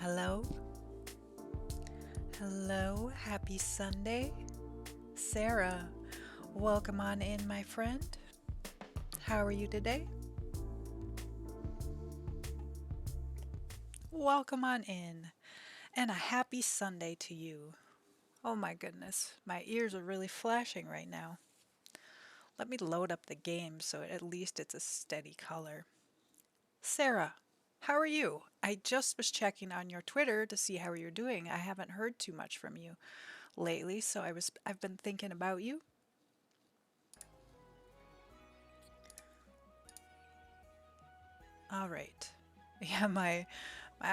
Hello, hello, happy Sunday. Sarah, welcome on in, my friend. How are you today? Welcome on in, and a happy Sunday to you. Oh my goodness, my ears are really flashing right now. Let me load up the game so at least it's a steady color. Sarah, how are you? I just was checking on your Twitter to see how you're doing. I haven't heard too much from you lately, so I've been thinking about you. All right. Yeah,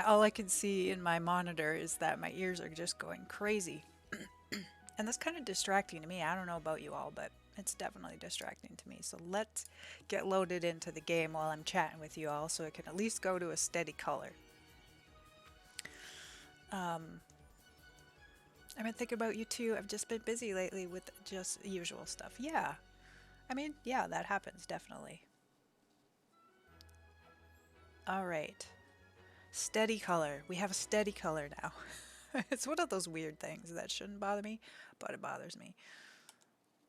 all I can see in my monitor is that my ears are just going crazy. And that's kind of distracting to me. I don't know about you all, but it's definitely distracting to me. So let's get loaded into the game while I'm chatting with you all so it can at least go to a steady color. Um, I've been thinking about you too. I've just been busy lately with just usual stuff. Yeah. I mean, yeah, that happens definitely. All right. Steady color. We have a steady color now. It's one of those weird things that shouldn't bother me, but it bothers me.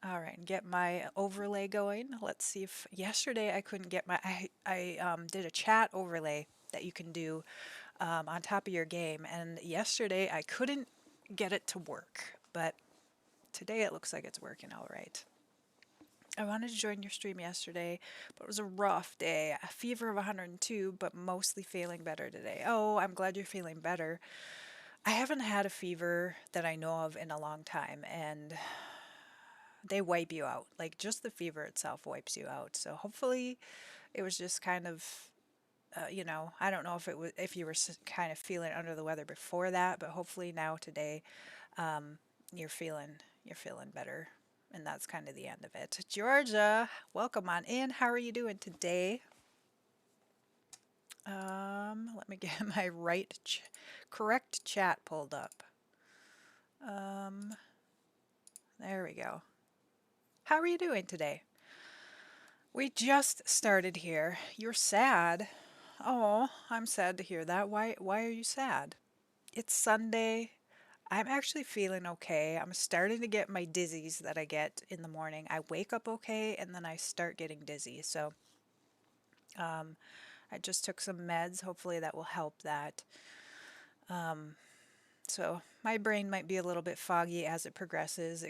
All right, get my overlay going. Let's see if yesterday I couldn't get my I did a chat overlay that you can do on top of your game, and yesterday I couldn't get it to work, but today it looks like it's working all right. I wanted to join your stream yesterday, but it was a rough day. A fever of 102, but mostly feeling better today. Oh, I'm glad you're feeling better. I haven't had a fever that I know of in a long time, and they wipe you out. Like just the fever itself wipes you out. So hopefully it was just kind of I don't know if it was if you were kind of feeling under the weather before that, but hopefully now today um, you're feeling you're feeling better. And that's kind of the end of it. Georgia, welcome on in. How are you doing today? Let me get my correct chat pulled up. Um, there we go. How are you doing today? We just started here. You're sad. Oh, I'm sad to hear that. Why are you sad? It's Sunday. I'm actually feeling okay. I'm starting to get my dizzies that I get in the morning. I wake up okay and then I start getting dizzy. So, I just took some meds. Hopefully that will help that. So, my brain might be a little bit foggy as it progresses.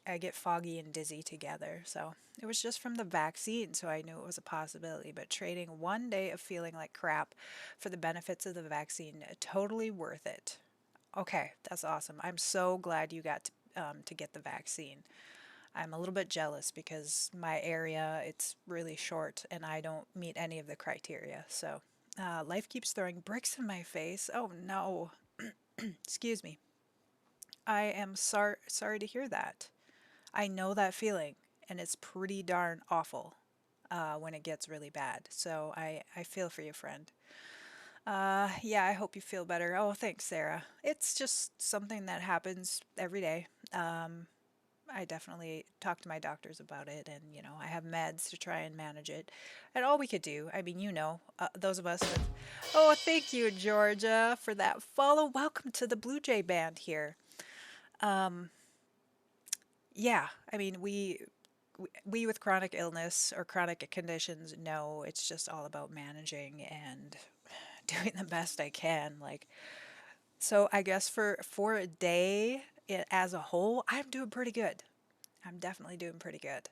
I get foggy and dizzy together. So, it was just from the vaccine, so I knew it was a possibility. But trading one day of feeling like crap for the benefits of the vaccine, totally worth it. Okay, that's awesome. I'm so glad you got to get the vaccine. I'm a little bit jealous because my area it's really short and I don't meet any of the criteria. So, life keeps throwing bricks in my face. Oh no, excuse me. I am sorry to hear that. I know that feeling, and it's pretty darn awful when it gets really bad. So I feel for you, friend. Yeah, I hope you feel better. Oh, thanks, Sarah. It's just something that happens every day. I definitely talk to my doctors about it, and I have meds to try and manage it. And all we could do, I mean, those of us that. Oh, thank you, Georgia, for that follow. Welcome to the Blue Jay Band here. Yeah, I mean, we with chronic illness or chronic conditions know it's just all about managing and doing the best I can. Like, so I guess for a day as a whole, I'm doing pretty good. I'm definitely doing pretty good.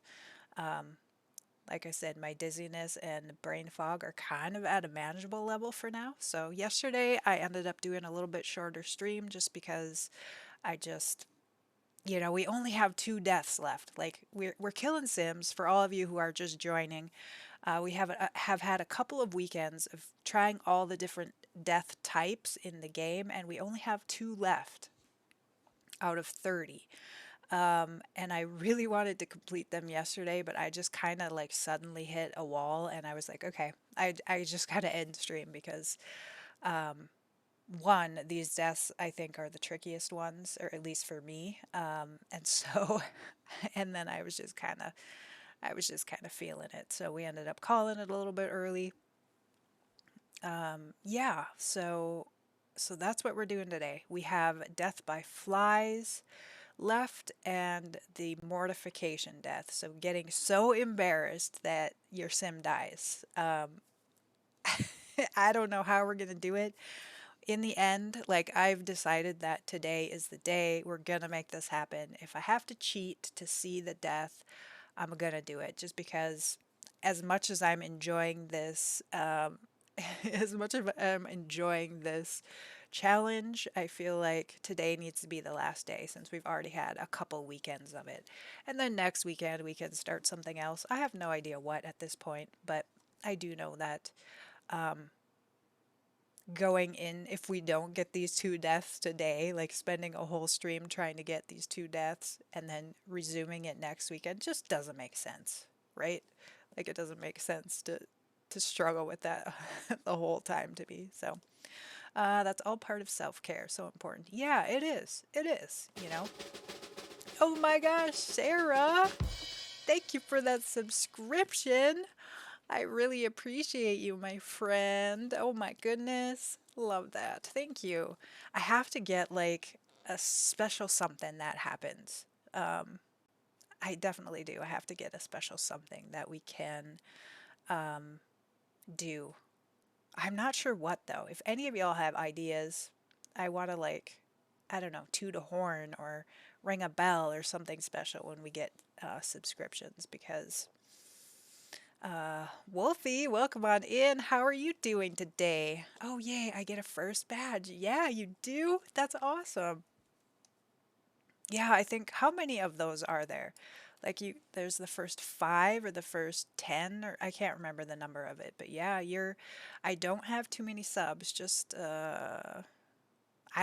Like I said, my dizziness and brain fog are kind of at a manageable level for now. So yesterday I ended up doing a little bit shorter stream just because I just we only have two deaths left. Like we're killing Sims for all of you who are just joining. We have had a couple of weekends of trying all the different death types in the game, and we only have two left out of 30. And I really wanted to complete them yesterday, but I just kind of like suddenly hit a wall, and I was like, okay, I just gotta end stream because one, these deaths I think are the trickiest ones, or at least for me. And so, and then I was just kind of feeling it. So we ended up calling it a little bit early. Yeah. So So that's what we're doing today. We have death by flies left and the mortification death. So getting so embarrassed that your sim dies. I don't know how we're going to do it. In the end, like I've decided that today is the day we're going to make this happen. If I have to cheat to see the death, I'm going to do it just because as much as I'm enjoying this, as much as I'm enjoying this challenge, I feel like today needs to be the last day since we've already had a couple weekends of it. And then next weekend we can start something else. I have no idea what at this point, but I do know that going in, if we don't get these two deaths today, like spending a whole stream trying to get these two deaths and then resuming it next weekend just doesn't make sense, right? Like it doesn't make sense to struggle with that the whole time to me. So that's all part of self-care. So important. Yeah, it is. It is, you know. Oh my gosh, Sarah. Thank you for that subscription. I really appreciate you, my friend. Oh my goodness. Love that. Thank you. I have to get like a special something that happens. I definitely do. I have to get a special something that we can do. I'm not sure what though. If any of y'all have ideas, I want to like, I don't know, toot a horn or ring a bell or something special when we get subscriptions because Wolfie, welcome on in. How are you doing today? Oh, yay, I get a first badge. Yeah, you do? That's awesome. Yeah, I think how many of those are there? Like there's the first 5 or the first 10 or I can't remember the number of it, but yeah, I don't have too many subs, just I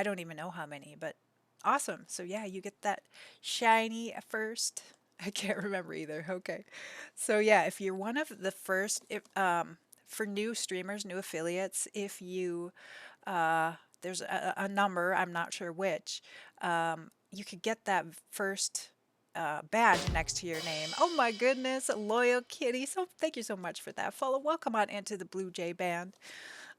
don't even know how many, but awesome. So yeah, you get that shiny first. I can't remember either. Okay. So yeah, if you're one of the first, if for new streamers, new affiliates, if you there's a number, I'm not sure which, you could get that first badge next to your name. Oh my goodness, loyal kitty. So thank you so much for that follow. Welcome on into the Blue Jay band.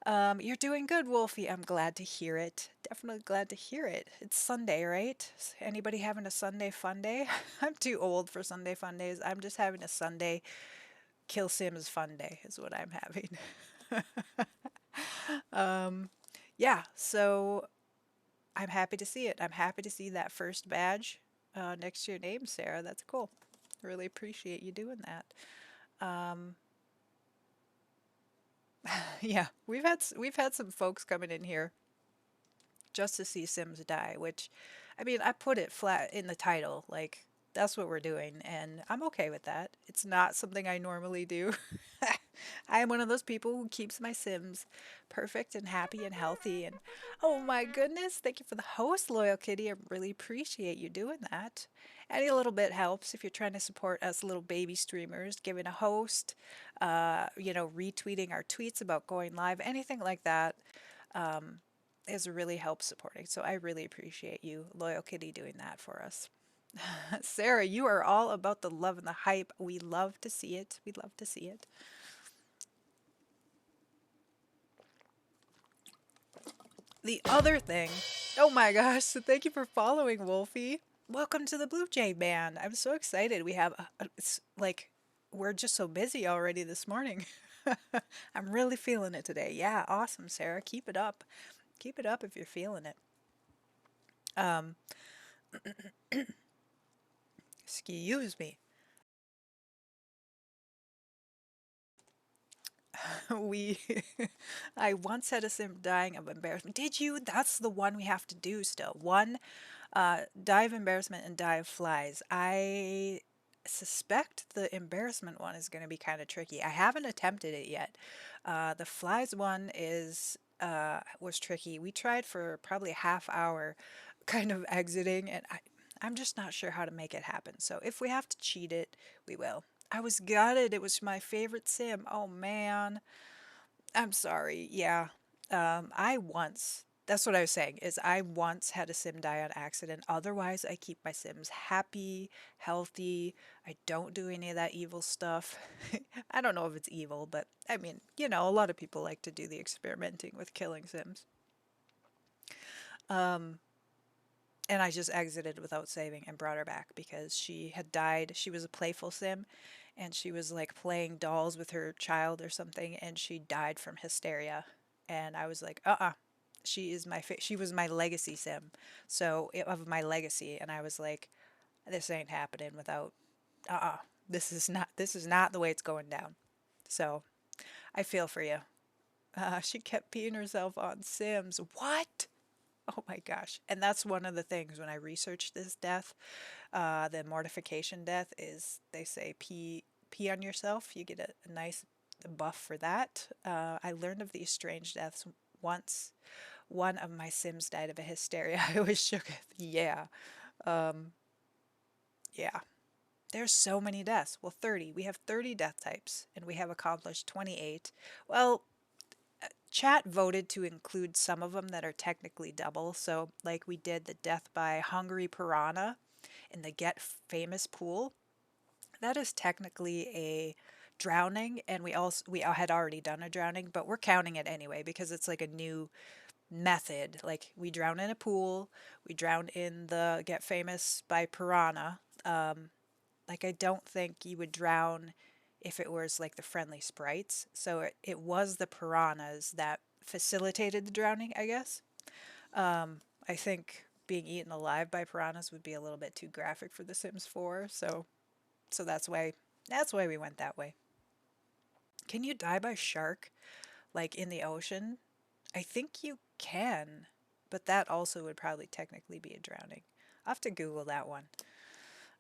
You're doing good, Wolfie. I'm glad to hear it. Definitely glad to hear it. It's Sunday, right? Anybody having a Sunday fun day? I'm too old for Sunday fun days. I'm just having a Sunday kill Sims fun day, is what I'm having. Yeah, so I'm happy to see it. I'm happy to see that first badge next to your name, Sarah. That's cool. Really appreciate you doing that. Yeah, we've had some folks coming in here just to see Sims die, which, I mean, I put it flat in the title, like, that's what we're doing, and I'm okay with that. It's not something I normally do. I am one of those people who keeps my Sims perfect and happy and healthy. And oh my goodness, thank you for the host, Loyal Kitty. I really appreciate you doing that. Any little bit helps if you're trying to support us little baby streamers, giving a host, retweeting our tweets about going live, anything like that is really help supporting. So I really appreciate you, Loyal Kitty, doing that for us. Sarah, you are all about the love and the hype. We love to see it. We love to see it. The other thing, oh my gosh, so thank you for following, Wolfie. Welcome to the Blue Jay band. I'm so excited. It's like, we're just so busy already this morning. I'm really feeling it today. Yeah, awesome, Sarah. Keep it up. Keep it up if you're feeling it. Um, Excuse me. We, I once had a sim dying of embarrassment. Did you? That's the one we have to do still. One, die of embarrassment and die of flies. I suspect the embarrassment one is going to be kind of tricky. I haven't attempted it yet. The flies one was tricky. We tried for probably a half hour, kind of exiting, and I'm just not sure how to make it happen. So if we have to cheat it, we will. I was gutted. It was my favorite sim. Oh man. I'm sorry. Yeah. That's what I was saying, is I once had a sim die on accident. Otherwise, I keep my sims happy, healthy. I don't do any of that evil stuff. I don't know if it's evil, but I mean, a lot of people like to do the experimenting with killing sims. And I just exited without saving and brought her back because she had died. She was a playful sim and she was like playing dolls with her child or something and she died from hysteria. And I was like, She is she was my legacy sim. So of my legacy and I was like, this ain't happening without uh-uh. This is not the way it's going down. So, I feel for you. She kept peeing herself on Sims. What? Oh my gosh. And that's one of the things when I researched this death, the mortification death is they say pee on yourself. You get a nice buff for that. I learned of these strange deaths once. One of my Sims died of a hysteria. I was shook. Yeah. Yeah. There's so many deaths. Well, 30. We have 30 death types and we have accomplished 28. Well, chat voted to include some of them that are technically double. So, like we did the death by hungry piranha in the Get Famous pool. That is technically a drowning, and we had already done a drowning, but we're counting it anyway because it's like a new method. Like we drown in a pool, we drown in the Get Famous by piranha. Like I don't think you would drown if it was like the friendly sprites. So it was the piranhas that facilitated the drowning, I guess. I think being eaten alive by piranhas would be a little bit too graphic for The Sims 4, so that's why we went that way. Can you die by shark like in the ocean? I think you can, but that also would probably technically be a drowning. I'll have to Google that one.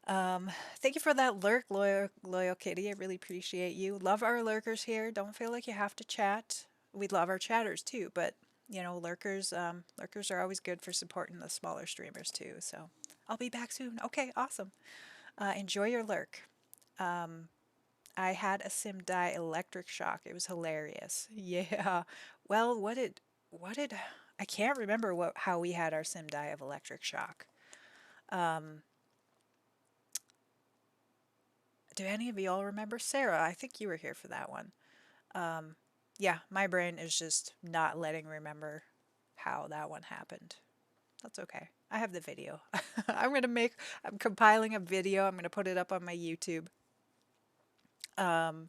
Thank you for that lurk, loyal kitty. I really appreciate you. Love our lurkers here. Don't feel like you have to chat. We love our chatters too, but lurkers are always good for supporting the smaller streamers too. So I'll be back soon. Okay, awesome. Enjoy your lurk. I had a sim die electric shock. It was hilarious. Yeah. Well, what did I can't remember how we had our sim die of electric shock. Do any of y'all remember Sarah? I think you were here for that one. Yeah, my brain is just not letting remember how that one happened. That's okay. I have the video. I'm compiling a video. I'm going to put it up on my YouTube. And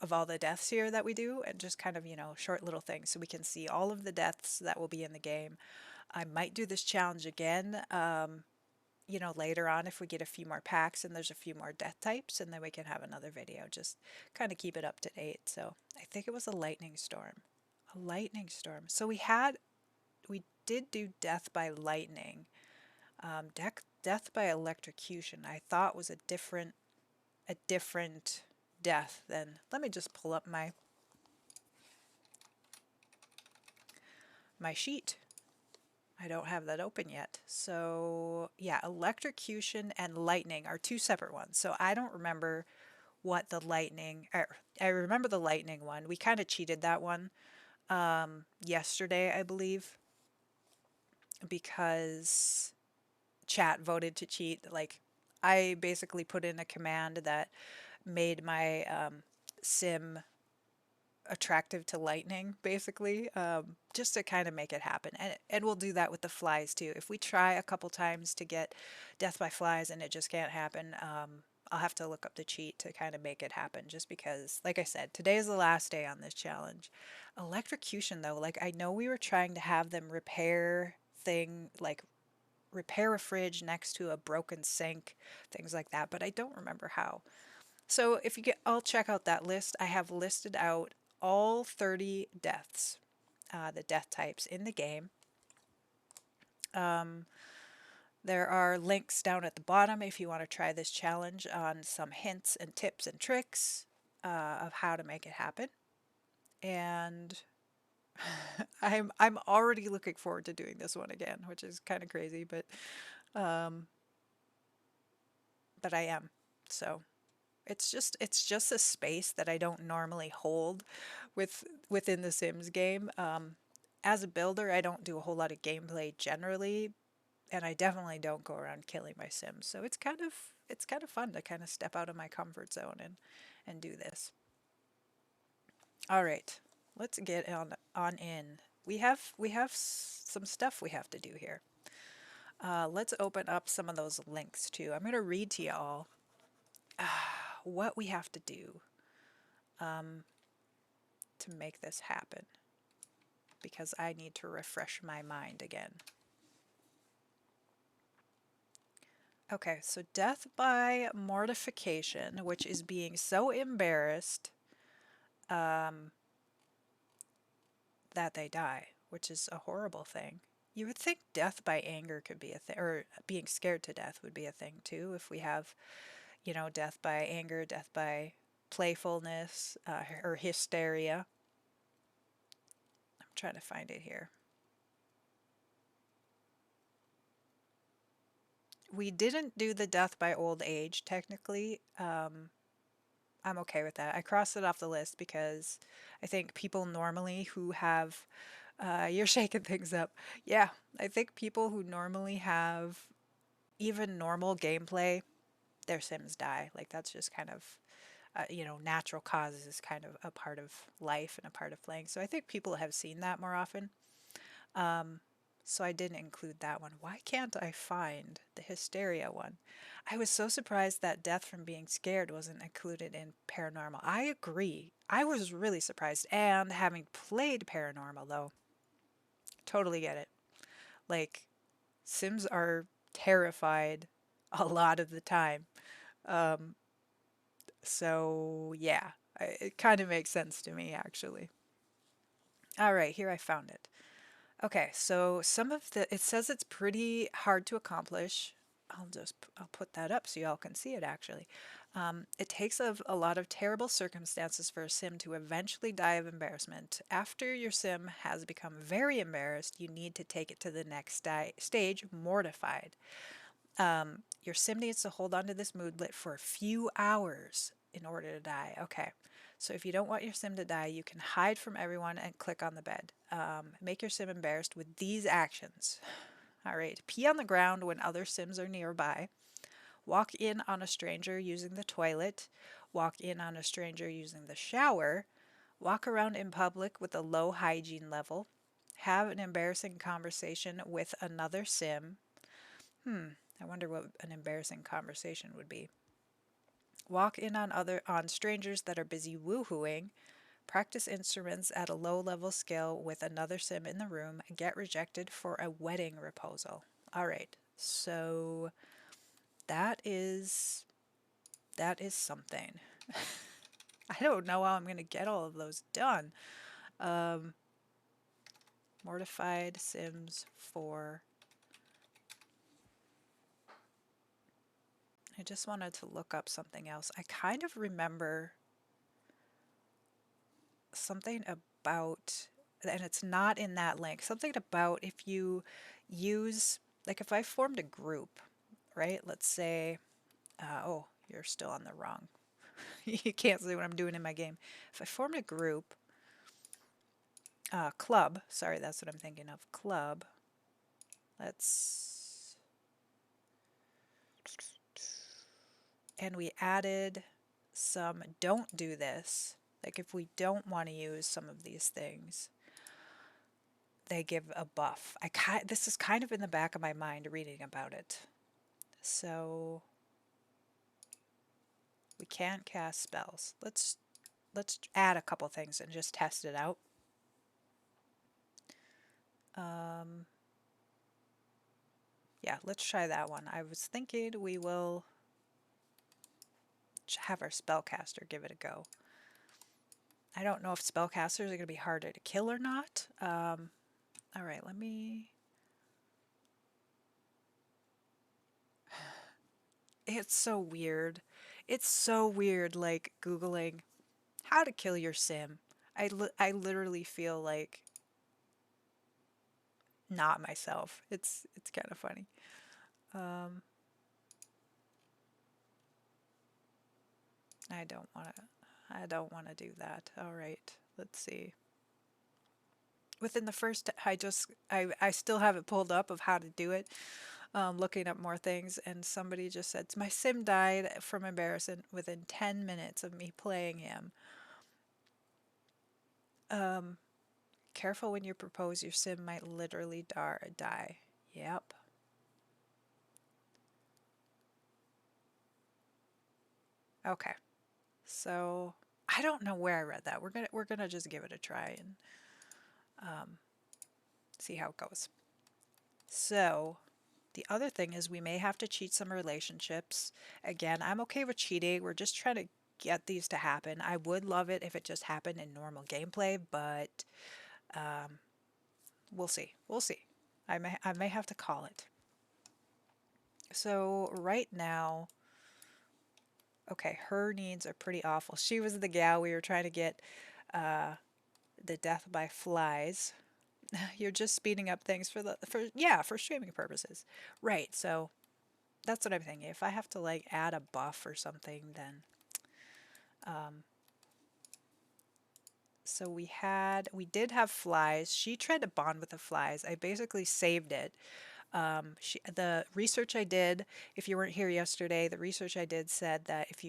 of all the deaths here that we do, and just kind of, short little things so we can see all of the deaths that will be in the game. I might do this challenge again, later on if we get a few more packs and there's a few more death types, and then we can have another video. Just kind of keep it up to date. So I think it was a lightning storm. A lightning storm. So we did do death by lightning. Death by electrocution I thought was a different death than. Let me just pull up my sheet. I don't have that open yet. So, yeah, electrocution and lightning are two separate ones. So, I don't remember what the lightning, I remember the lightning one. We kind of cheated that one yesterday, I believe, because chat voted to cheat. Like, I basically put in a command that made my sim attractive to lightning, basically, just to kind of make it happen. And we'll do that with the flies too. If we try a couple times to get death by flies and it just can't happen, I'll have to look up the cheat to kind of make it happen. Just because, like I said, today is the last day on this challenge. Electrocution, though, like I know we were trying to have them repair a fridge next to a broken sink, things like that, but I don't remember how. So if you get, I'll check out that list. I have listed out all 30 deaths, the death types in the game. There are links down at the bottom if you want to try this challenge on some hints and tips and tricks of how to make it happen. And I'm already looking forward to doing this one again, which is kind of crazy, but I am. So it's just a space that I don't normally hold within the Sims game. As a builder, I don't do a whole lot of gameplay generally, and I definitely don't go around killing my Sims. So it's kind of fun to kind of step out of my comfort zone and do this. All right, let's get on in. We have some stuff we have to do here. Let's open up some of those links too. I'm going to read to you all what we have to do to make this happen because I need to refresh my mind again. Okay, so death by mortification, which is being so embarrassed that they die, which is a horrible thing. You would think death by anger could be a thing, or being scared to death would be a thing too. If we have, death by anger, death by playfulness, or hysteria. I'm trying to find it here. We didn't do the death by old age, technically. I'm okay with that. I crossed it off the list because I think people normally who have, you're shaking things up. Yeah, I think people who normally have even normal gameplay, their Sims die. Like that's just kind of, natural causes is kind of a part of life and a part of playing. So I think people have seen that more often. So I didn't include that one. Why can't I find the hysteria one? I was so surprised that death from being scared wasn't included in paranormal. I agree. I was really surprised. And having played paranormal, though, totally get it. Like, Sims are terrified a lot of the time. Um, so, yeah, it kind of makes sense to me, actually. All right, here I found it. Okay, so it says it's pretty hard to accomplish. I'll put that up so y'all can see it actually. It takes a lot of terrible circumstances for a sim to eventually die of embarrassment. After your sim has become very embarrassed, you need to take it to the next stage, mortified. Your sim needs to hold on to this moodlet for a few hours in order to die. Okay. So if you don't want your sim to die, you can hide from everyone and click on the bed. Make your sim embarrassed with these actions. All right. Pee on the ground when other sims are nearby. Walk in on a stranger using the toilet. Walk in on a stranger using the shower. Walk around in public with a low hygiene level. Have an embarrassing conversation with another sim. I wonder what an embarrassing conversation would be. Walk in on strangers that are busy woohooing. Practice instruments at a low level scale with another sim in the room. Get rejected for a wedding proposal. All right. So that is that is something. I don't know how I'm going to get all of those done. Um, Mortified Sims 4. I just wanted to look up something else. I kind of remember something about, and it's not in that link, something about if you use, like if I formed a group, right? Let's say, oh, you're still on the wrong. You can't see what I'm doing in my game. If I formed a group, club, sorry, that's what I'm thinking of, club, let's, and we added some don't do this, like if we don't want to use some of these things, they give a buff. This is kind of in the back of my mind reading about it. So we can't cast spells. Let's add a couple things and just test it out. Um, yeah, let's try that one. I was thinking we will have our spellcaster give it a go. I don't know if spellcasters are going to be harder to kill or not. All right, let me. It's so weird. It's so weird, like Googling how to kill your sim. I literally feel like not myself. It's kind of funny. Um, I don't want to. I don't want to do that. All right, let's see. Within the first, I still have it pulled up of how to do it. Looking up more things, and somebody just said my sim died from embarrassment within 10 minutes of me playing him. careful when you propose, your sim might literally die. Yep. Okay. So I don't know where I read that. We're gonna just give it a try and see how it goes. So the other thing is we may have to cheat some relationships. Again, I'm okay with cheating. We're just trying to get these to happen. I would love it if it just happened in normal gameplay, but we'll see. We'll see. I may have to call it. So right now, okay, her needs are pretty awful. She was the gal we were trying to get the death by flies. You're just speeding up things for streaming purposes. Right. So that's what I'm thinking. If I have to like add a buff or something, then so we did have flies. She tried to bond with the flies. I basically saved it. The research I did, if you weren't here yesterday, the research I did said that if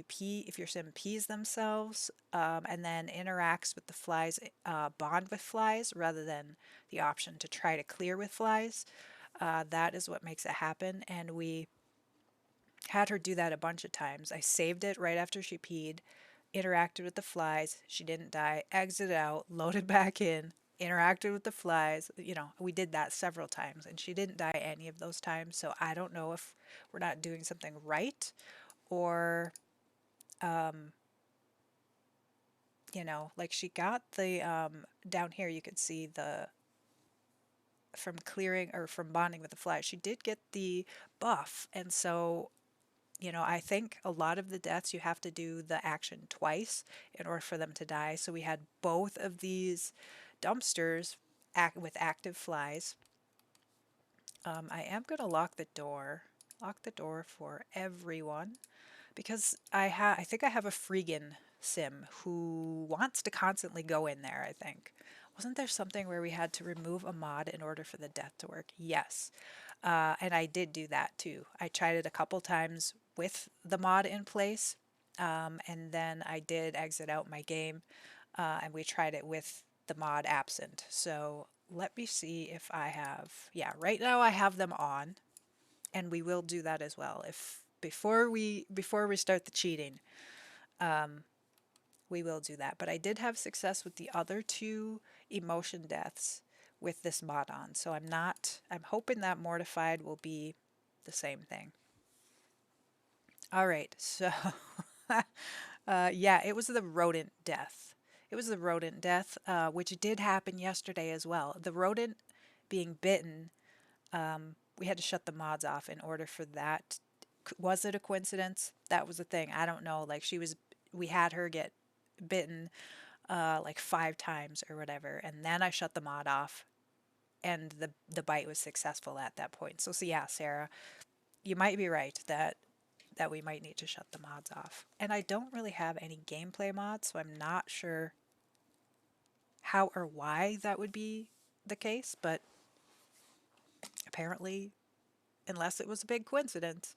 your sim pees themselves and then interacts with the flies, bond with flies rather than the option to try to clear with flies, that is what makes it happen. And we had her do that a bunch of times. I saved it right after she peed, interacted with the flies. She didn't die. Exited out, loaded back in, interacted with the flies. We did that several times, and she didn't die any of those times. So I don't know if we're not doing something right, or like she got the down here. You could see the from clearing or from bonding with the flies. She did get the buff, and so I think a lot of the deaths you have to do the action twice in order for them to die. So we had both of these dumpsters with active flies. I am going to lock the door for everyone because I think I have a Freegan sim who wants to constantly go in there, I think. Wasn't there something where we had to remove a mod in order for the death to work? Yes. And I did do that too. I tried it a couple times with the mod in place, and then I did exit out my game, and we tried it with the mod absent. So let me see if I have, yeah, right now I have them on, and we will do that as well. If before we start the cheating, we will do that. But I did have success with the other two emotion deaths with this mod on. So I'm hoping that mortified will be the same thing. All right. So yeah, it was the rodent death. It was the rodent death, which did happen yesterday as well. The rodent being bitten, we had to shut the mods off in order for that. Was it a coincidence? That was the thing. I don't know. Like we had her get bitten like 5 times or whatever, and then I shut the mod off, and the bite was successful at that point. So yeah, Sarah, you might be right that we might need to shut the mods off. And I don't really have any gameplay mods, so I'm not sure how or why that would be the case, but apparently, unless it was a big coincidence,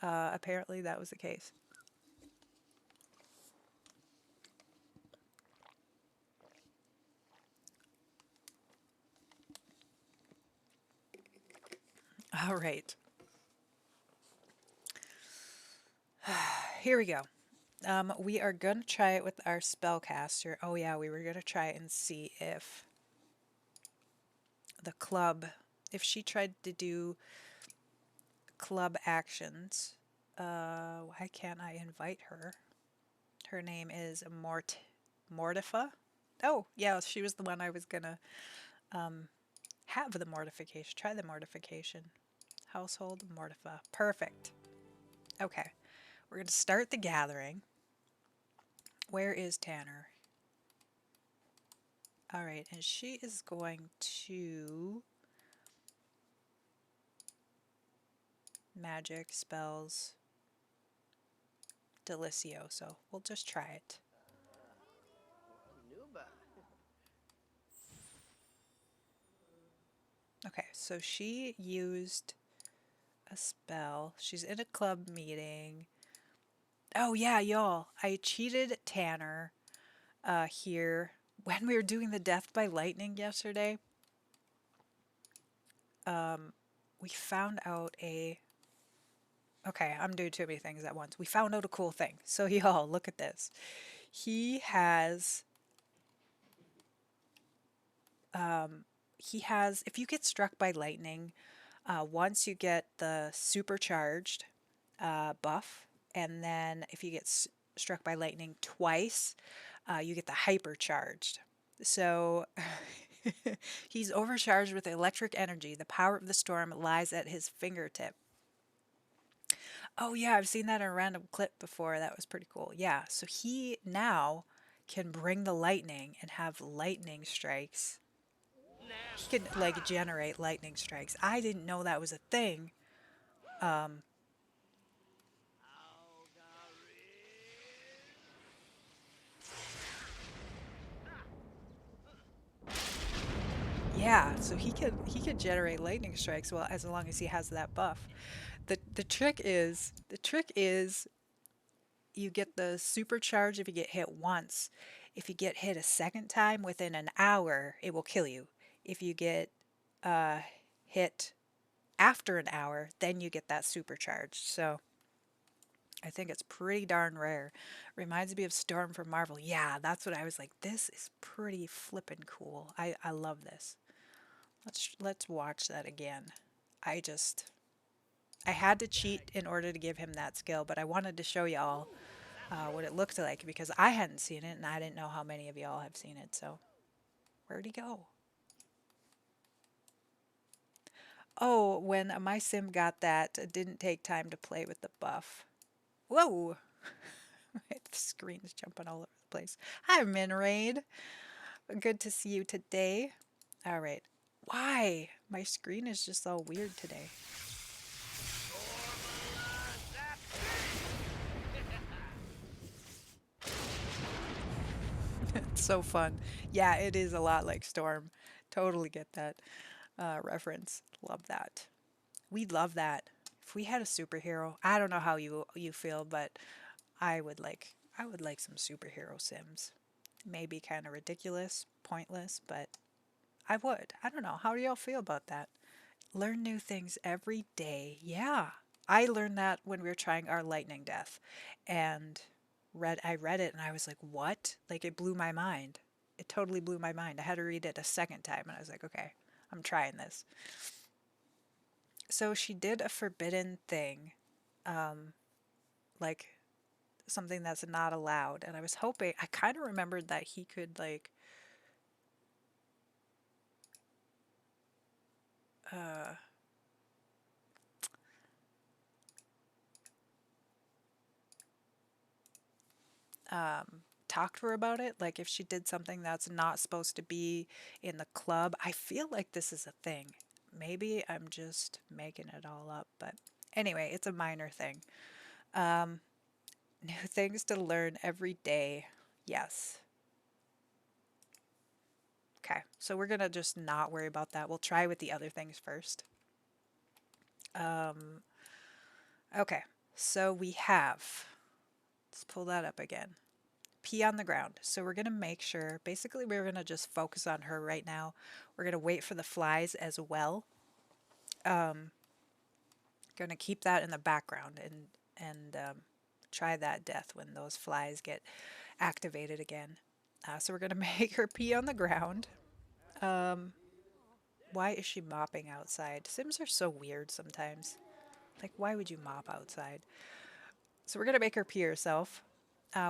apparently that was the case. All right, here we go. We are going to try it with our spellcaster. Oh yeah, we were going to try and see if the club, if she tried to do club actions. Why can't I invite her? Her name is Mortifa. Oh, yeah, she was the one I was gonna have the mortification. Try the mortification. Household Mortifa. Perfect. Okay, we're gonna start the gathering. Where is Tanner? All right, and she is going to magic spells Delicioso. We'll just try it. Okay, so she used a spell. She's in a club meeting. Oh yeah, y'all. I cheated Tanner here when we were doing the death by lightning yesterday, um, we found out a. Okay, I'm doing too many things at once. We found out a cool thing. So, y'all, look at this. He has, if you get struck by lightning, once you get the supercharged buff, and then if you get struck by lightning twice, you get the hypercharged. So he's overcharged with electric energy. The power of the storm lies at his fingertip. Oh, yeah, I've seen that in a random clip before. That was pretty cool. Yeah, so he now can bring the lightning and have lightning strikes. He can like generate lightning strikes. I didn't know that was a thing. Um, yeah, so he can generate lightning strikes well as long as he has that buff. The trick is you get the supercharge if you get hit once. If you get hit a second time within an hour, it will kill you. If you get uh, hit after an hour, then you get that supercharge. So I think it's pretty darn rare. Reminds me of Storm from Marvel. Yeah, that's what I was like. This is pretty flippin' cool. I love this. Let's watch that again. I just I had to cheat in order to give him that skill, but I wanted to show y'all what it looked like because I hadn't seen it and I didn't know how many of y'all have seen it. So where'd he go? Oh, when my sim got that, it didn't take time to play with the buff. Whoa! The screen's jumping all over the place. Hi, Minraid. Good to see you today. All right. Why? My screen is just all weird today. It's so fun. Yeah, it is a lot like Storm. Totally get that reference. Love that. We love that. If we had a superhero, I don't know how you feel, but I would like some superhero sims. Maybe kind of ridiculous, pointless, but I would. I don't know. How do y'all feel about that? Learn new things every day. Yeah. I learned that when we were trying our lightning death and I read it and I was like, "What?" Like it blew my mind. It totally blew my mind. I had to read it a second time and I was like, "Okay, I'm trying this." So she did a forbidden thing, like something that's not allowed, and I was hoping I kind of remembered that he could like uh talk to her about it, like if she did something that's not supposed to be in the club. I feel like this is a thing. Maybe I'm just making it all up, but anyway, it's a minor thing. Um, New things to learn every day. Yes. Okay, so we're gonna just not worry about that. We'll try with the other things first. Um, okay, so we have, let's pull that up again. Pee on the ground. So we're gonna make sure, basically, we're gonna just focus on her right now. We're gonna wait for the flies as well. Um, Gonna keep that in the background and try that death when those flies get activated again. So we're gonna make her pee on the ground. Um, why is she mopping outside? Sims are so weird sometimes. Like, why would you mop outside? So we're gonna make her pee herself.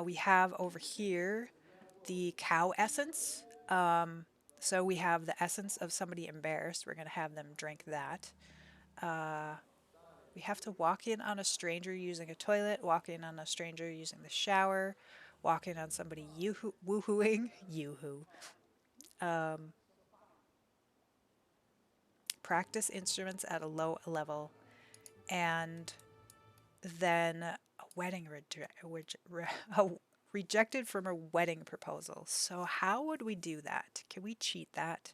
We have over here the cow essence. So we have the essence of somebody embarrassed. We're gonna have them drink that. We have to walk in on a stranger using a toilet, walk in on a stranger using the shower, walk in on somebody woohooing, yoo-hoo. Practice instruments at a low level, and then a wedding rejected from a wedding proposal. So how would we do that? Can we cheat that?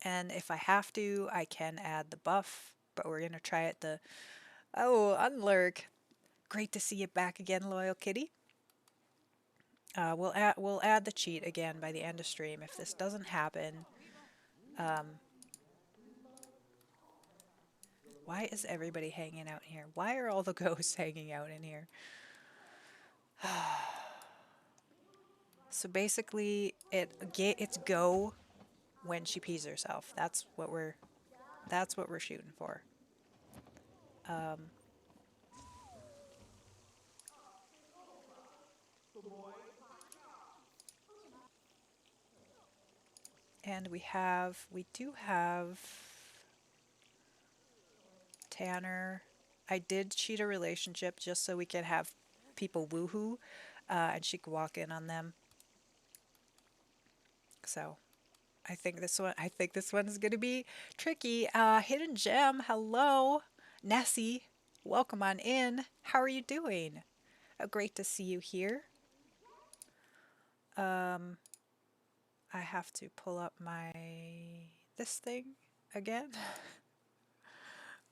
And if I have to, I can add the buff, but we're gonna try it the oh, unlurk. Great to see you back again, loyal kitty. We'll add the cheat again by the end of stream. If this doesn't happen, um, why is everybody hanging out here? Why are all the ghosts hanging out in here? So basically, it's go when she pees herself. That's what we're shooting for. Um, and we do have Tanner. I did cheat a relationship just so we could have people woohoo, and she could walk in on them. So I think this one is gonna be tricky. Hidden Gem, hello, Nessie, welcome on in. How are you doing? Great to see you here. Um, I have to pull up my this thing again.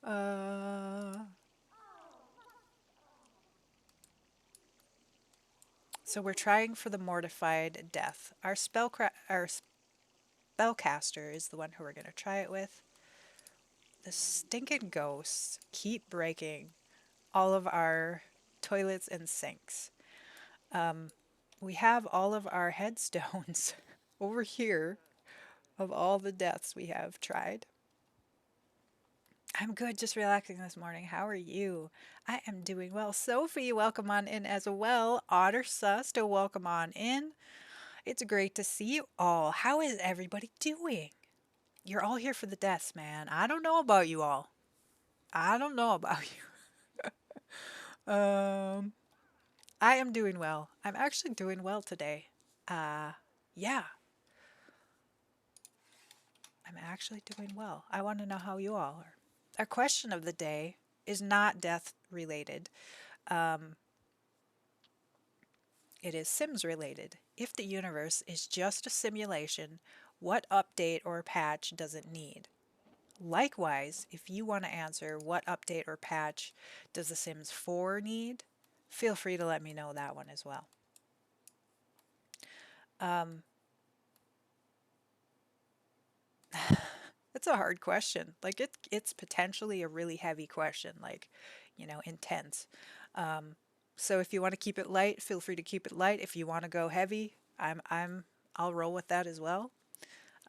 Uh, so we're trying for the mortified death. Our spellcaster is the one who we're gonna try it with. The stinking ghosts keep breaking all of our toilets and sinks. Um, we have all of our headstones over here of all the deaths we have tried. I'm good, just relaxing this morning. How are you? I am doing well. Sophie, welcome on in as well. Otter Susta, welcome on in. It's great to see you all. How is everybody doing? You're all here for the deaths, man. I don't know about you all. I don't know about you. I am doing well. I'm actually doing well today. Uh, yeah, I'm actually doing well. I want to know how you all are. Our question of the day is not death related. Um, it is Sims related. If the universe is just a simulation, what update or patch does it need? Likewise, if you want to answer what update or patch does The Sims 4 need, feel free to let me know that one as well. Um, it's a hard question. Like it's potentially a really heavy question, like, intense. Um, so if you want to keep it light, feel free to keep it light. If you want to go heavy, I'll roll with that as well.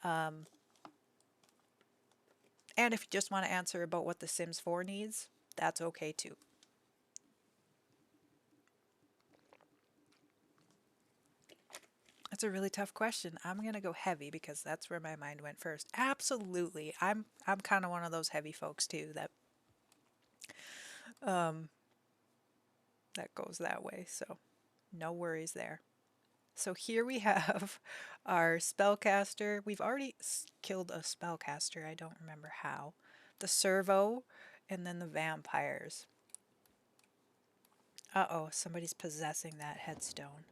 Um, and if you just want to answer about what The Sims 4 needs, that's okay too. That's a really tough question. I'm gonna go heavy because that's where my mind went first. Absolutely, I'm kind of one of those heavy folks too um, that goes that way. So no worries there. So here we have our spellcaster. We've already killed a spellcaster. I don't remember how. The servo, and then the vampires. Uh-oh, somebody's possessing that headstone.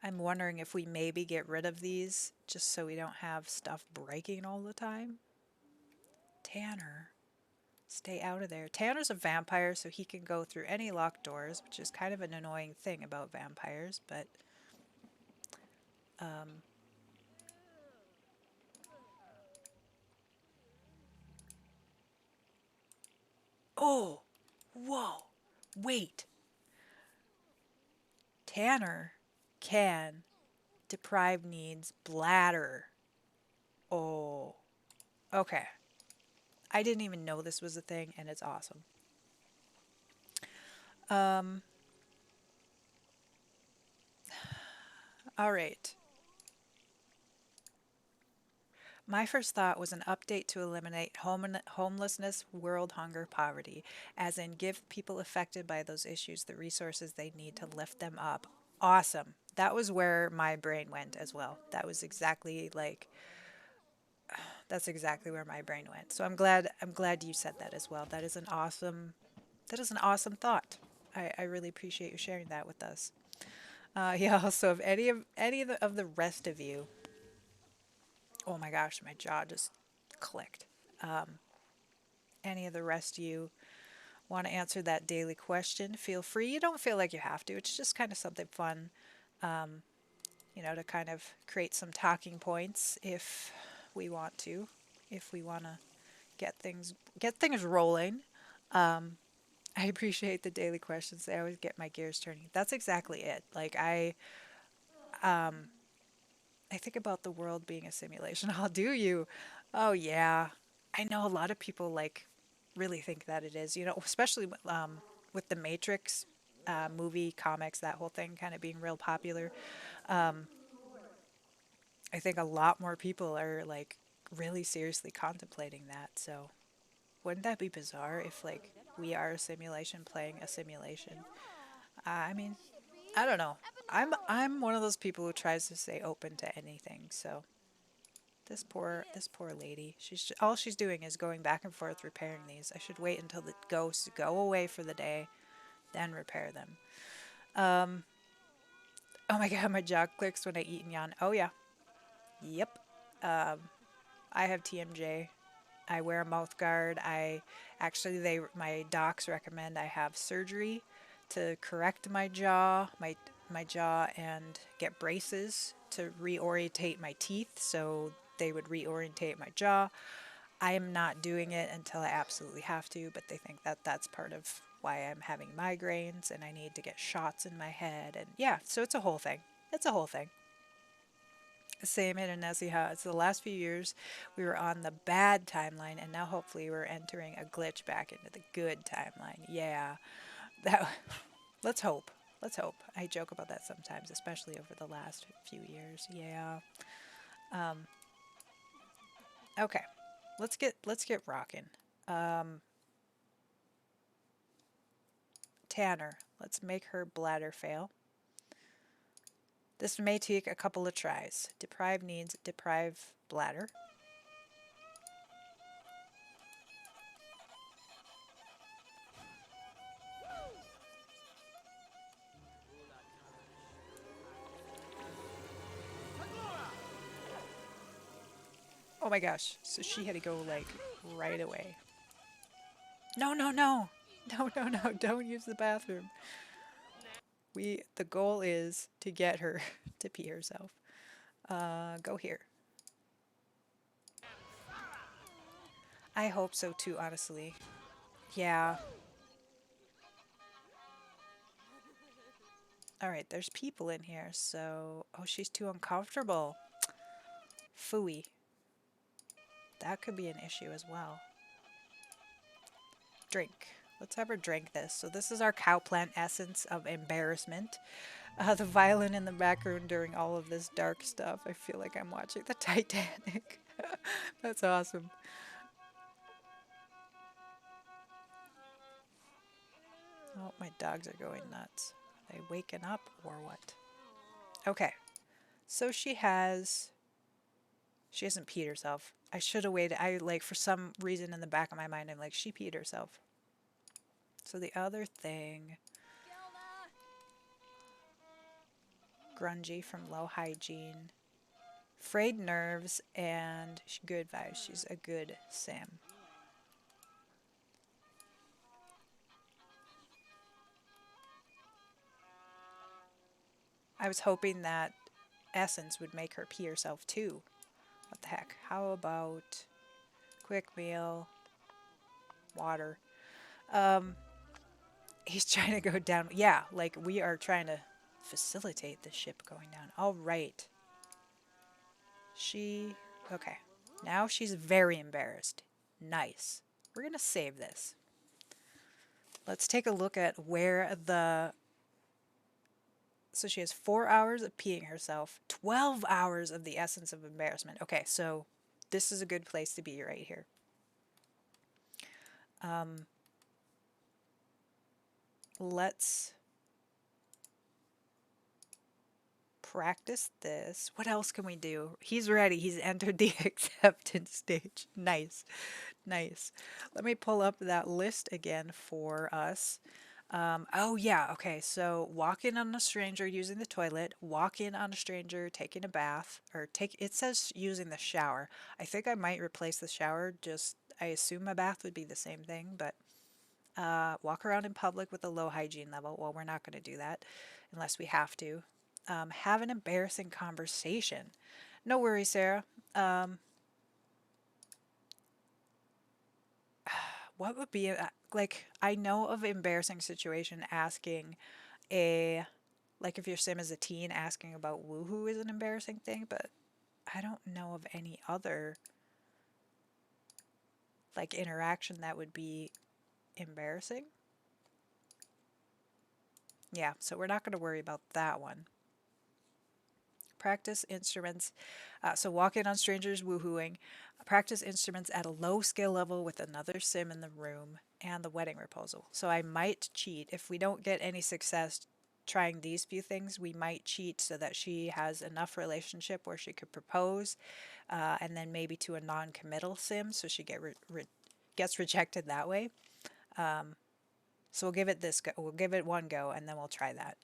I'm wondering if we maybe get rid of these just so we don't have stuff breaking all the time. Tanner, stay out of there. Tanner's a vampire, so he can go through any locked doors, which is kind of an annoying thing about vampires, but um, oh, whoa, wait. Tanner can deprive needs bladder. Oh, okay. I didn't even know this was a thing, and it's awesome. Um, all right. My first thought was an update to eliminate homelessness, world hunger, poverty, as in give people affected by those issues the resources they need to lift them up. Awesome. That was where my brain went as well. That's exactly where my brain went. So I'm glad you said that as well. That is an awesome thought. I really appreciate you sharing that with us. Yeah, also if any of the rest of you, oh my gosh, my jaw just clicked. Um, any of the rest of you want to answer that daily question, feel free. You don't feel like you have to. It's just kind of something fun. to kind of create some talking points if we want to, if we want to get things rolling. I appreciate the daily questions. They always get my gears turning. That's exactly it. Like I think about the world being a simulation. How do you? Oh yeah. I know a lot of people like really think that it is, especially with the Matrix movie, comics, that whole thing kind of being real popular. Um, I think a lot more people are like really seriously contemplating that. So, wouldn't that be bizarre if like we are a simulation playing a simulation? I mean, I don't know. I'm one of those people who tries to stay open to anything. So, this poor lady. All she's doing is going back and forth repairing these. I should wait until the ghosts go away for the day, then repair them. Um, oh my god, my jaw clicks when I eat and yawn. Oh yeah, yep. Um, I have TMJ. I wear a mouth guard. I actually they my docs recommend I have surgery to correct my jaw and get braces to reorientate my teeth so they would reorientate my jaw. I am not doing it until I absolutely have to, but they think that that's part of why I'm having migraines and I need to get shots in my head. And yeah, so it's a whole thing. It's a whole thing. Same in Nessie how it's the last few years we were on the bad timeline and now hopefully we're entering a glitch back into the good timeline. Yeah. That let's hope. Let's hope. I joke about that sometimes, especially over the last few years. Yeah. Um, okay. Let's get rocking. Um, Tanner, let's make her bladder fail. This may take a couple of tries. Deprive needs deprive bladder. Oh my gosh. So she had to go like right away. No, no, no. No, no, no. Don't use the bathroom. The goal is to get her to pee herself. Go here. I hope so too, honestly. Yeah. All right, there's people in here, so oh, she's too uncomfortable. Phooey. That could be an issue as well. Drink. Let's have her drink this. So this is our cow plant essence of embarrassment. The violin in the background during all of this dark stuff. I feel like I'm watching the Titanic. That's awesome. Oh, my dogs are going nuts. Are they waking up or what? Okay. So she hasn't peed herself. I should have waited. I like for some reason in the back of my mind I'm like she peed herself. So the other thing, grungy from low hygiene, frayed nerves and good vibes. She's a good Sam. I was hoping that essence would make her pee herself too. What the heck? How about quick meal, water? Um, he's trying to go down. Yeah, like we are trying to facilitate the ship going down. All right. She. Okay. Now she's very embarrassed. Nice. We're going to save this. Let's take a look at where the. So she has 4 hours of peeing herself, 12 hours of the essence of embarrassment. Okay, so this is a good place to be right here. Um, let's practice this. What else can we do? He's ready. He's entered the acceptance stage. Nice. Nice. Let me pull up that list again for us. Oh, yeah. Okay. So walk in on a stranger using the toilet, walk in on a stranger taking a bath, or it says using the shower. I think I might replace the shower. I assume a bath would be the same thing, but walk around in public with a low hygiene level. Well, we're not going to do that unless we have to. Have an embarrassing conversation. No worries, Sarah. Um, what would be like? I know of embarrassing situation asking a like if your sim is a teen asking about woohoo is an embarrassing thing, but I don't know of any other like interaction that would be embarrassing. Yeah, so we're not going to worry about that one. Practice instruments. So walk in on strangers woohooing. Practice instruments at a low skill level with another sim in the room and the wedding proposal. So I might cheat if we don't get any success trying these few things. We might cheat so that she has enough relationship where she could propose, and then maybe to a non-committal sim so she gets rejected that way. So we'll give it this go. We'll give it one go and then we'll try that.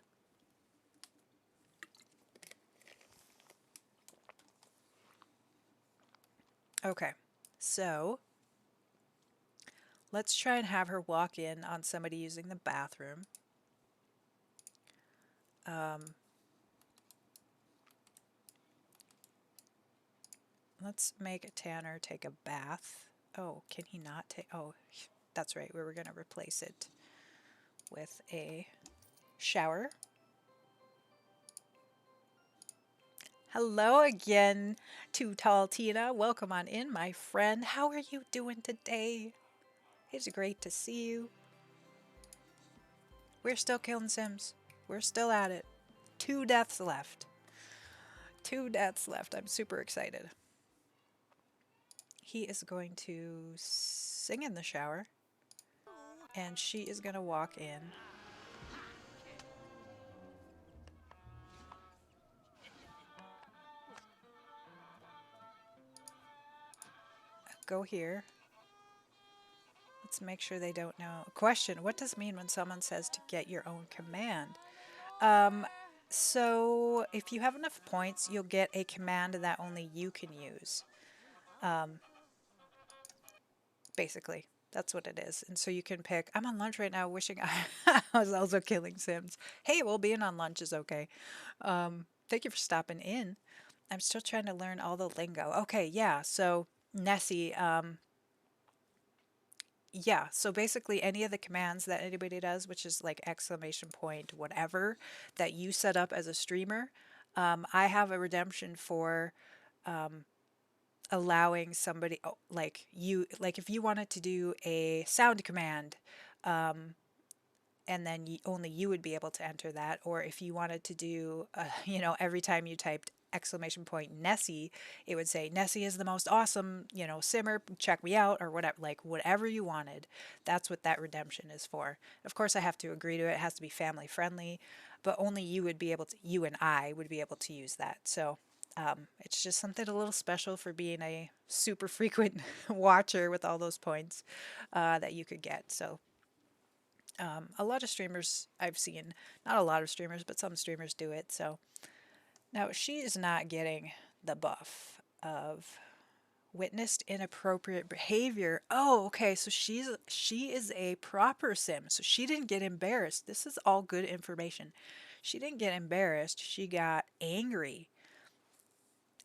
Okay. So let's try and have her walk in on somebody using the bathroom. Um, let's make Tanner take a bath. Oh, can he not take? Oh, that's right. We were going to replace it with a shower. Hello again, Too Tall Tina. Welcome on in, my friend. How are you doing today? It's great to see you. We're still killing Sims. We're still at it. 2 deaths left. 2 deaths left. I'm super excited. He is going to sing in the shower, and she is going to walk in. Go here. Let's make sure they don't know. Question: what does it mean when someone says to get your own command? Um, so if you have enough points, you'll get a command that only you can use. Um, basically, that's what it is. And so you can pick. I'm on lunch right now, wishing I was also killing Sims. Hey, well, being on lunch is okay. Thank you for stopping in. I'm still trying to learn all the lingo. Okay, yeah. So Nessie, yeah, so basically any of the commands that anybody does, which is like exclamation point, whatever, that you set up as a streamer, I have a redemption for allowing somebody, oh, like you, like if you wanted to do a sound command, and then only you would be able to enter that. Or if you wanted to do, every time you typed exclamation point Nessie, it would say Nessie is the most awesome, simmer, check me out, or whatever, like whatever you wanted. That's what that redemption is for. Of course, I have to agree to it. It has to be family friendly, but only you would be able to, you and I would be able to use that. So it's just something a little special for being a super frequent watcher with all those points that you could get. So a lot of streamers I've seen, not a lot of streamers, but some streamers do it. So now she is not getting the buff of witnessed inappropriate behavior. Oh, okay. So she is a proper sim. So she didn't get embarrassed. This is all good information. She didn't get embarrassed. She got angry.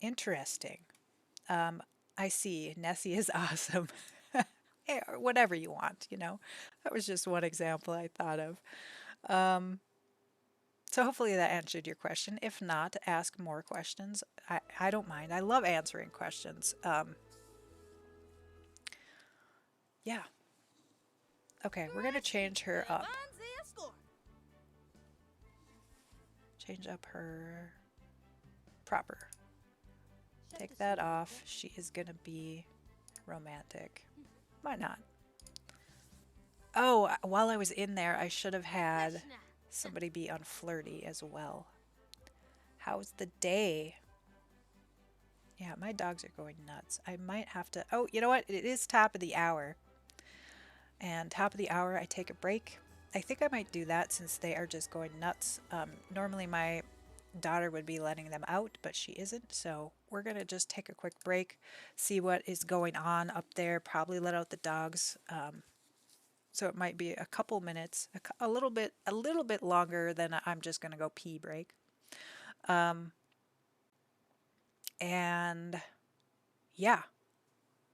Interesting. I see. Nessie is awesome. Or whatever you want. That was just one example I thought of. So hopefully that answered your question. If not, ask more questions. I don't mind. I love answering questions. Yeah. Okay, we're gonna change her up. Change up her proper. Take that off. She is gonna be romantic. Why not? Oh, while I was in there, I should have had somebody be on flirty as well. How's the day? Yeah, my dogs are going nuts. I might have to. Oh, you know what? It is top of the hour. And top of the hour, I take a break. I think I might do that since they are just going nuts. Normally, my daughter would be letting them out, but she isn't. So we're going to just take a quick break, see what is going on up there, probably let out the dogs. So it might be a couple minutes, a little bit longer than I'm just going to go pee break. Um, and yeah,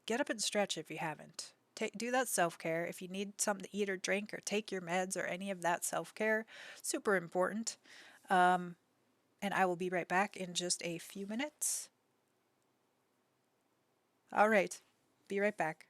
get up and stretch if you haven't. Do that self care. If you need something to eat or drink or take your meds or any of that self care, super important. And I will be right back in just a few minutes. All right, be right back.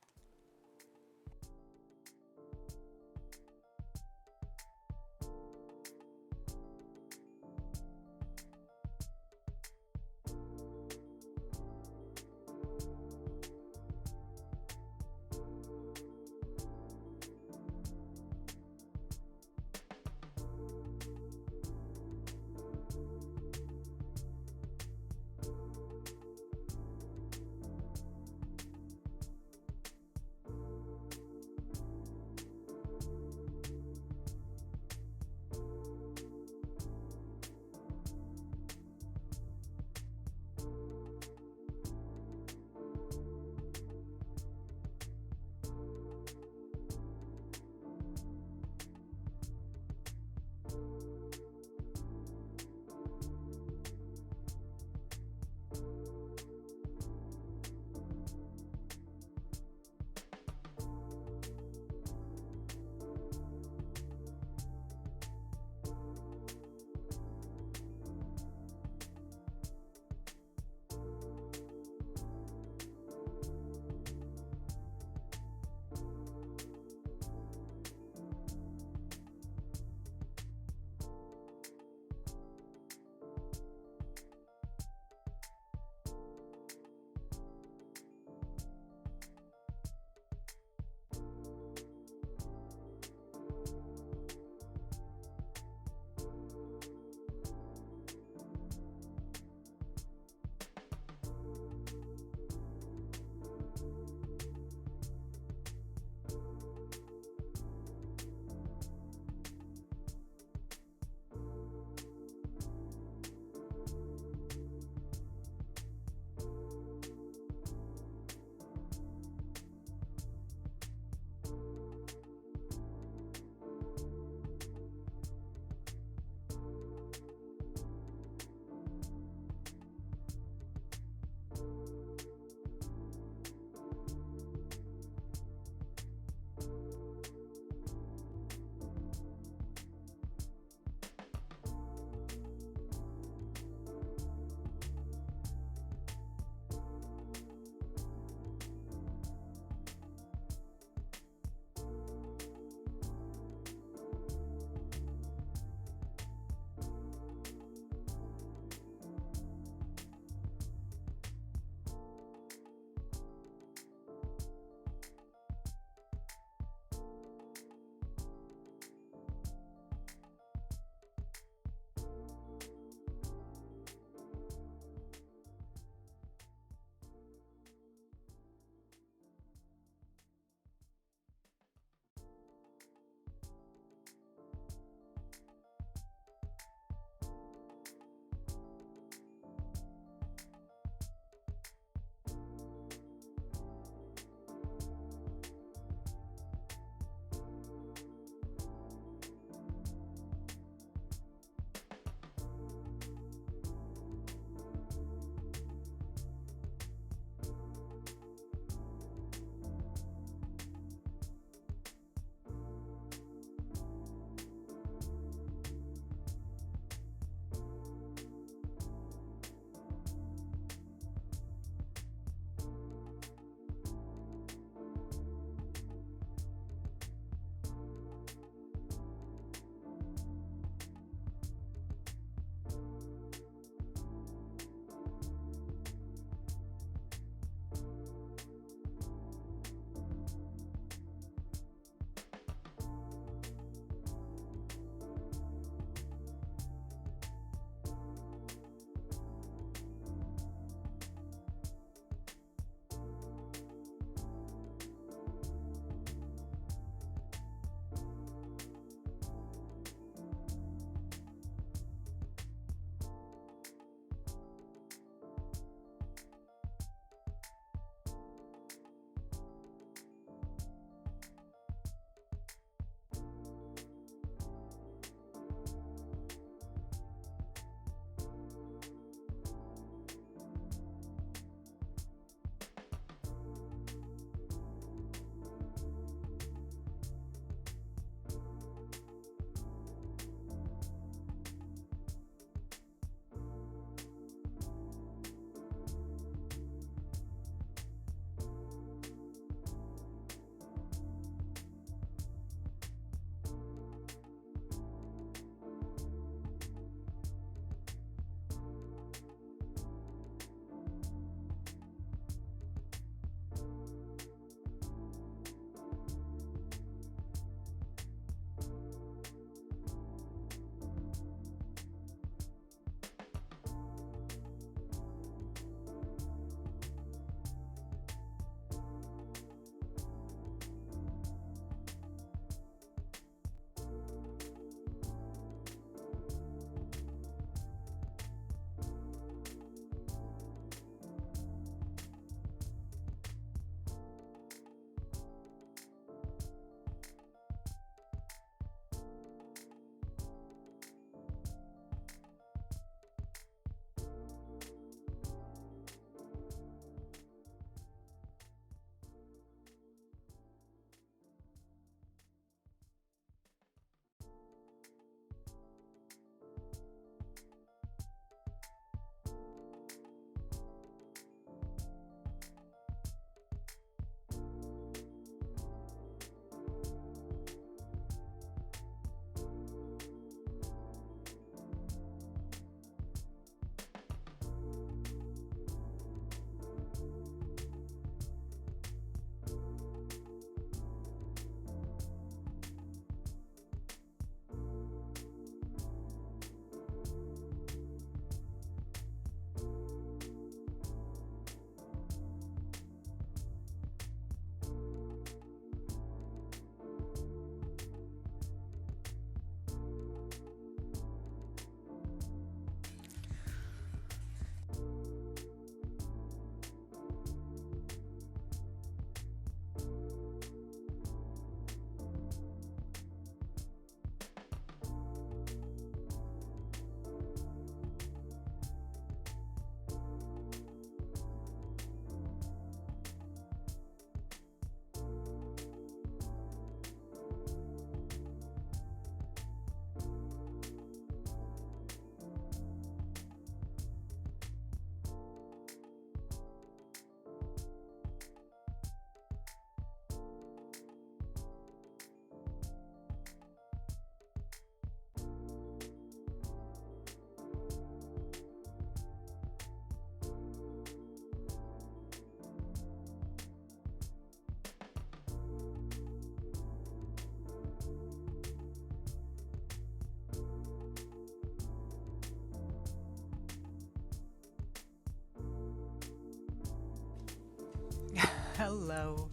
Hello.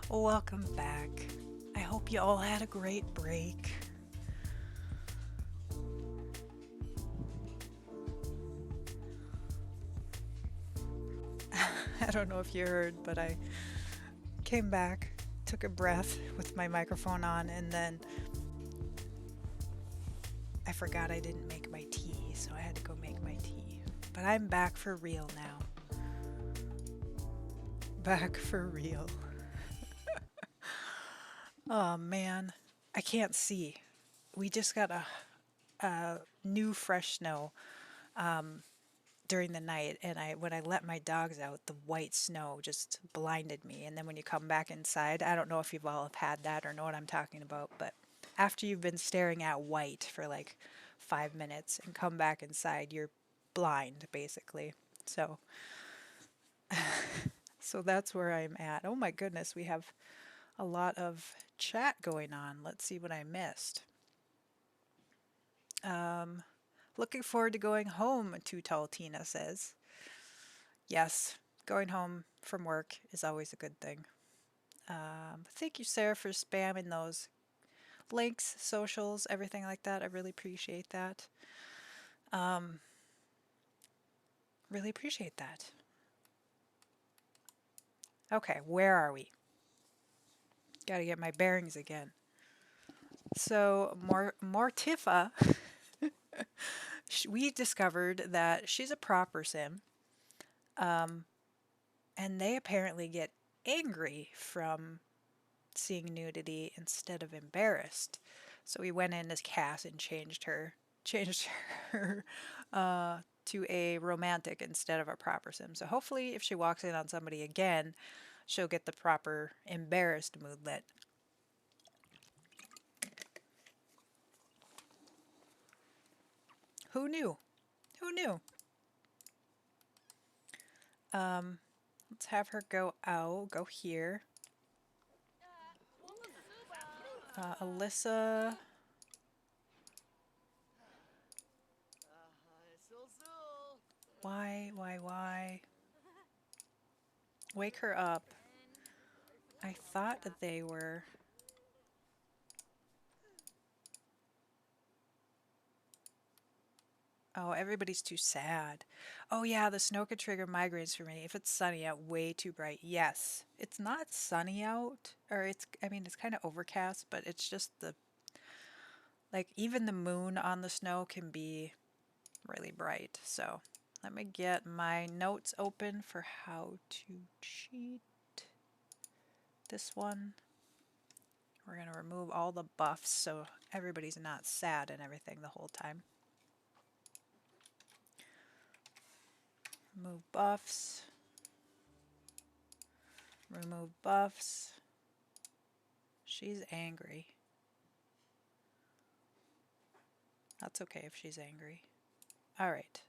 Welcome back. I hope you all had a great break. I don't know if you heard, but I came back, took a breath with my microphone on, and then I forgot I didn't make my tea, so I had to go make my tea. But I'm back for real now. Back for real. Oh man, I can't see. We just got a new fresh snow during the night, and I when I let my dogs out, the white snow just blinded me. And then when you come back inside, I don't know if you've all have had that or know what I'm talking about, but after you've been staring at white for like 5 minutes and come back inside, you're blind basically. So so that's where I'm at. Oh my goodness, we have a lot of chat going on. Let's see what I missed. Um, Looking forward to going home, Too Tall Tina says. Yes, going home from work is always a good thing. Thank you, Sarah, for spamming those links, socials, everything like that. I really appreciate that. Um, really appreciate that. Okay, where are we? Got to get my bearings again. So, Mortifa, we discovered that she's a proper sim, um, and they apparently get angry from seeing nudity instead of embarrassed. So we went into Cass and changed her to a romantic instead of a proper sim. So hopefully, if she walks in on somebody again, she'll get the proper embarrassed moodlet. Who knew? Who knew? Um, let's have her go out, go here. Alyssa, why? Wake her up. I thought that they were. Oh, everybody's too sad. Oh, yeah, the snow could trigger migraines for me if it's sunny out, way too bright. Yes, it's not sunny out, or I mean, it's kind of overcast, but it's just like, even the moon on the snow can be really bright. So let me get my notes open for how to cheat this one. We're going to remove all the buffs so everybody's not sad and everything the whole time. Remove buffs. Remove buffs. She's angry. That's okay if she's angry. All right.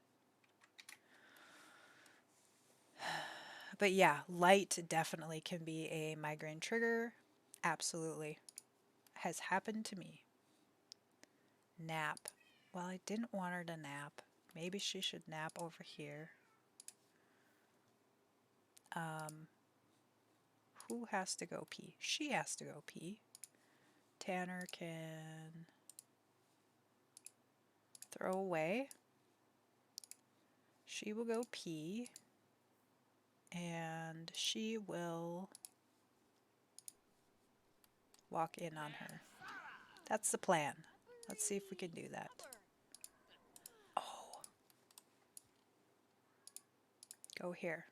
But yeah, light definitely can be a migraine trigger. Absolutely. Has happened to me. Nap. Well, I didn't want her to nap. Maybe she should nap over here. Um, who has to go pee? She has to go pee. Tanner can throw away. She will go pee. And she will walk in on her. That's the plan. Let's see if we can do that. Oh, go here.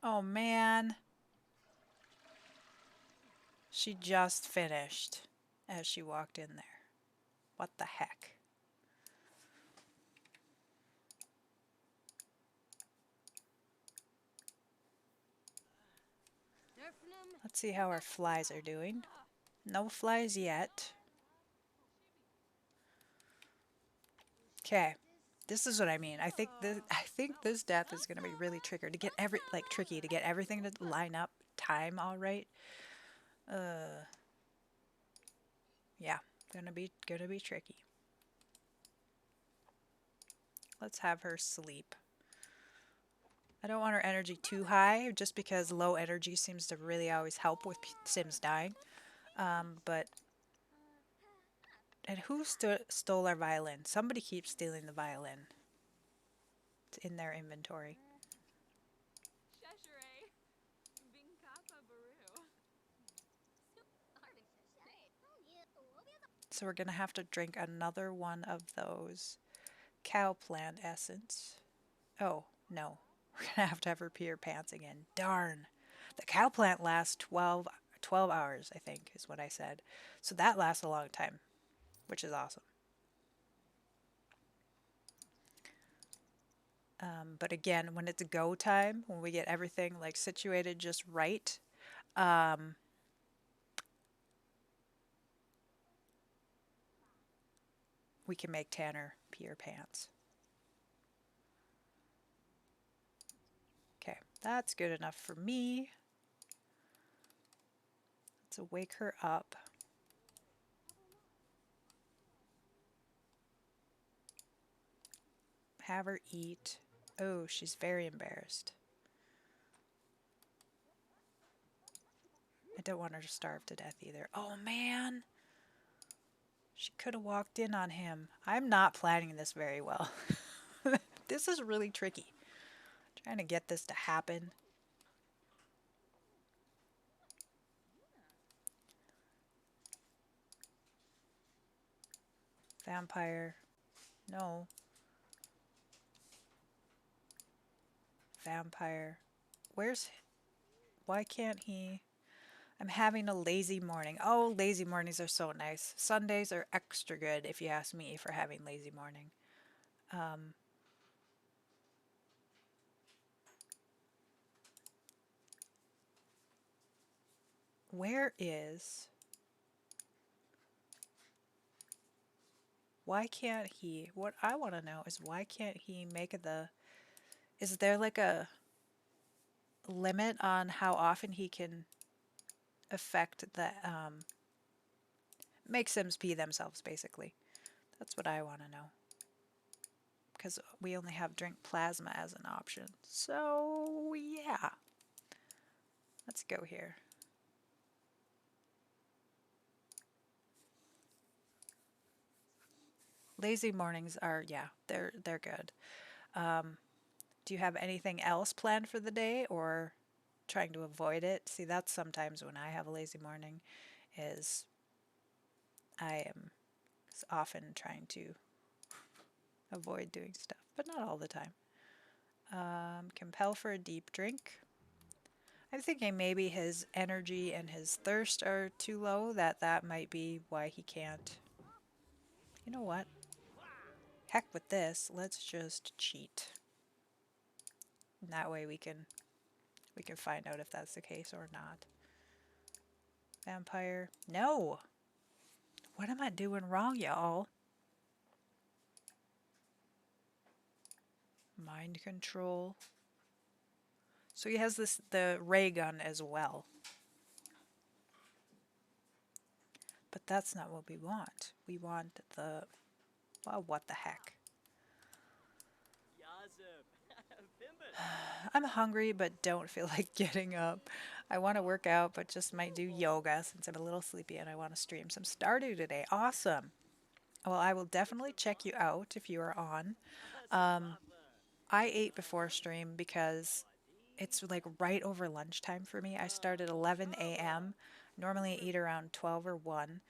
Oh man. She just finished as she walked in there. What the heck? Let's see how our flies are doing. No flies yet. Okay. This is what I mean. I think this death is gonna be really tricky to get everything to line up time all right. Uh yeah, gonna be tricky. Let's have her sleep. I don't want her energy too high, just because low energy seems to really always help with Sims dying. But and who stole our violin? Somebody keeps stealing the violin. It's in their inventory. So we're gonna have to drink another one of those cow plant essence. Oh, no. We're gonna have to have her pee her pants again. Darn. The cow plant lasts 12 hours, I think, is what I said. So that lasts a long time, which is awesome. But again, when it's go time, when we get everything like situated just right, um, we can make Tanner pee her pants. Okay, that's good enough for me. Let's wake her up. Have her eat. Oh, she's very embarrassed. I don't want her to starve to death either. Oh man, she could have walked in on him. I'm not planning this very well. This is really tricky. Trying to get this to happen. Vampire. No. Vampire. Where's... Why can't he... I'm having a lazy morning. Oh, lazy mornings are so nice. Sundays are extra good if you ask me for having lazy morning. Um, where is... Why can't he... What I want to know is why can't he make the... Is there like a limit on how often he can affect the... make Sims pee themselves, basically. That's what I want to know. Because we only have drink plasma as an option. So, yeah. Let's go here. Lazy mornings are, yeah, they're good. Um, do you have anything else planned for the day or trying to avoid it? See, that's sometimes when I have a lazy morning is I am often trying to avoid doing stuff, but not all the time. Compel for a deep drink. I'm thinking maybe his energy and his thirst are too low, that might be why he can't. You know what? Heck with this. Let's just cheat. And that way we can find out if that's the case or not. Vampire. No! What am I doing wrong, y'all? Mind control. So he has the ray gun as well. But that's not what we want. We want the... Well, what the heck? I'm hungry but don't feel like getting up. I want to work out but just might do yoga since I'm a little sleepy and I want to stream some Stardew today. Awesome. Well, I will definitely check you out if you are on. I ate before stream because it's like right over lunchtime for me. I start at 11 a.m. Normally I eat around 12 or 1.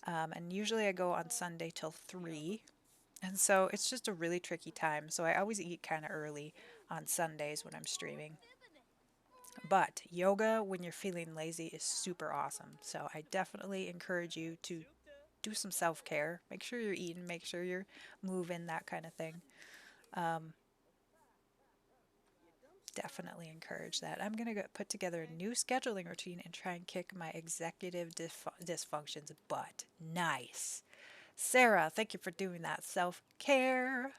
And usually I go on Sunday till 3. And so it's just a really tricky time. So I always eat kind of early on Sundays when I'm streaming. But yoga when you're feeling lazy is super awesome. So I definitely encourage you to do some self care. Make sure you're eating, make sure you're moving, that kind of thing. Um, Definitely encourage that. I'm going to put together a new scheduling routine and try and kick my executive dysfunctions butt. Nice. Sarah, thank you for doing that. Self care,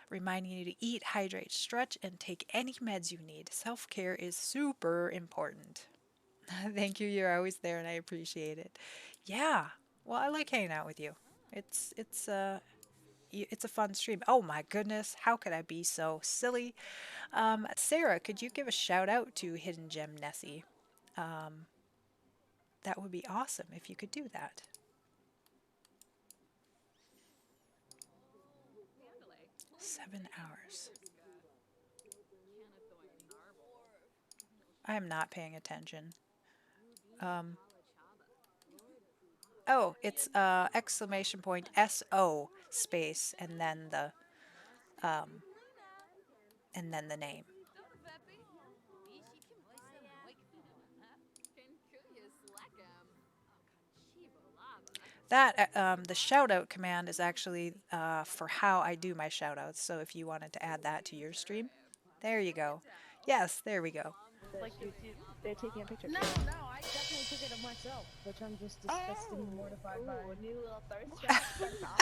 reminding you to eat, hydrate, stretch, and take any meds you need. Self care is super important. Thank you. You're always there, and I appreciate it. Yeah. Well, I like hanging out with you. It's it's a fun stream. Oh my goodness, how could I be so silly? Sarah, could you give a shout out to Hidden Gem Nessie? Um, that would be awesome if you could do that. 7 hours. I am not paying attention. Um, oh, it's exclamation point SO space um, and then the name. That the shout out command is actually for how I do my shout outs. So if you wanted to add that to your stream, there you go. Yes, there we go. Like they're taking a picture. No, no, I definitely took it of myself, which I'm just disgusted and mortified by. Ooh, a new little thirst trap. That's all.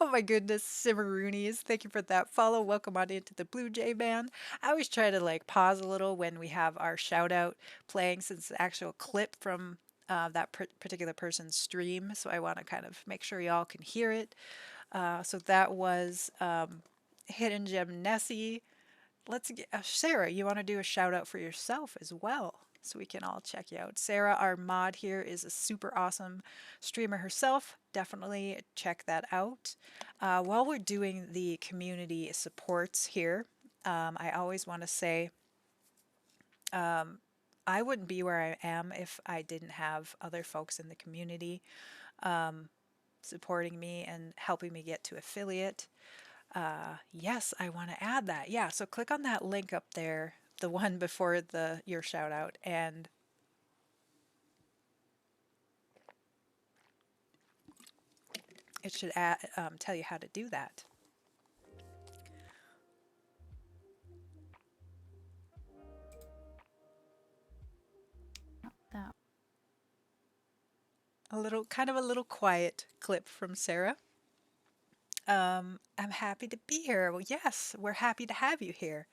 Oh my goodness, Simmeroonies. Thank you for that follow. Welcome on into the Blue Jay band. I always try to like pause a little when we have our shout out playing since it's the actual clip from that particular person's stream. So I want to kind of make sure y'all can hear it. So that was Hidden Gem Nessie. Let's get Sarah. You want to do a shout out for yourself as well, so we can all check you out. Sarah, our mod here, is a super awesome streamer herself. Definitely check that out. While we're doing the community supports here, I always want to say I wouldn't be where I am if I didn't have other folks in the community supporting me and helping me get to affiliate. Yes, I want to add that. Yeah, so click on that link up there, the one before the your shout out, and it should tell you how to do that. That A little quiet clip from Sarah. I'm happy to be here. Well, yes, we're happy to have you here.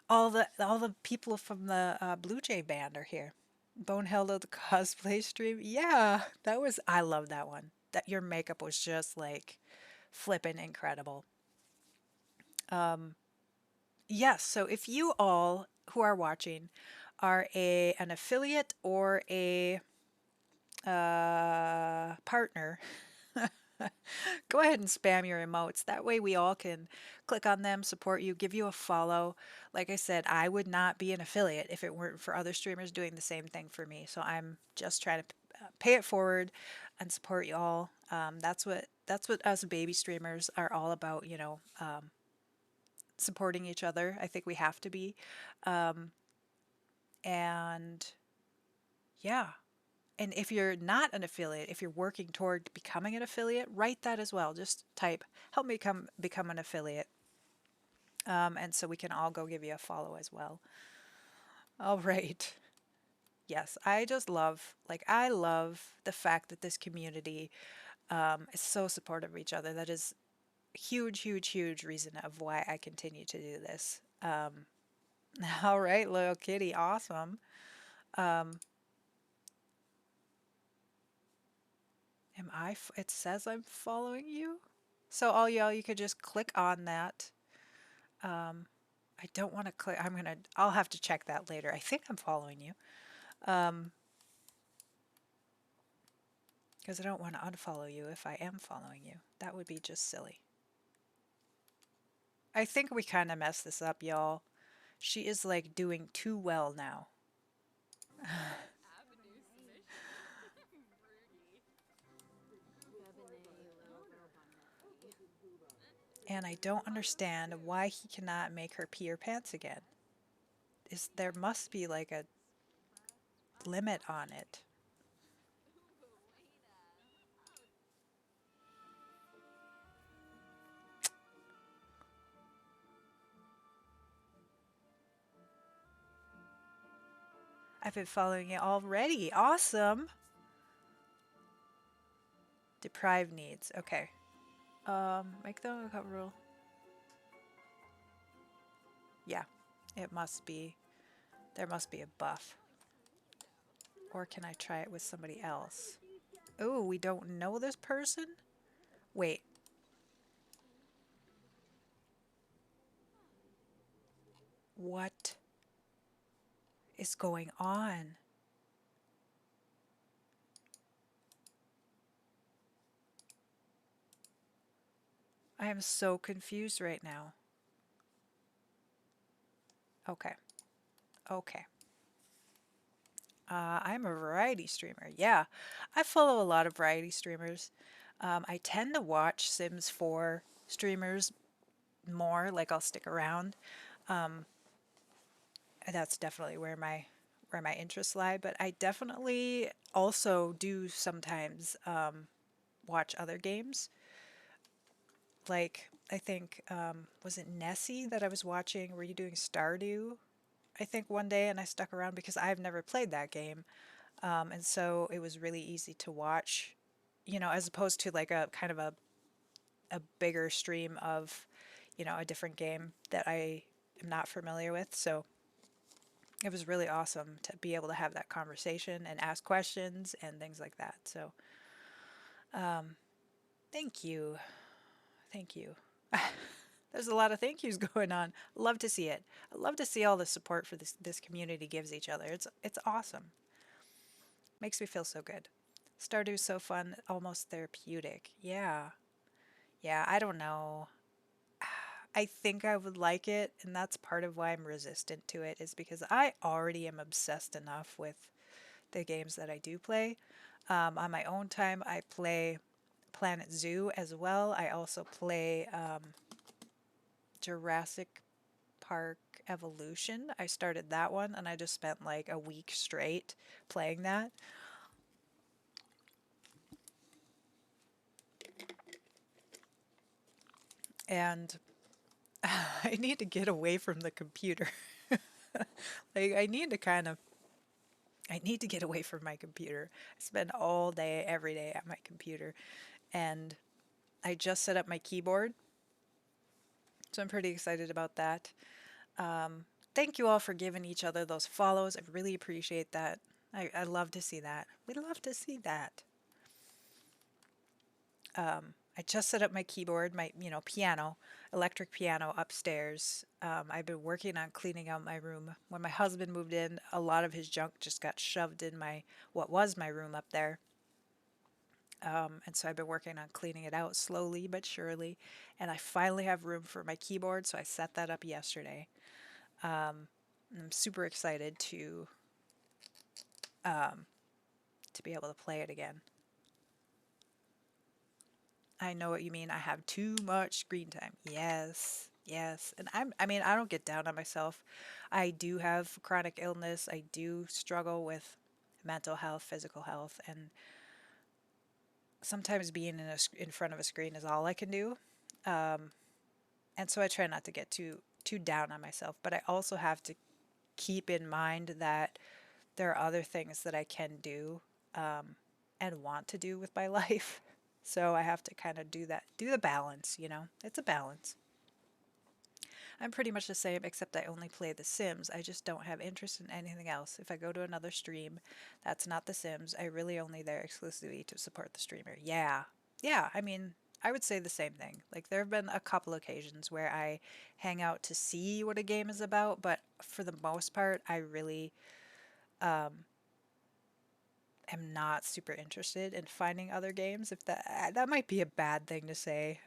All the people from the Blue Jay band are here. Bonehello the cosplay stream. Yeah, that was I love that one. That your makeup was just like flippin' incredible. Yes, so if you all who are watching are an affiliate or a partner, go ahead and spam your emotes. That way we all can click on them, support you, give you a follow. Like I said, I would not be an affiliate if it weren't for other streamers doing the same thing for me. So I'm just trying to pay it forward and support you all. That's what us baby streamers are all about. Supporting each other. I think we have to be. And yeah. And if you're not an affiliate, if you're working toward becoming an affiliate, write that as well. Just type help me become an affiliate. And so we can all go give you a follow as well. All right. Yes, I just love I love the fact that this community is so supportive of each other. That is huge, huge, huge reason of why I continue to do this. All right, little kitty, awesome. It says I'm following you. So all y'all, you could just click on that. I don't want to click. I'll have to check that later. I think I'm following you. Because I don't want to unfollow you if I am following you. That would be just silly. I think we kind of messed this up, y'all. She is like doing too well now. And I don't understand why he cannot make her pee her pants again. There must be like a limit on it. I've been following it already. Awesome. Deprived needs. Okay. Make them a rule. Yeah. It must be. There must be a buff. Or can I try it with somebody else? Oh, we don't know this person? Wait. What is going on? I am so confused right now. Okay. Okay. I'm a variety streamer. Yeah, I follow a lot of variety streamers. I tend to watch Sims 4 streamers more, like I'll stick around. That's definitely where my interests lie, but I definitely also do sometimes watch other games. Like I think was it Nessie that I was watching redoing Stardew? I think one day, and I stuck around because I've never played that game. And so it was really easy to watch, you know, as opposed to like a kind of a bigger stream of, you know, a different game that I am not familiar with. So it was really awesome to be able to have that conversation and ask questions and things like that. So thank you. Thank you. There's a lot of thank yous going on. Love to see it. I love to see all the support for this community gives each other. It's awesome. Makes me feel so good. Stardew's so fun, almost therapeutic. Yeah. Yeah, I don't know. I think I would like it, and that's part of why I'm resistant to it, is because I already am obsessed enough with the games that I do play. On my own time, I play Planet Zoo as well. I also play Jurassic Park Evolution. I started that one, and I just spent like a week straight playing that. And I need to get away from the computer. Like I need to get away from my computer. I spend all day every day at my computer, and I just set up my keyboard, so I'm pretty excited about that. Thank you all for giving each other those follows. I really appreciate that. I love to see that. We love to see that. I just set up my keyboard, my piano, electric piano upstairs. I've been working on cleaning out my room. When my husband moved in, a lot of his junk just got shoved in my what was my room up there. And so I've been working on cleaning it out slowly but surely. And I finally have room for my keyboard, so I set that up yesterday. I'm super excited to be able to play it again. I know what you mean. I have too much screen time. Yes, yes. And I mean, I don't get down on myself. I do have chronic illness. I do struggle with mental health, physical health, and sometimes being in front of a screen is all I can do. And so I try not to get too down on myself, but I also have to keep in mind that there are other things that I can do and want to do with my life. So I have to kind of do the balance, you know? It's a balance. I'm pretty much the same, except I only play The Sims. I just don't have interest in anything else. If I go to another stream, that's not The Sims. I really only there exclusively to support the streamer. Yeah. Yeah, I mean, I would say the same thing. Like, there have been a couple occasions where I hang out to see what a game is about, but for the most part, I really am not super interested in finding other games. If that might be a bad thing to say,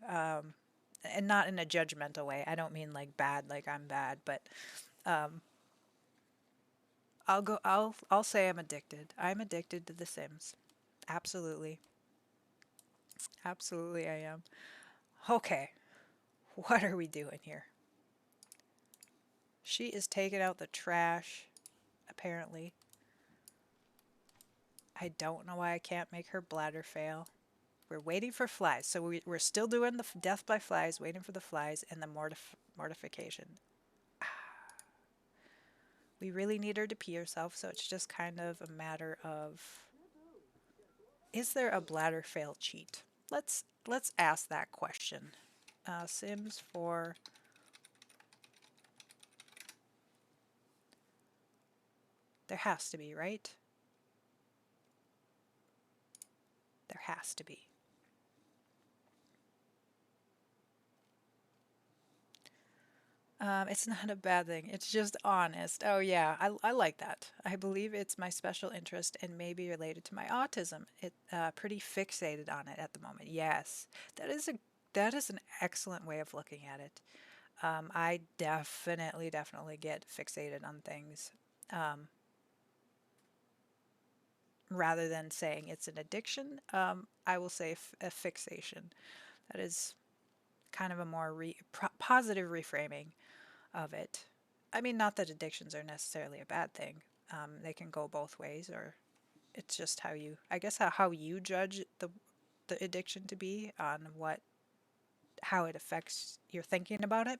and not in a judgmental way. I don't mean like bad, like I'm bad, but I'll say I'm addicted. I'm addicted to The Sims. Absolutely, absolutely, I am. Okay, what are we doing here? She is taking out the trash. Apparently, I don't know why I can't make her bladder fail. We're waiting for flies. So we're still doing the death by flies, waiting for the flies and the mortification. We really need her to pee herself, so it's just kind of a matter of, is there a bladder fail cheat? Let's ask that question. Sims for there has to be, right? There has to be. It's not a bad thing. It's just honest. Oh yeah, I like that. I believe it's my special interest and maybe related to my autism. It pretty fixated on it at the moment. Yes, that is an excellent way of looking at it. I definitely get fixated on things. Um, Rather than saying it's an addiction, I will say a fixation. That is kind of a more positive reframing of it. I mean, not that addictions are necessarily a bad thing. They can go both ways, or it's just how you, I guess, how you judge the addiction to be on how it affects your thinking about it.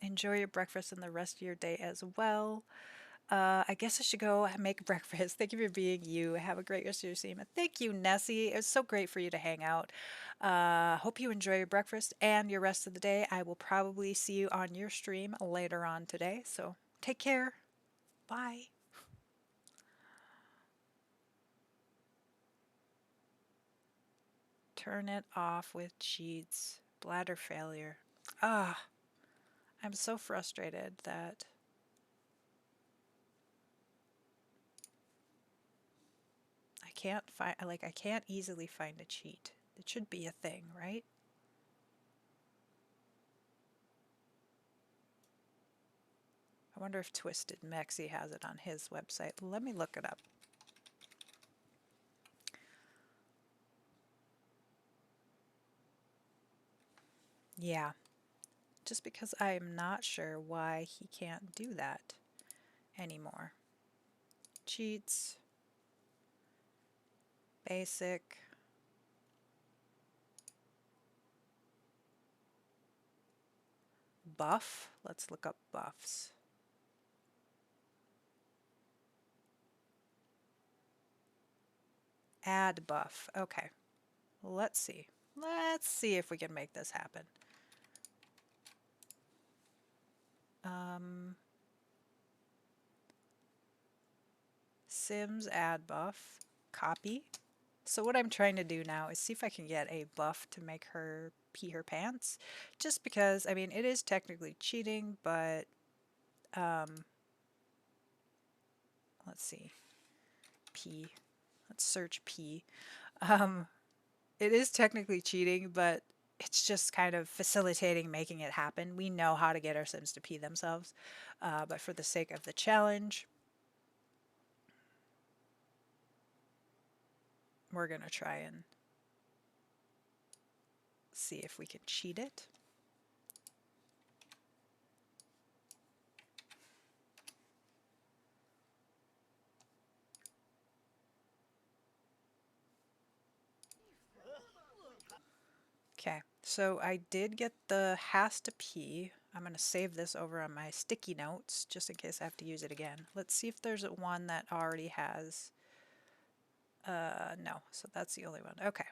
Enjoy your breakfast and the rest of your day as well. I guess I should go make breakfast. Thank you for being you. Have a great rest of your stream. Thank you, Nessie. It was so great for you to hang out. Hope you enjoy your breakfast and your rest of the day. I will probably see you on your stream later on today. So take care. Bye. Turn it off with cheats. Bladder failure. Ah, I'm so frustrated that I can't easily find a cheat. It should be a thing, right? I wonder if Twisted Mexi has it on his website. Let me look it up. Yeah, just because I'm not sure why he can't do that anymore. Cheats, basic, buff. Let's look up buffs. Add buff. Okay, let's see. Let's see if we can make this happen. Um, Sims add buff. Copy. So what I'm trying to do now is see if I can get a buff to make her pee her pants. Just because, I mean, it is technically cheating, but let's see. P. Let's search P. Um, it is technically cheating, but it's just kind of facilitating making it happen. We know how to get our Sims to pee themselves, but for the sake of the challenge, we're going to try and see if we can cheat it. Okay, so I did get the has to pee. I'm going to save this over on my sticky notes just in case I have to use it again. Let's see if there's one that already has. No, so that's the only one. Okay.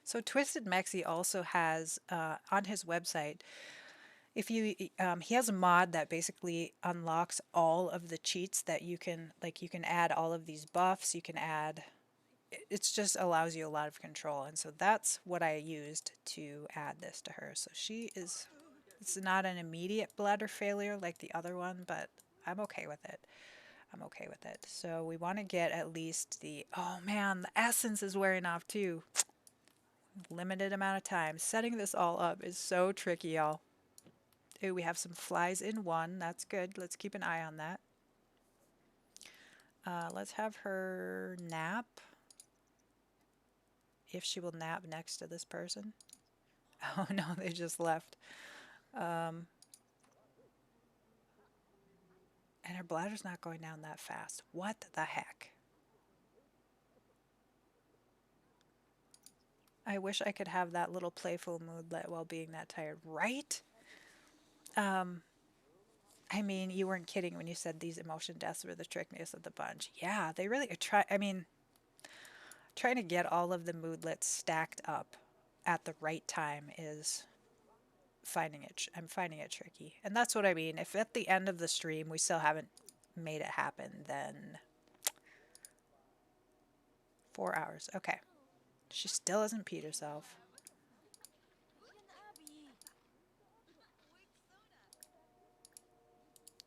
So Twisted Mexi also has on his website, if you he has a mod that basically unlocks all of the cheats that you can, like, you can add all of these buffs, you can add, it's just allows you a lot of control, and so that's what I used to add this to her. So she is, it's not an immediate bladder failure like the other one, but I'm okay with it. I'm okay with it. So we want to get at least the, oh man, the essence is wearing off too. Limited amount of time. Setting this all up is so tricky, y'all. Ooh, we have some flies in one. That's good. Let's keep an eye on that. Let's have her nap. If she will nap next to this person. Oh no, they just left. And her bladder's not going down that fast. What the heck? I wish I could have that little playful moodlet while being that tired, right? Um, I mean, you weren't kidding when you said these emotion deaths were the trickiest of the bunch. Yeah, they really try. I mean, trying to get all of the moodlets stacked up at the right time is I'm finding it tricky. And that's what I mean. If at the end of the stream we still haven't made it happen, then 4 hours. Okay. She still hasn't peed herself.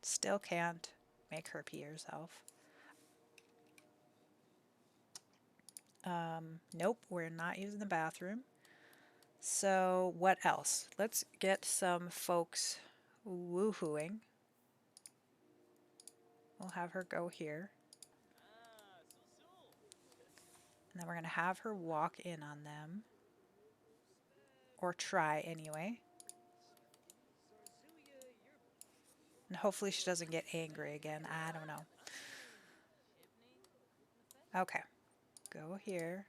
Still can't make her pee herself. Nope, we're not using the bathroom. So, what else? Let's get some folks woohooing. We'll have her go here. And then we're going to have her walk in on them. Or try anyway. And hopefully she doesn't get angry again. I don't know. Okay. Go here.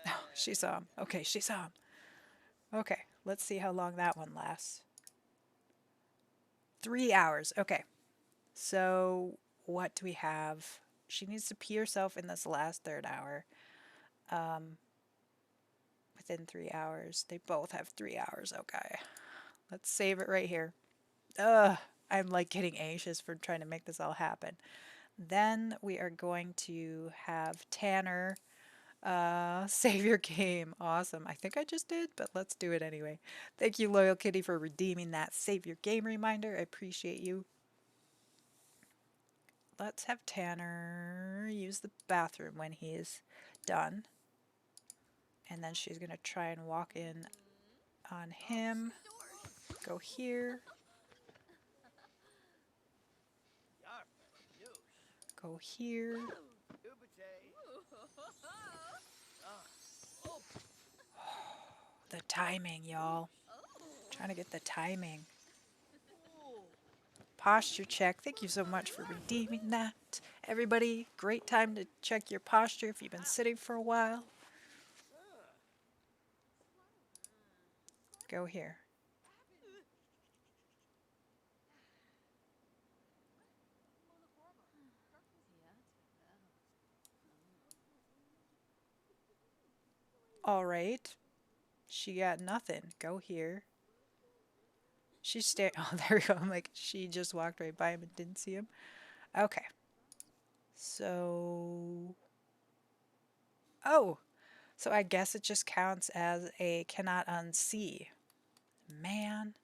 Oh, she saw him. Okay, she saw him. Okay, let's see how long that one lasts. 3 hours. Okay. So, what do we have? She needs to pee herself in this last third hour. Within 3 hours. They both have 3 hours. Okay. Let's save it right here. Ugh. I'm like getting anxious for trying to make this all happen. Then we are going to have Tanner save your game. Awesome. I think I just did, but let's do it anyway. Thank you, Loyal Kitty, for redeeming that save your game reminder. I appreciate you. Let's have Tanner use the bathroom when he is done. And then she's going to try and walk in on him. Go here. Go here. The timing, y'all. Trying to get the timing. Posture check. Thank you so much for redeeming that. Everybody, great time to check your posture if you've been sitting for a while. Go here. All right. She got nothing. Go here. She's staring. Oh, there we go. I'm like, she just walked right by him and didn't see him. Okay. So. Oh. So I guess it just counts as a cannot unsee. Man.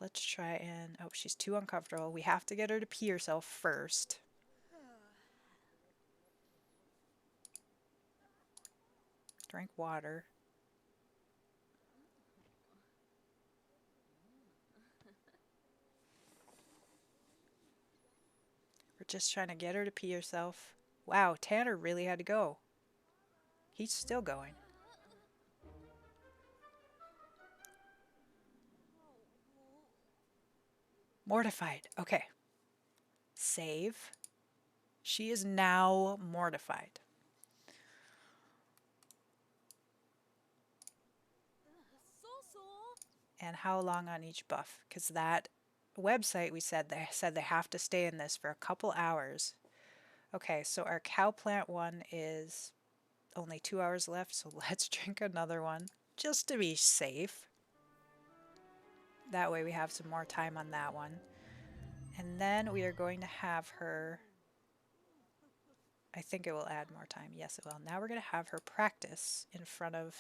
Let's try and. Oh, she's too uncomfortable. We have to get her to pee herself first. Drink water. We're just trying to get her to pee herself. Wow, Tanner really had to go. He's still going. Mortified. Okay. Save. She is now mortified. And how long on each buff? Because that website we said they have to stay in this for a couple hours. Okay, so our cow plant one is only 2 hours left, so let's drink another one just to be safe. That way we have some more time on that one. And then we are going to have her. I think it will add more time. Yes, it will. Now we're going to have her practice in front of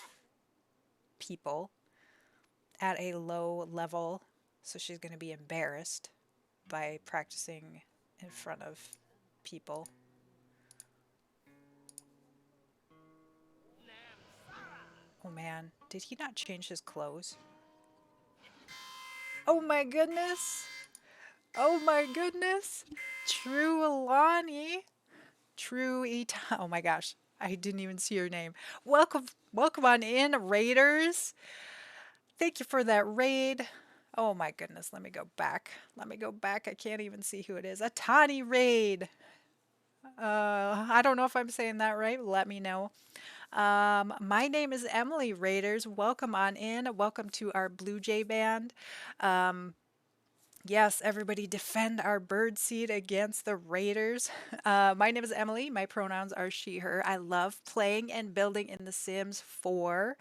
people at a low level. So she's going to be embarrassed by practicing in front of people. Oh man, did he not change his clothes? Oh my goodness! Oh my goodness! True Alani! True Eta. Oh my gosh, I didn't even see your name. Welcome, welcome on in, Raiders. Thank you for that raid. Oh my goodness, let me go back. Let me go back. I can't even see who it is. A Tani raid. I don't know if I'm saying that right. Let me know. My name is Emily Raiders. Welcome on in. Welcome to our Blue Jay band. Yes, everybody defend our bird seed against the raiders. My name is Emily. My pronouns are she, her. I love playing and building in The Sims 4.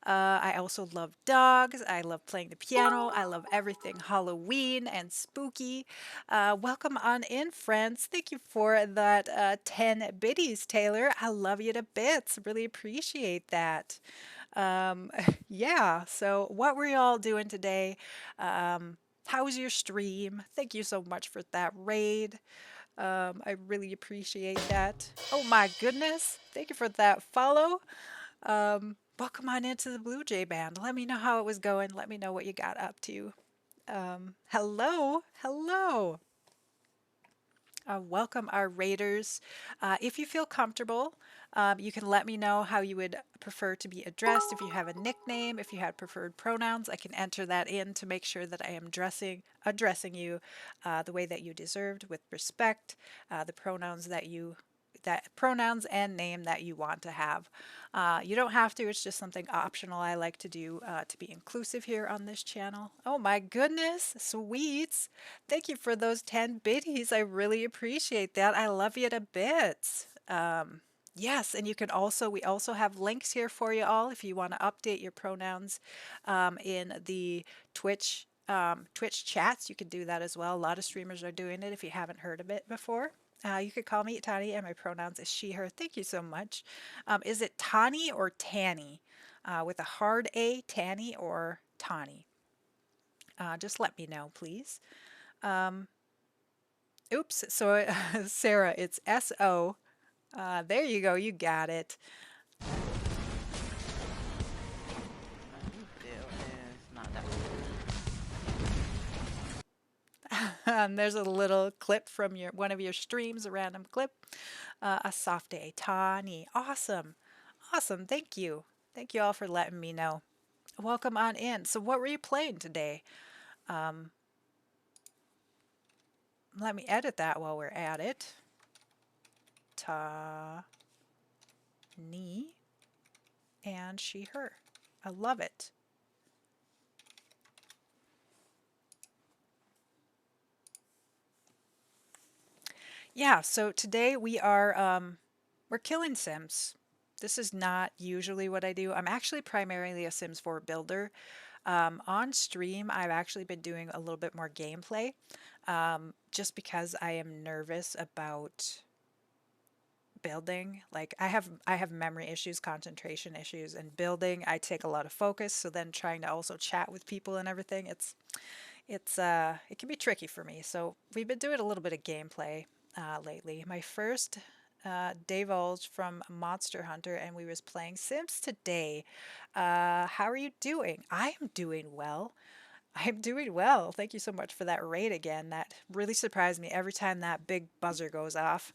I also love dogs. I love playing the piano. I love everything Halloween and spooky. Welcome on in, friends. Thank you for that 10 biddies, Taylor. I love you to bits. Really appreciate that. Um, yeah, so what were y'all doing today? How was your stream? Thank you so much for that raid. I really appreciate that. Oh my goodness. Thank you for that follow. Welcome on into the Blue Jay band. Let me know how it was going. Let me know what you got up to. Hello. Hello. Welcome our raiders. If you feel comfortable, you can let me know how you would prefer to be addressed. If you have a nickname, if you had preferred pronouns, I can enter that in to make sure that I am addressing you the way that you deserved, with respect, the pronouns that pronouns and name that you want to have. You don't have to, it's just something optional I like to do to be inclusive here on this channel. Oh my goodness, sweets. Thank you for those 10 biddies. I really appreciate that. I love you to bits. Yes, and you can also, we also have links here for you all if you want to update your pronouns in the Twitch chats. You can do that as well. A lot of streamers are doing it if you haven't heard of it before. You could call me Tani, and my pronouns is she, her. Thank you so much. Is it Tani or Tanny? With a hard A, Tanny or Tani? Just let me know, please. Oops, so Sarah, it's S-O. There you go, you got it. Bill is not that And there's a little clip from one of your streams, a random clip. A soft day, Tani. Awesome. Awesome. Thank you. Thank you all for letting me know. Welcome on in. So what were you playing today? Let me edit that while we're at it. Ta, ni, and she, her. I love it. Yeah, so today we're killing Sims. This is not usually what I do. I'm actually primarily a Sims 4 builder. On stream, I've actually been doing a little bit more gameplay, just because I am nervous about building. Like I have memory issues, concentration issues, and building I take a lot of focus. So then trying to also chat with people and everything, it can be tricky for me. So we've been doing a little bit of gameplay lately. My first divulged from Monster Hunter, and we was playing Sims today. How are you doing? I am doing well. I'm doing well. Thank you so much for that raid again. That really surprised me every time that big buzzer goes off.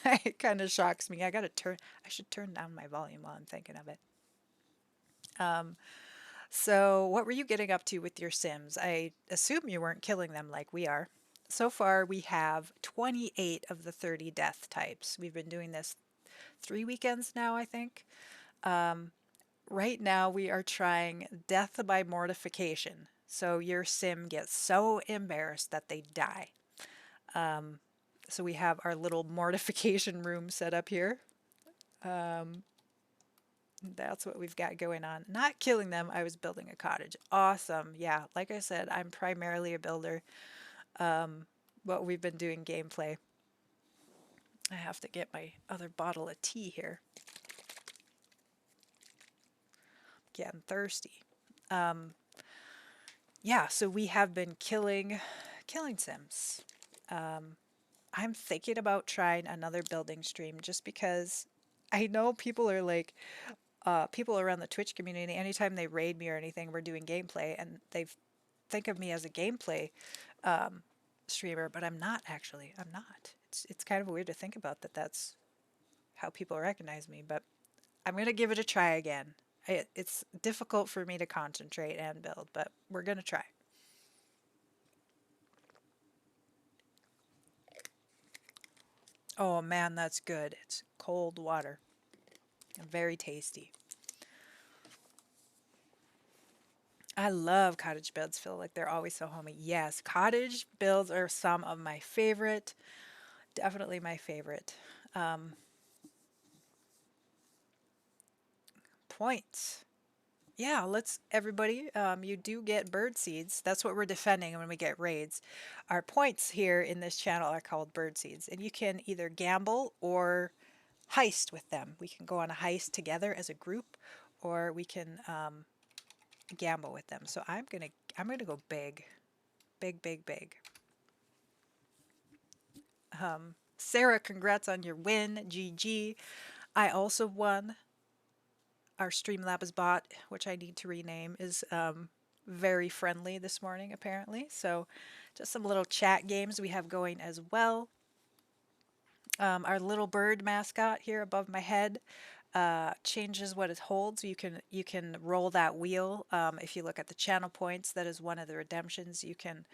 It kind of shocks me. I should turn down my volume while I'm thinking of it. So, what were you getting up to with your Sims? I assume you weren't killing them like we are. So far, we have 28 of the 30 death types. We've been doing this 3 weekends now, I think. Right now, we are trying death by mortification. So, your Sim gets so embarrassed that they die. So, we have our little mortification room set up here. That's what we've got going on. Not killing them, I was building a cottage. Awesome. Yeah, like I said, I'm primarily a builder. But we've been doing gameplay. I have to get my other bottle of tea here. Getting thirsty. Yeah, so we have been killing Sims. I'm thinking about trying another building stream just because I know people are like, people around the Twitch community, anytime they raid me or anything, we're doing gameplay, and they think of me as a gameplay streamer, but I'm not actually. I'm not. It's kind of weird to think about that. That's how people recognize me, but I'm gonna give it a try again. It's difficult for me to concentrate and build, but we're gonna try. Oh man, that's good. It's cold water. Very tasty. I love cottage builds. Feel like they're always so homey. Yes, cottage builds are some of my favorite. Definitely my favorite. Um, Points. Yeah, let's everybody. You do get bird seeds. That's what we're defending when we get raids. Our points here in this channel are called bird seeds, and you can either gamble or heist with them. We can go on a heist together as a group, or we can gamble with them. So I'm gonna go big, big, big, big. Sarah, congrats on your win. GG. I also won. Our Streamlabs bot, which I need to rename, is very friendly this morning, apparently. So, just some little chat games we have going as well. Our little bird mascot here above my head changes what it holds. You can roll that wheel. If you look at the channel points, that is one of the redemptions. You can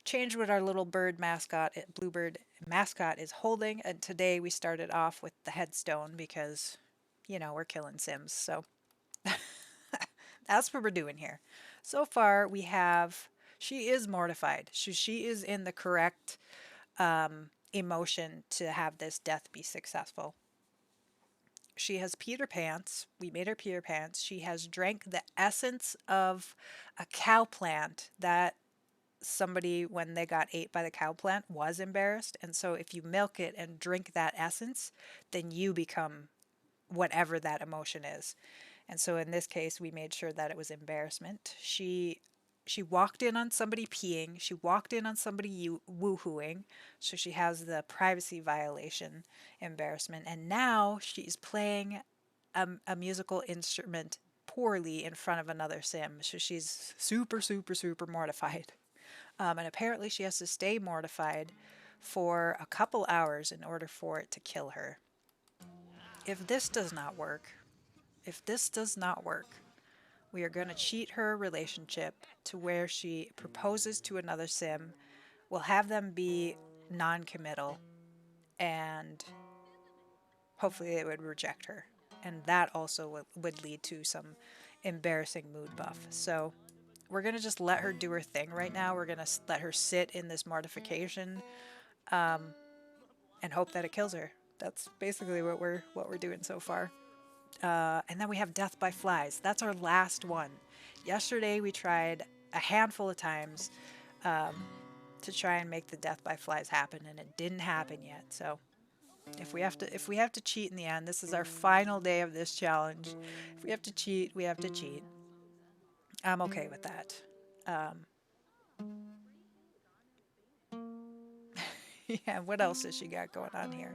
change what our little bird mascot, bluebird mascot, is holding. And today we started off with the headstone because, we're killing Sims. So that's what we're doing here. So far, we have. She is mortified. She is in the correct emotion to have this death be successful. She has Peter Pants. We made her Peter Pants. She has drank the essence of a cow plant that somebody, when they got ate by the cow plant, was embarrassed. And so, if you milk it and drink that essence, then you become whatever that emotion is. And so in this case, we made sure that it was embarrassment. She walked in on somebody peeing. She walked in on somebody woohooing. So she has the privacy violation embarrassment. And now she's playing a musical instrument poorly in front of another sim. So she's super, super, super mortified. And apparently she has to stay mortified for a couple hours in order for it to kill her. If this does not work, if this does not work, we are going to cheat her relationship to where she proposes to another sim. We'll have them be non committal, and hopefully they would reject her. And that also would lead to some embarrassing mood buff. So we're going to just let her do her thing right now. We're going to let her sit in this mortification and hope that it kills her. That's basically what we're doing so far. And then we have death by flies. That's our last one. Yesterday we tried a handful of times to try and make the death by flies happen, and it didn't happen yet. So if we have to cheat in the end, this is our final day of this challenge. If we have to cheat, we have to cheat. I'm okay with that. Um, yeah. What else has she got going on here?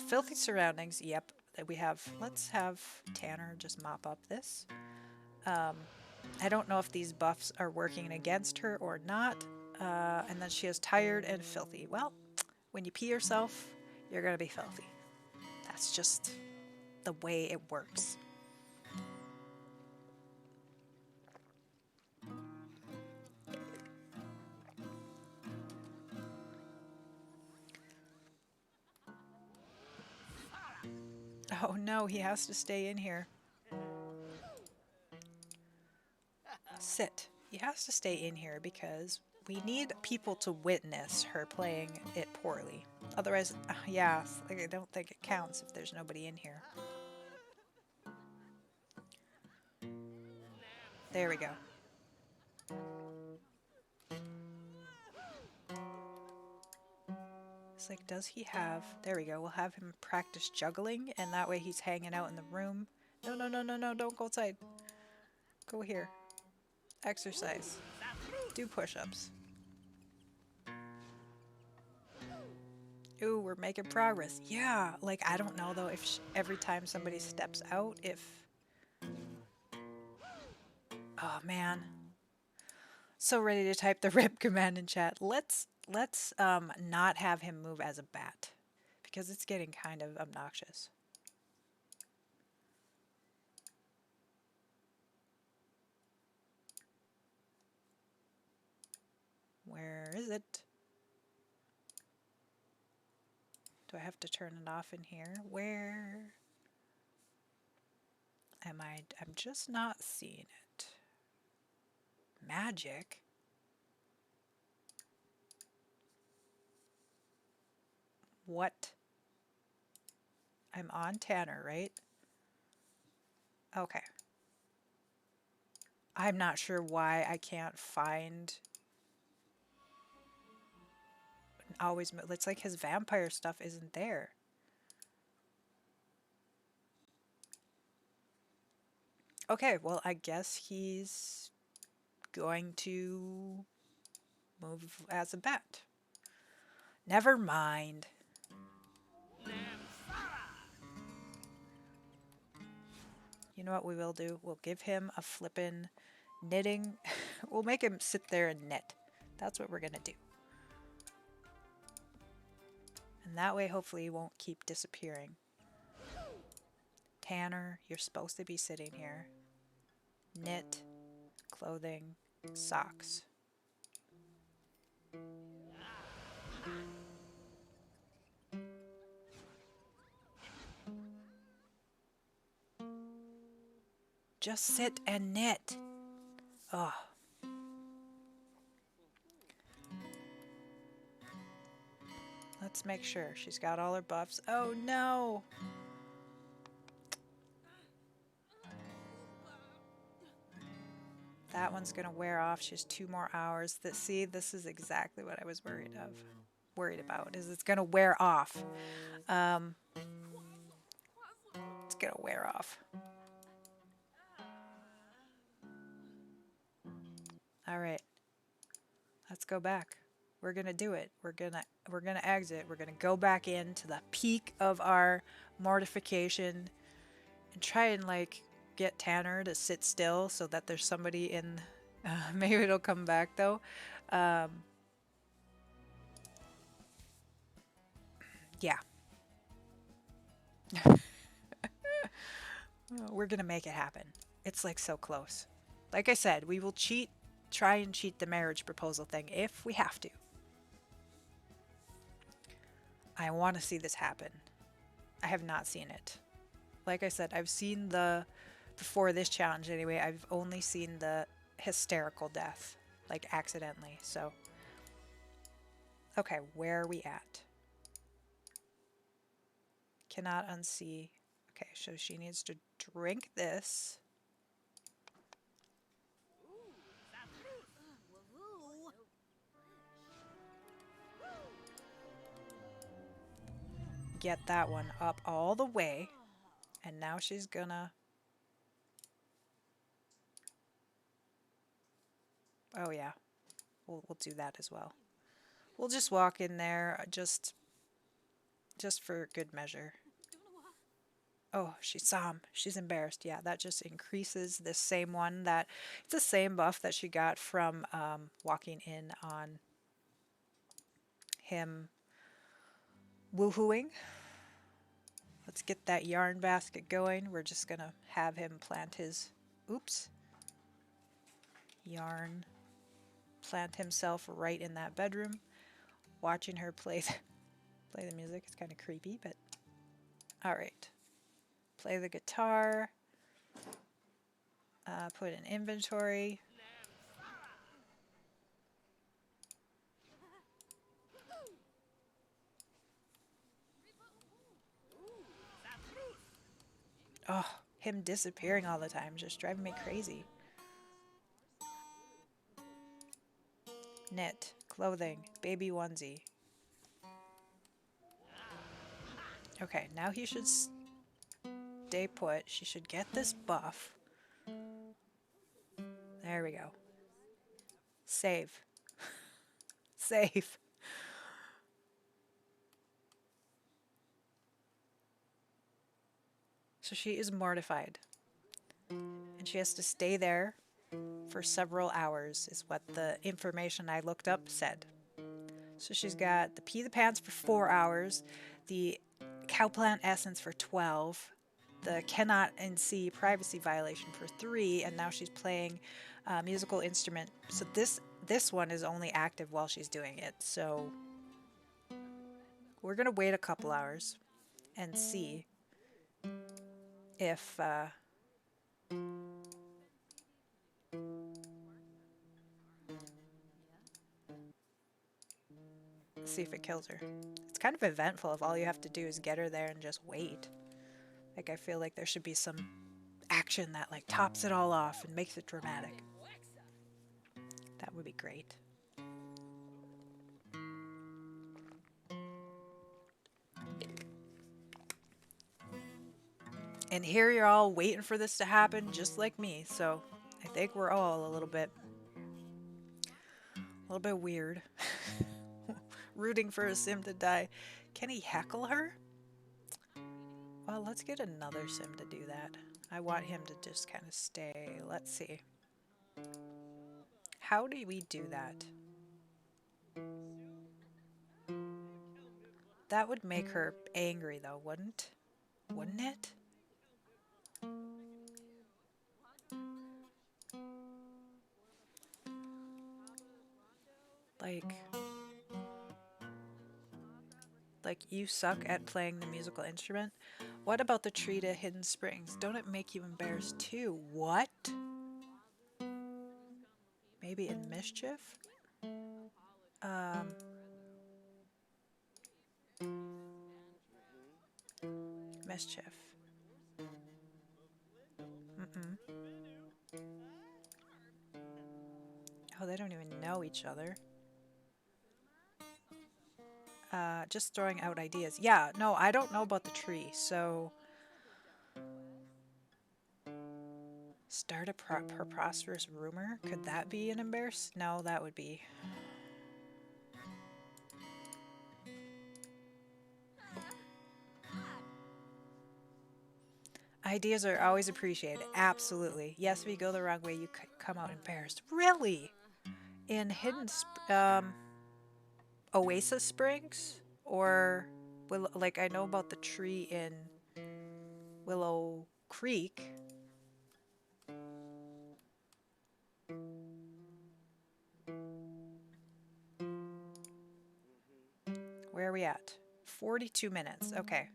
Filthy surroundings. Yep. We have. Let's have Tanner just mop up this. I don't know if these buffs are working against her or not. And then she is tired and filthy. Well, when you pee yourself, you're going to be filthy. That's just the way it works. Oh no, he has to stay in here. Sit. He has to stay in here because we need people to witness her playing it poorly. Otherwise, yeah, like I don't think it counts if there's nobody in here. There we go. It's like, does he have... There we go. We'll have him practice juggling, and that way he's hanging out in the room. No, no, no, no, no, don't go outside. Go here. Exercise. Do push-ups. Ooh, we're making progress. Yeah, like, I don't know, though, if every time somebody steps out, if... Oh, man. So ready to type the rip command in chat. Let's not have him move as a bat, because it's getting kind of obnoxious. Where is it? Do I have to turn it off in here? Where am I? I'm just not seeing it. Magic? What? I'm on Tanner, right? Okay. I'm not sure why I can't find always. It's like his vampire stuff isn't there. Okay, well, I guess he's going to move as a bat. Never mind. You know what we will do? We'll give him a flippin' knitting. We'll make him sit there and knit. That's what we're gonna do. And that way, hopefully, he won't keep disappearing. Tanner, you're supposed to be sitting here. Knit, clothing, socks. Just sit and knit. Oh. Let's make sure she's got all her buffs. Oh no! That one's gonna wear off. She has 2 more hours. See, this is exactly what I was worried about, is it's gonna wear off. It's gonna wear off. All right, let's go back. We're gonna do it. We're gonna exit. We're gonna go back into the peak of our mortification and try and like get Tanner to sit still so that there's somebody in. Maybe it'll come back though. Yeah, we're gonna make it happen. It's like so close. Like I said, we will try and cheat the marriage proposal thing if we have to. I want to see this happen. I have not seen it. Like I said, I've seen before this challenge anyway, I've only seen the hysterical death, like accidentally. So, okay, where are we at? Cannot unsee. Okay, so she needs to drink this. Get that one up all the way. And now she's gonna... Oh yeah, we'll do that as well. We'll just walk in there, just for good measure. Oh, she saw him. She's embarrassed. Yeah, that just increases this same one that... It's the same buff that she got from walking in on him woohooing. Let's get that yarn basket going. We're just gonna have him plant his... Oops. Yarn. Plant himself right in that bedroom. Watching her play the music. It's kind of creepy, but... Alright. Play the guitar. Put in inventory. Oh, him disappearing all the time just driving me crazy. Knit, clothing, baby onesie. Okay, now he should stay put. She should get this buff. There we go. Save. Save. So she is mortified. And she has to stay there for several hours, is what the information I looked up said. So she's got the pee the pants for 4 hours, the cowplant essence for 12, the cannot unsee privacy violation for 3, and now she's playing a musical instrument. So this one is only active while she's doing it. So we're gonna wait a couple hours and see if Let's see if it kills her. It's kind of eventful if all you have to do is get her there and just wait. Like, I feel like there should be some action that, like, tops it all off and makes it dramatic. That would be great. And here you're all waiting for this to happen just like me, so I think we're all a little bit weird. Rooting for a sim to die. Can he heckle her? Well, let's get another sim to do that. I want him to just kind of stay. Let's see. How do we do that? That would make her angry though, wouldn't? Wouldn't it? Like, you suck at playing the musical instrument? What about the tree to Hidden Springs? Don't it make you embarrassed too? What? Maybe in mischief? Um, mischief. Mm-mm. Oh, they don't even know each other. Just throwing out ideas. Yeah, no, I don't know about the tree, so start a preposterous rumor? Could that be an embarrass? No, that would be. Ideas are always appreciated. Absolutely. Yes, if you go the wrong way, you come out embarrassed. Really? In Oasis Springs? Or, like, I know about the tree in Willow Creek. Where are we at? 42 minutes. Okay.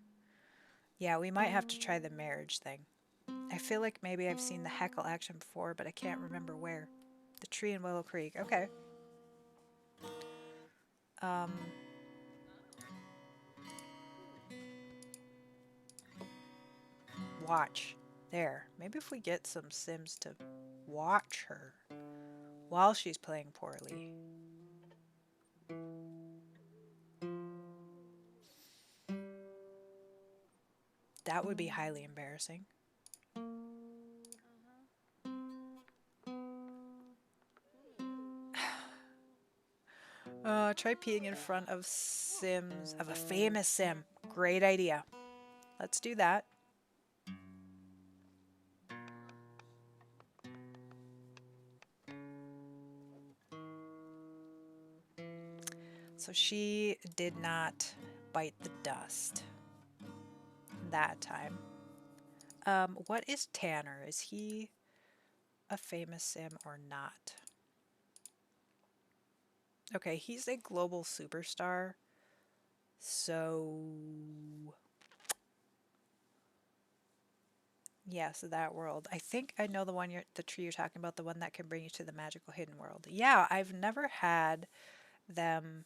Yeah, we might have to try the marriage thing. I feel like maybe I've seen the heckle action before, but I can't remember where. The tree in Willow Creek. Okay. Um, watch. There. Maybe if we get some Sims to watch her while she's playing poorly. That would be highly embarrassing. Try peeing in front of Sims, of a famous Sim. Great idea. Let's do that. So she did not bite the dust that time. What is Tanner? Is he a famous Sim or not? Okay, he's a global superstar. So, yes, that world. I think I know the tree you're talking about, the one that can bring you to the magical hidden world. Yeah, I've never had them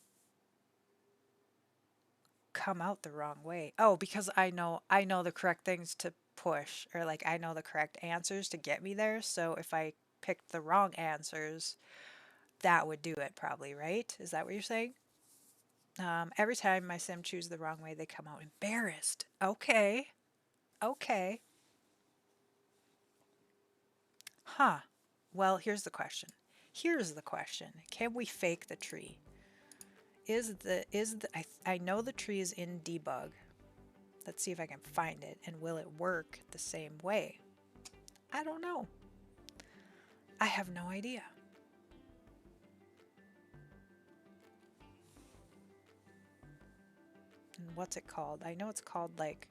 come out the wrong way. Oh, because I know the correct things to push, or like I know the correct answers to get me there. So if I picked the wrong answers, that would do it probably, right? Is that what you're saying? Every time my sim choose the wrong way, they come out embarrassed. Okay. Okay. Huh. Well, here's the question. Here's the question. Can we fake the tree? I know the tree is in debug. Let's see if I can find it, and will it work the same way? I don't know. I have no idea. And what's it called? I know it's called like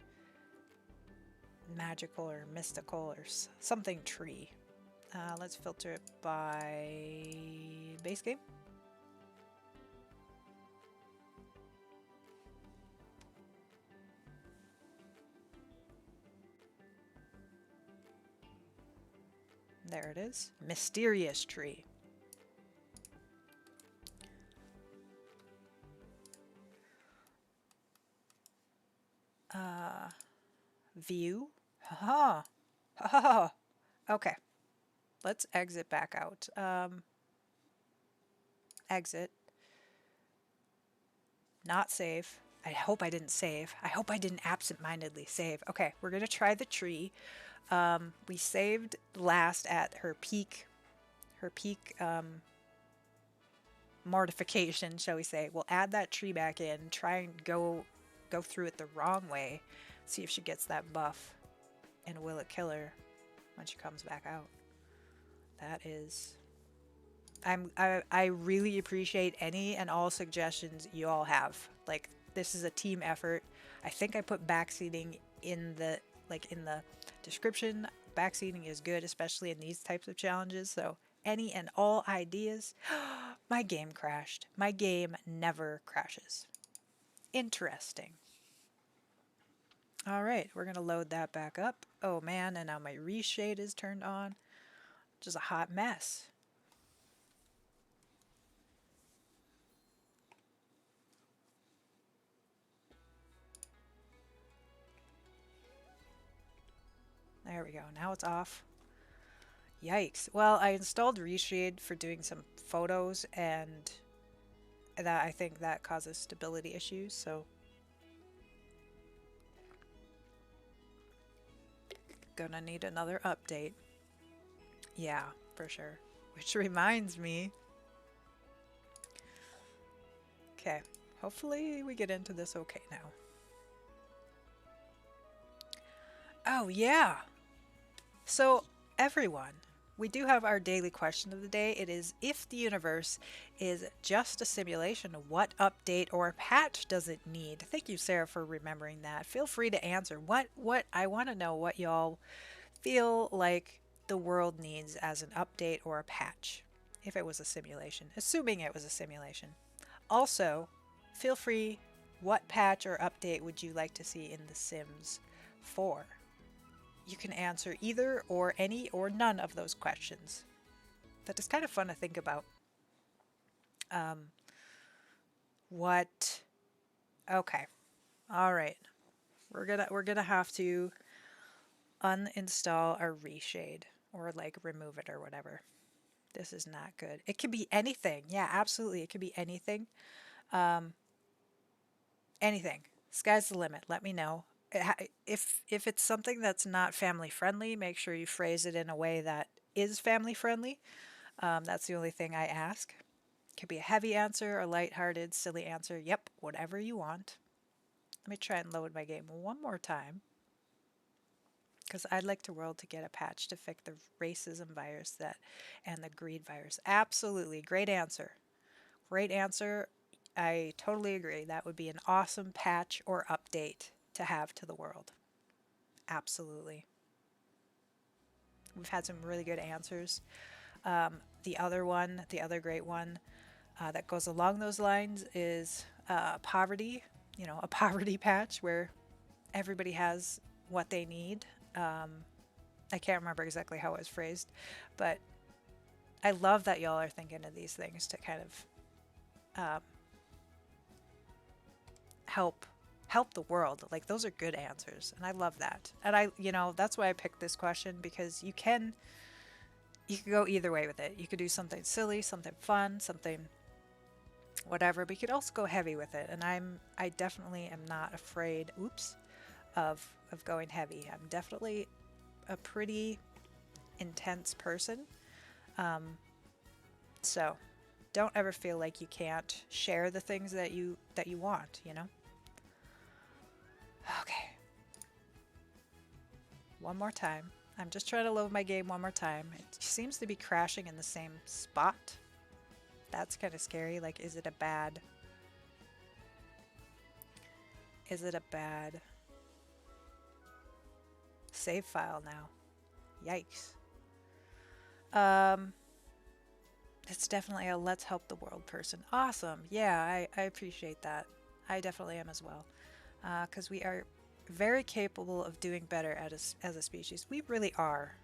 magical or mystical or something tree. Let's filter it by base game. There it is. Mysterious tree. View. Ha ha. Ha ha. Okay. Let's exit back out. Exit. Not save. I hope I didn't save. I hope I didn't absent-mindedly save. Okay, we're gonna try the tree. We saved last at her peak mortification, shall we say. We'll add that tree back in, try and go through it the wrong way, see if she gets that buff, and will it kill her when she comes back out. That is I really appreciate any and all suggestions you all have. Like, this is a team effort. I think I put backseating in the description. Backseating is good, especially in these types of challenges. So any and all ideas. My game crashed. My game never crashes. Interesting. All right, we're gonna load that back up. Oh man, and now my reshade is turned on. Just a hot mess. There we go. Now it's off. Yikes. Well, I installed Reshade for doing some photos, and that I think that causes stability issues, so gonna need another update. Yeah, for sure. Which reminds me. Okay, hopefully we get into this okay now. Oh, yeah. So, everyone, we do have our daily question of the day. It is, if the universe is just a simulation, what update or patch does it need? Thank you, Sarah, for remembering that. Feel free to answer. What I want to know what y'all feel like the world needs as an update or a patch if it was a simulation, assuming it was a simulation. Also, feel free, what patch or update would you like to see in The Sims 4? You can answer either or any or none of those questions. That is kind of fun to think about. What? Okay. All right. We're gonna have to uninstall our reshade or like remove it or whatever. This is not good. It could be anything. Yeah, absolutely. It could be anything. Anything. Sky's the limit. Let me know. If it's something that's not family friendly, make sure you phrase it in a way that is family friendly. That's the only thing I ask. Could be a heavy answer, a lighthearted, silly answer. Yep, whatever you want. Let me try and load my game one more time, because I'd like the world to get a patch to fix the racism virus and the greed virus. Absolutely, great answer. Great answer. I totally agree. That would be an awesome patch or update to have to the world. Absolutely. We've had some really good answers. The other great one that goes along those lines is poverty. A poverty patch where everybody has what they need. I can't remember exactly how it was phrased, but I love that y'all are thinking of these things to kind of help the world. Like, those are good answers, and I love that. And that's why I picked this question, because you can go either way with it. You could do something silly, something fun, something whatever, but you could also go heavy with it. And I definitely am not afraid, of going heavy. I'm definitely a pretty intense person. So don't ever feel like you can't share the things that you want, Okay. One more time. I'm just trying to load my game one more time. It seems to be crashing in the same spot. That's kind of scary. Like, is it a bad save file now? Yikes. It's definitely a let's help the world person. Awesome. Yeah, I appreciate that. I definitely am as well. Because we are very capable of doing better as a species. We really are.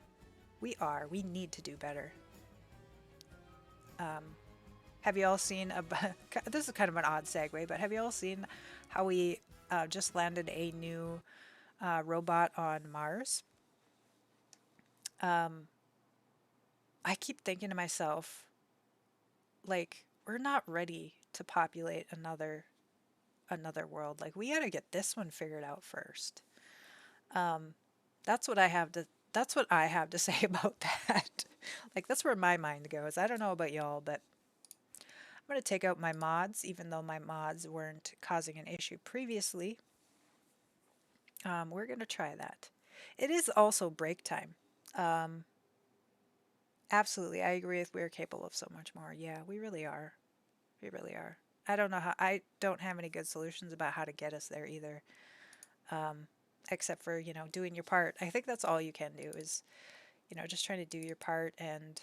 We are. We need to do better. Have you all seen this is kind of an odd segue, but have you all seen how we just landed a new robot on Mars. Um, I keep thinking to myself, like, we're not ready to populate another world. Like, we got to get this one figured out first. Um, that's what I have to that's what I have to say about that. Like, that's where my mind goes. I don't know about y'all, but I'm going to take out my mods, even though my mods weren't causing an issue previously. We're going to try that. It is also break time. Um, Absolutely, I agree with we're capable of so much more. Yeah, we really are. We really are. I don't have any good solutions about how to get us there either. Um, Except for, doing your part. I think that's all you can do is, just trying to do your part and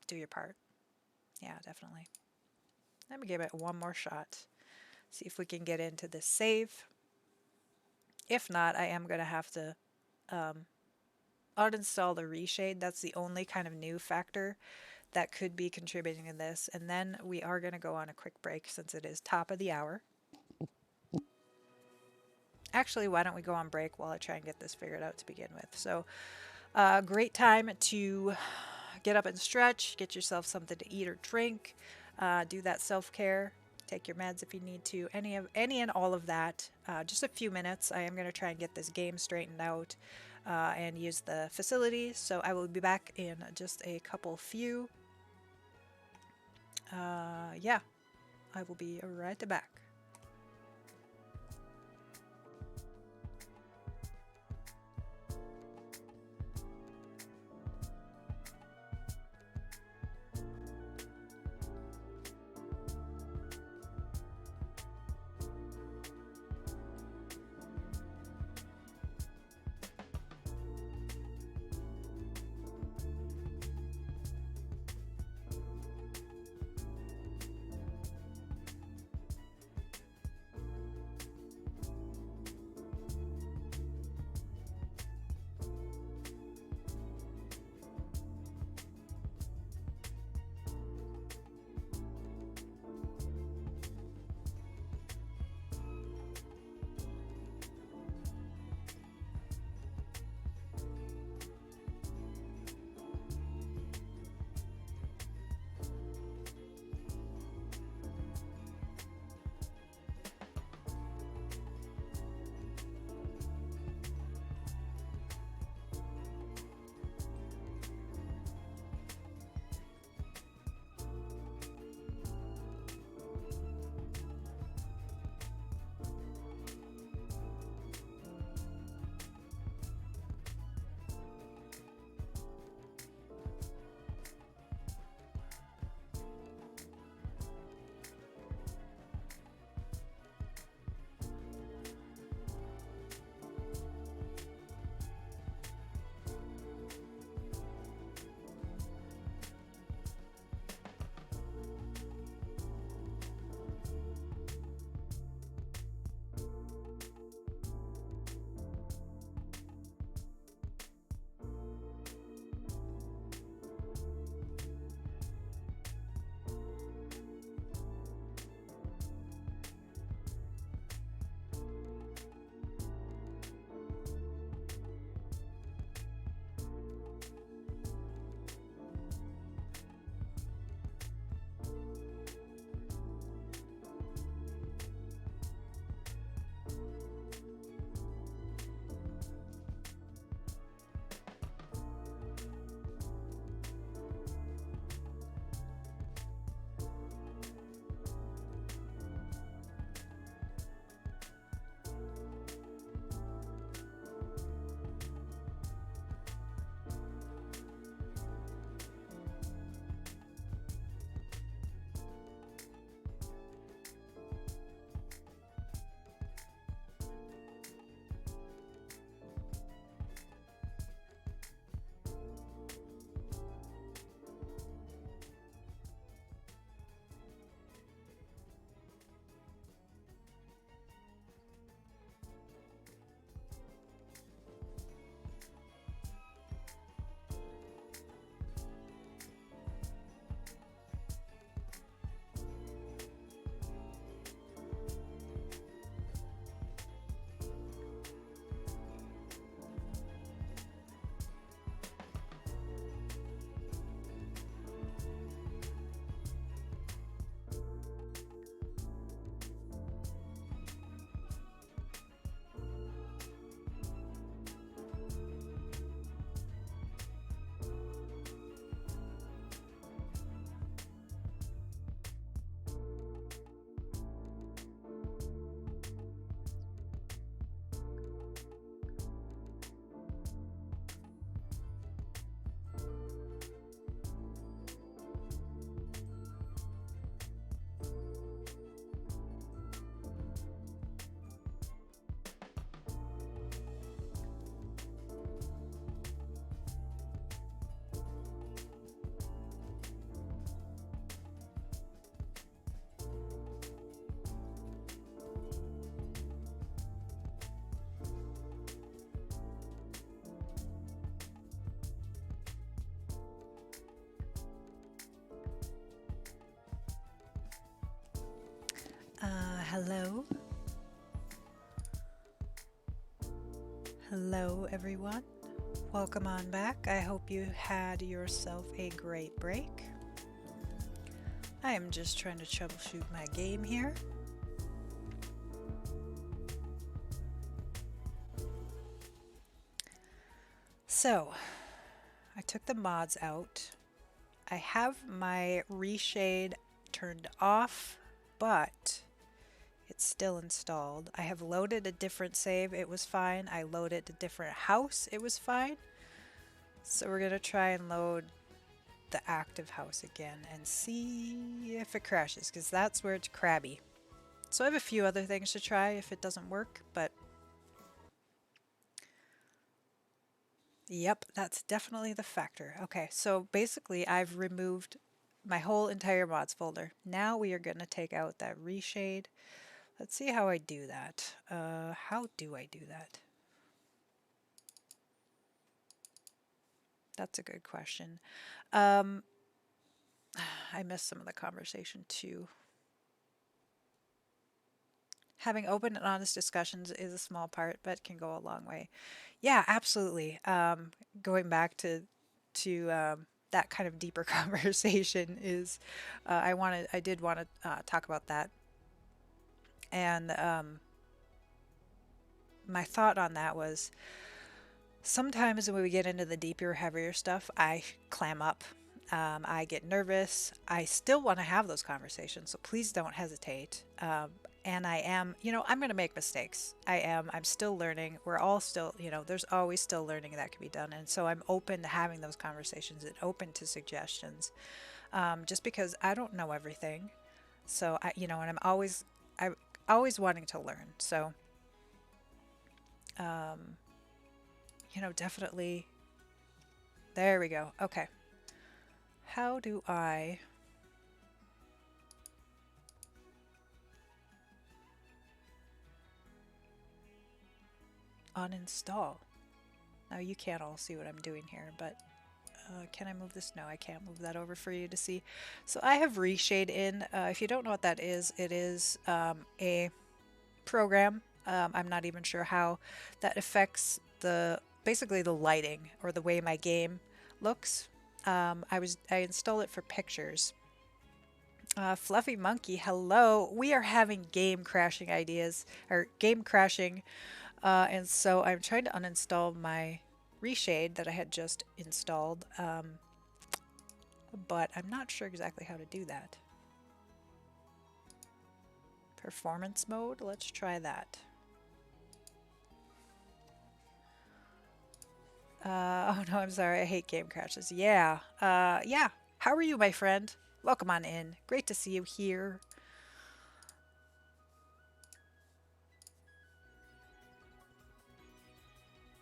do your part. Yeah, definitely. Let me give it one more shot. See if we can get into this save. If not, I am going to have to um, uninstall the reshade. That's the only kind of new factor that could be contributing to this. And then we are going to go on a quick break since it is top of the hour. Actually, why don't we go on break while I try and get this figured out to begin with? So, great time to get up and stretch, get yourself something to eat or drink, do that self-care, take your meds if you need to, any and all of that. Just a few minutes. I am going to try and get this game straightened out and use the facilities. So I will be back in just a couple few. Yeah, I will be right back. Hello. Hello, everyone. Welcome on back. I hope you had yourself a great break. I am just trying to troubleshoot my game here. So, I took the mods out. I have my reshade turned off, but it's still installed. I have loaded a different save, it was fine. I loaded a different house, it was fine. So we're gonna try and load the active house again and see if it crashes, because that's where it's crabby. So I have a few other things to try if it doesn't work, but yep, that's definitely the factor. Okay, so basically I've removed my whole entire mods folder. Now we are going to take out that reshade. Let's see how I do that. How do I do that? That's a good question. Um, I missed some of the conversation too. Having open and honest discussions is a small part, but can go a long way. Yeah, absolutely. Going back to that kind of deeper conversation is, I did want to talk about that, and my thought on that was sometimes when we get into the deeper, heavier stuff, I clam up. I get nervous. I still want to have those conversations, so please don't hesitate. And I am, I'm going to make mistakes. I am. I'm still learning. We're all still, there's always still learning that can be done. And so I'm open to having those conversations and open to suggestions, just because I don't know everything. So and I'm always wanting to learn. So, um, definitely. There we go. Okay. How do I uninstall? Now you can't all see what I'm doing here, but can I move this? No, I can't move that over for you to see. So I have Reshade in. If you don't know what that is, it is a program. I'm not even sure how that affects basically the lighting or the way my game looks. I install it for pictures. Fluffy Monkey, hello. We are having game crashing ideas or game crashing, and so I'm trying to uninstall my Reshade that I had just installed, but I'm not sure exactly how to do that. Performance mode, let's try that. Oh no, I'm sorry, I hate game crashes. Yeah, yeah. How are you, my friend? Welcome on in. Great to see you here.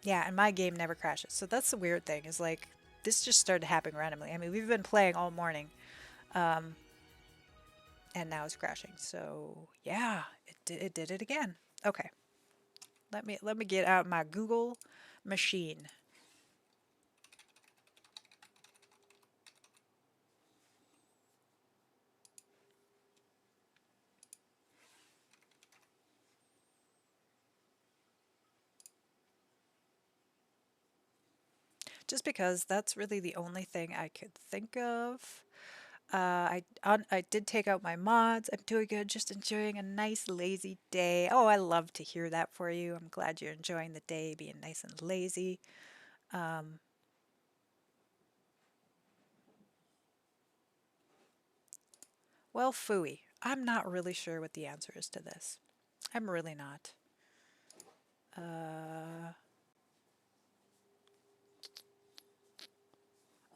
Yeah, and my game never crashes. So that's the weird thing is like, this just started happening randomly. I mean, we've been playing all morning, um, and now it's crashing. So yeah, it did it again. Okay, let me get out my Google machine. Just because that's really the only thing I could think of. I did take out my mods. I'm doing good, just enjoying a nice lazy day. Oh, I love to hear that for you. I'm glad you're enjoying the day, being nice and lazy. Um, well, phooey. I'm not really sure what the answer is to this. I'm really not. Uh,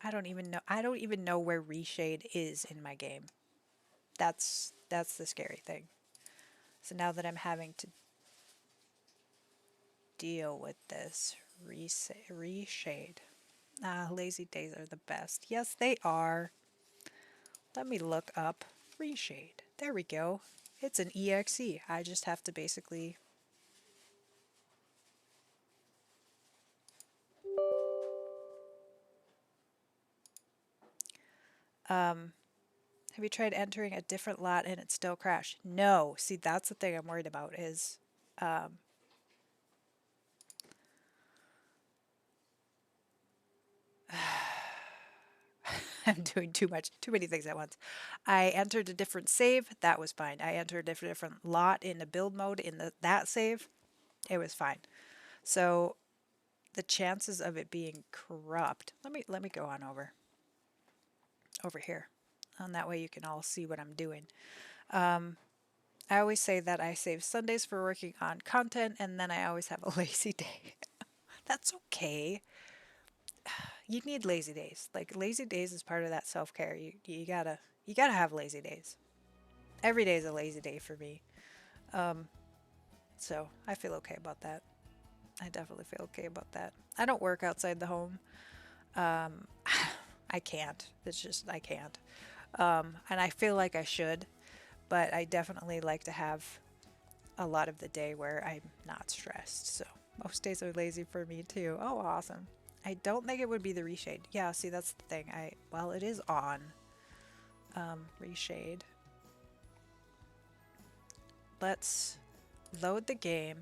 I don't even know. I don't even know where reshade is in my game. That's the scary thing. So now that I'm having to deal with this reshade. Ah, lazy days are the best. Yes, they are. Let me look up reshade. There we go. It's an EXE. I just have to basically Have you tried entering a different lot and it still crashed? No. See, that's the thing I'm worried about is um, I'm doing too many things at once. I entered a different save, that was fine. I entered a different lot in the build mode in that save, it was fine. So the chances of it being corrupt. Let me go on over here. And that way you can all see what I'm doing. I always say that I save Sundays for working on content and then I always have a lazy day. That's okay. You need lazy days. Like lazy days is part of that self-care. You gotta have lazy days. Every day is a lazy day for me. So I feel okay about that. I definitely feel okay about that. I don't work outside the home. Um, I can't. It's just I can't. And I feel like I should, but I definitely like to have a lot of the day where I'm not stressed. So most days are lazy for me too. Oh, awesome. I don't think it would be the reshade. Yeah, see, that's the thing. Well, it is on reshade. Let's load the game.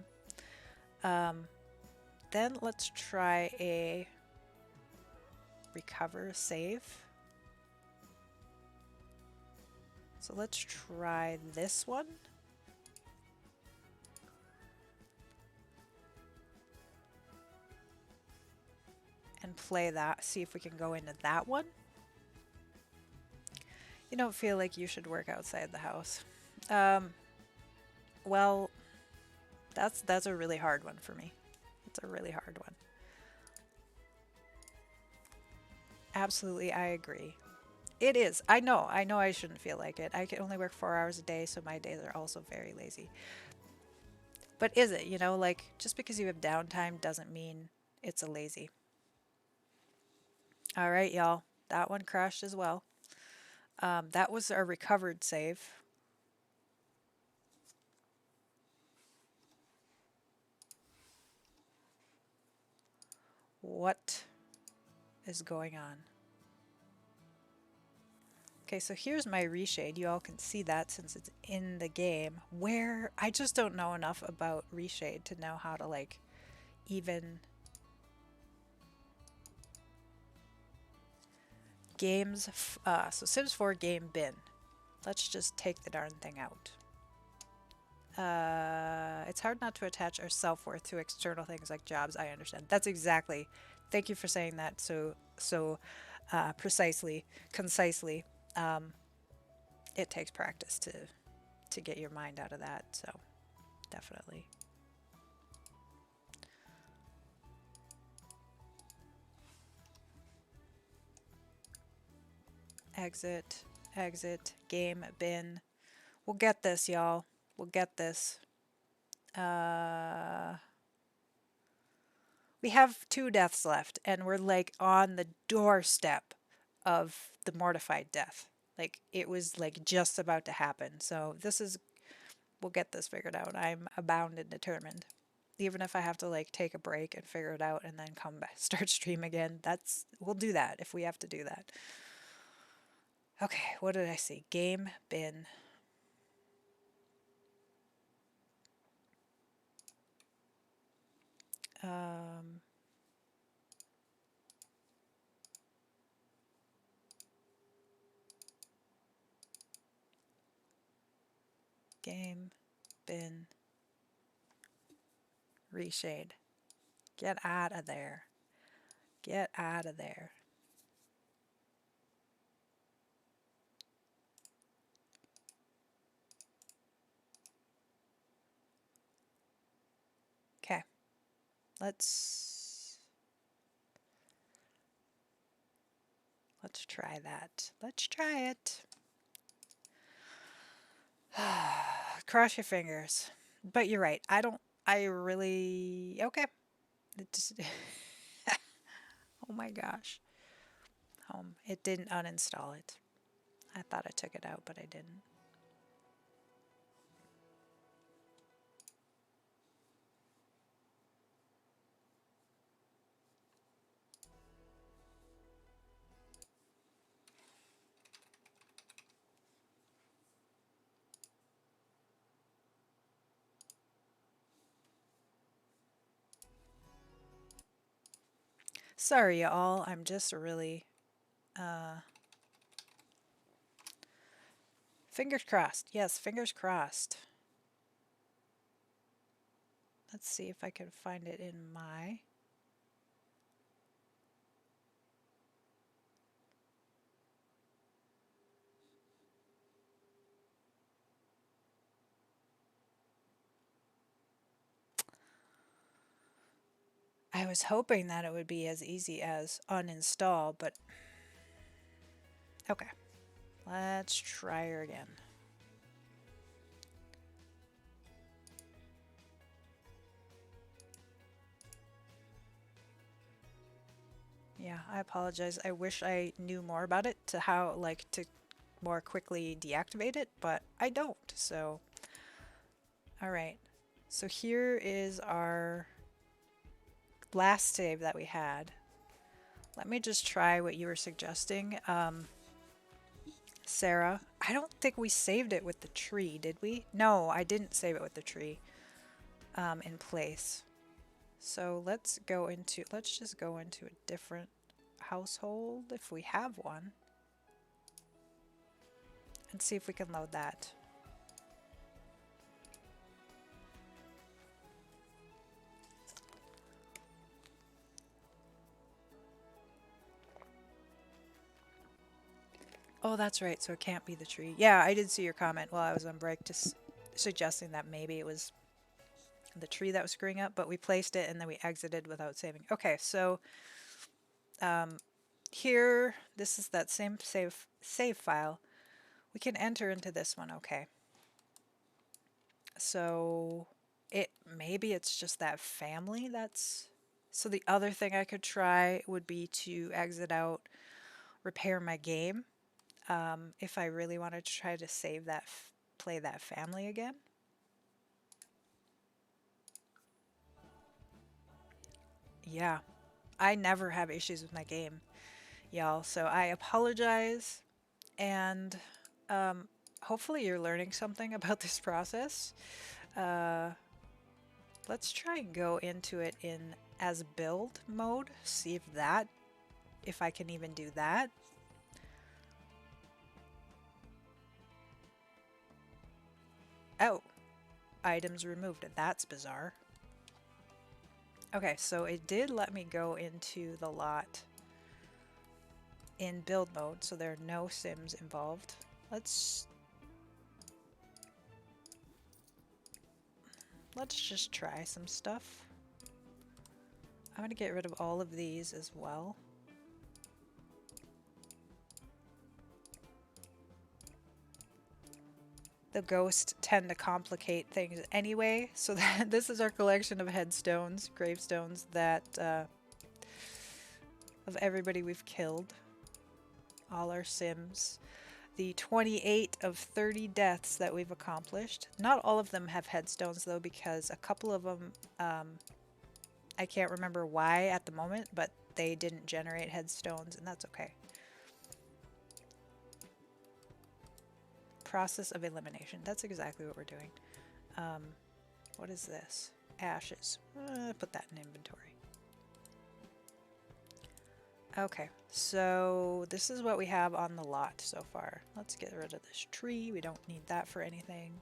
Then let's try a recover save. So let's try this one. And play that, see if we can go into that one. You don't feel like you should work outside the house. Well, that's a really hard one for me. It's a really hard one. Absolutely, I agree. It is. I know I shouldn't feel like it. I can only work 4 hours a day, so my days are also very lazy. But is it, like just because you have downtime doesn't mean it's a lazy. All right, y'all. That one crashed as well. That was our recovered save. What is going on? Okay, so here's my reshade. You all can see that since it's in the game. Where I just don't know enough about reshade to know how to like even games. So Sims 4 game bin. Let's just take the darn thing out. It's hard not to attach our self-worth to external things like jobs. I understand. That's exactly. Thank you for saying that so precisely, concisely. Um, it takes practice to get your mind out of that. So definitely. Exit, exit, game bin. We'll get this, y'all. We'll get this. We have 2 deaths left, and we're like on the doorstep of the mortified death. Like it was like just about to happen. So we'll get this figured out. I'm bound and determined. Even if I have to like take a break and figure it out and then come back, start stream again, we'll do that if we have to do that. Okay, what did I see? Game bin. Um, Game bin reshade. Get out of there. Get out of there. Okay. Let's try that. Let's try it. Cross your fingers. But you're right. I really okay. It just oh my gosh. Home. It didn't uninstall it. I thought I took it out, but I didn't. Sorry, y'all. I'm just really fingers crossed. Yes, fingers crossed. Let's see if I can find it in my. I was hoping that it would be as easy as uninstall, but okay. Let's try her again. Yeah, I apologize. I wish I knew more about it to how, like, to more quickly deactivate it, but I don't. So, all right. So here is our last save that we had. Let me just try what you were suggesting, Sarah. I don't think we saved it with the tree, did we? No, I didn't save it with the tree in place. So let's just go into a different household if we have one and see if we can load that. Oh, that's right. So it can't be the tree. Yeah, I did see your comment while I was on break, just suggesting that maybe it was the tree that was screwing up, but we placed it and then we exited without saving. Okay, so here, this is that same save file. We can enter into this one. Okay. So maybe it's just that family that's. So the other thing I could try would be to exit out, repair my game, if I really wanted to try to save that, play that family again. Yeah, I never have issues with my game, y'all. So I apologize, and hopefully you're learning something about this process. Uh, let's try and go into it in as build mode. See if I can even do that. Oh, items removed. That's bizarre. Okay, so it did let me go into the lot in build mode, so there are no sims involved. Let's just try some stuff. I'm gonna get rid of all of these as well. The ghosts tend to complicate things anyway, so that this is our collection of headstones, gravestones that of everybody we've killed, all our sims. The 28 of 30 deaths that we've accomplished. Not all of them have headstones though, because a couple of them, I can't remember why at the moment, but they didn't generate headstones, and that's okay. Process of elimination. That's exactly what we're doing. What is this? Ashes. Put that in inventory. Okay, so this is what we have on the lot so far. Let's get rid of this tree. We don't need that for anything.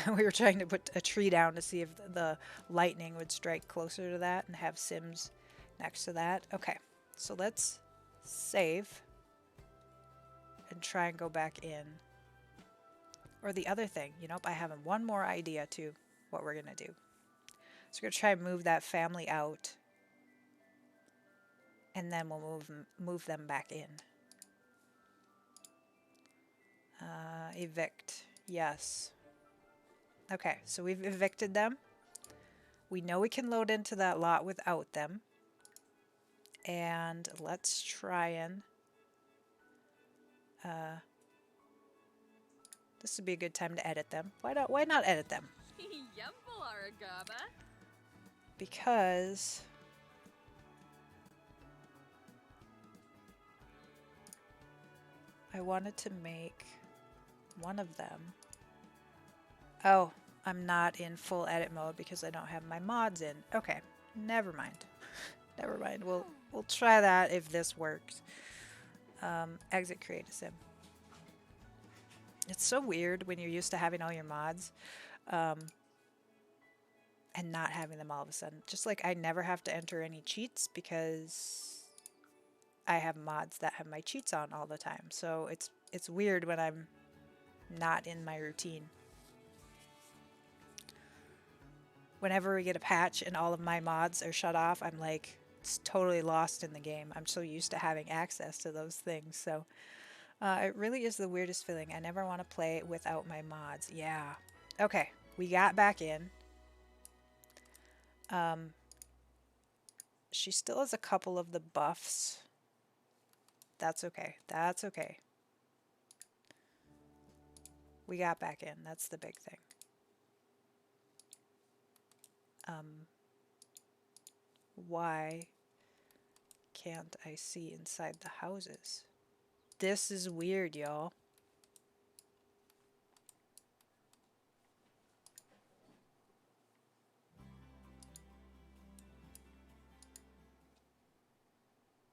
We were trying to put a tree down to see if the lightning would strike closer to that and have sims next to that. Okay, so let's save and try and go back in. Or the other thing, you know, I have one more idea to what we're going to do. So we're going to try and move that family out, and then we'll move them back in. Evict. Yes. Okay, so we've evicted them. We know we can load into that lot without them. And let's try and... this would be a good time to edit them. Why not edit them? Because... I wanted to make one of them. Oh, I'm not in full edit mode because I don't have my mods in. Okay, never mind. Never mind. We'll try that if this works. Exit create a sim. It's so weird when you're used to having all your mods um, and not having them all of a sudden. Just like I never have to enter any cheats because I have mods that have my cheats on all the time. So it's weird when I'm not in my routine. Whenever we get a patch and all of my mods are shut off, I'm like totally lost in the game. I'm so used to having access to those things. So it really is the weirdest feeling. I never want to play without my mods. Yeah. Okay, we got back in. Um, she still has a couple of the buffs. That's okay. That's okay. We got back in. That's the big thing. Why can't I see inside the houses? This is weird, y'all.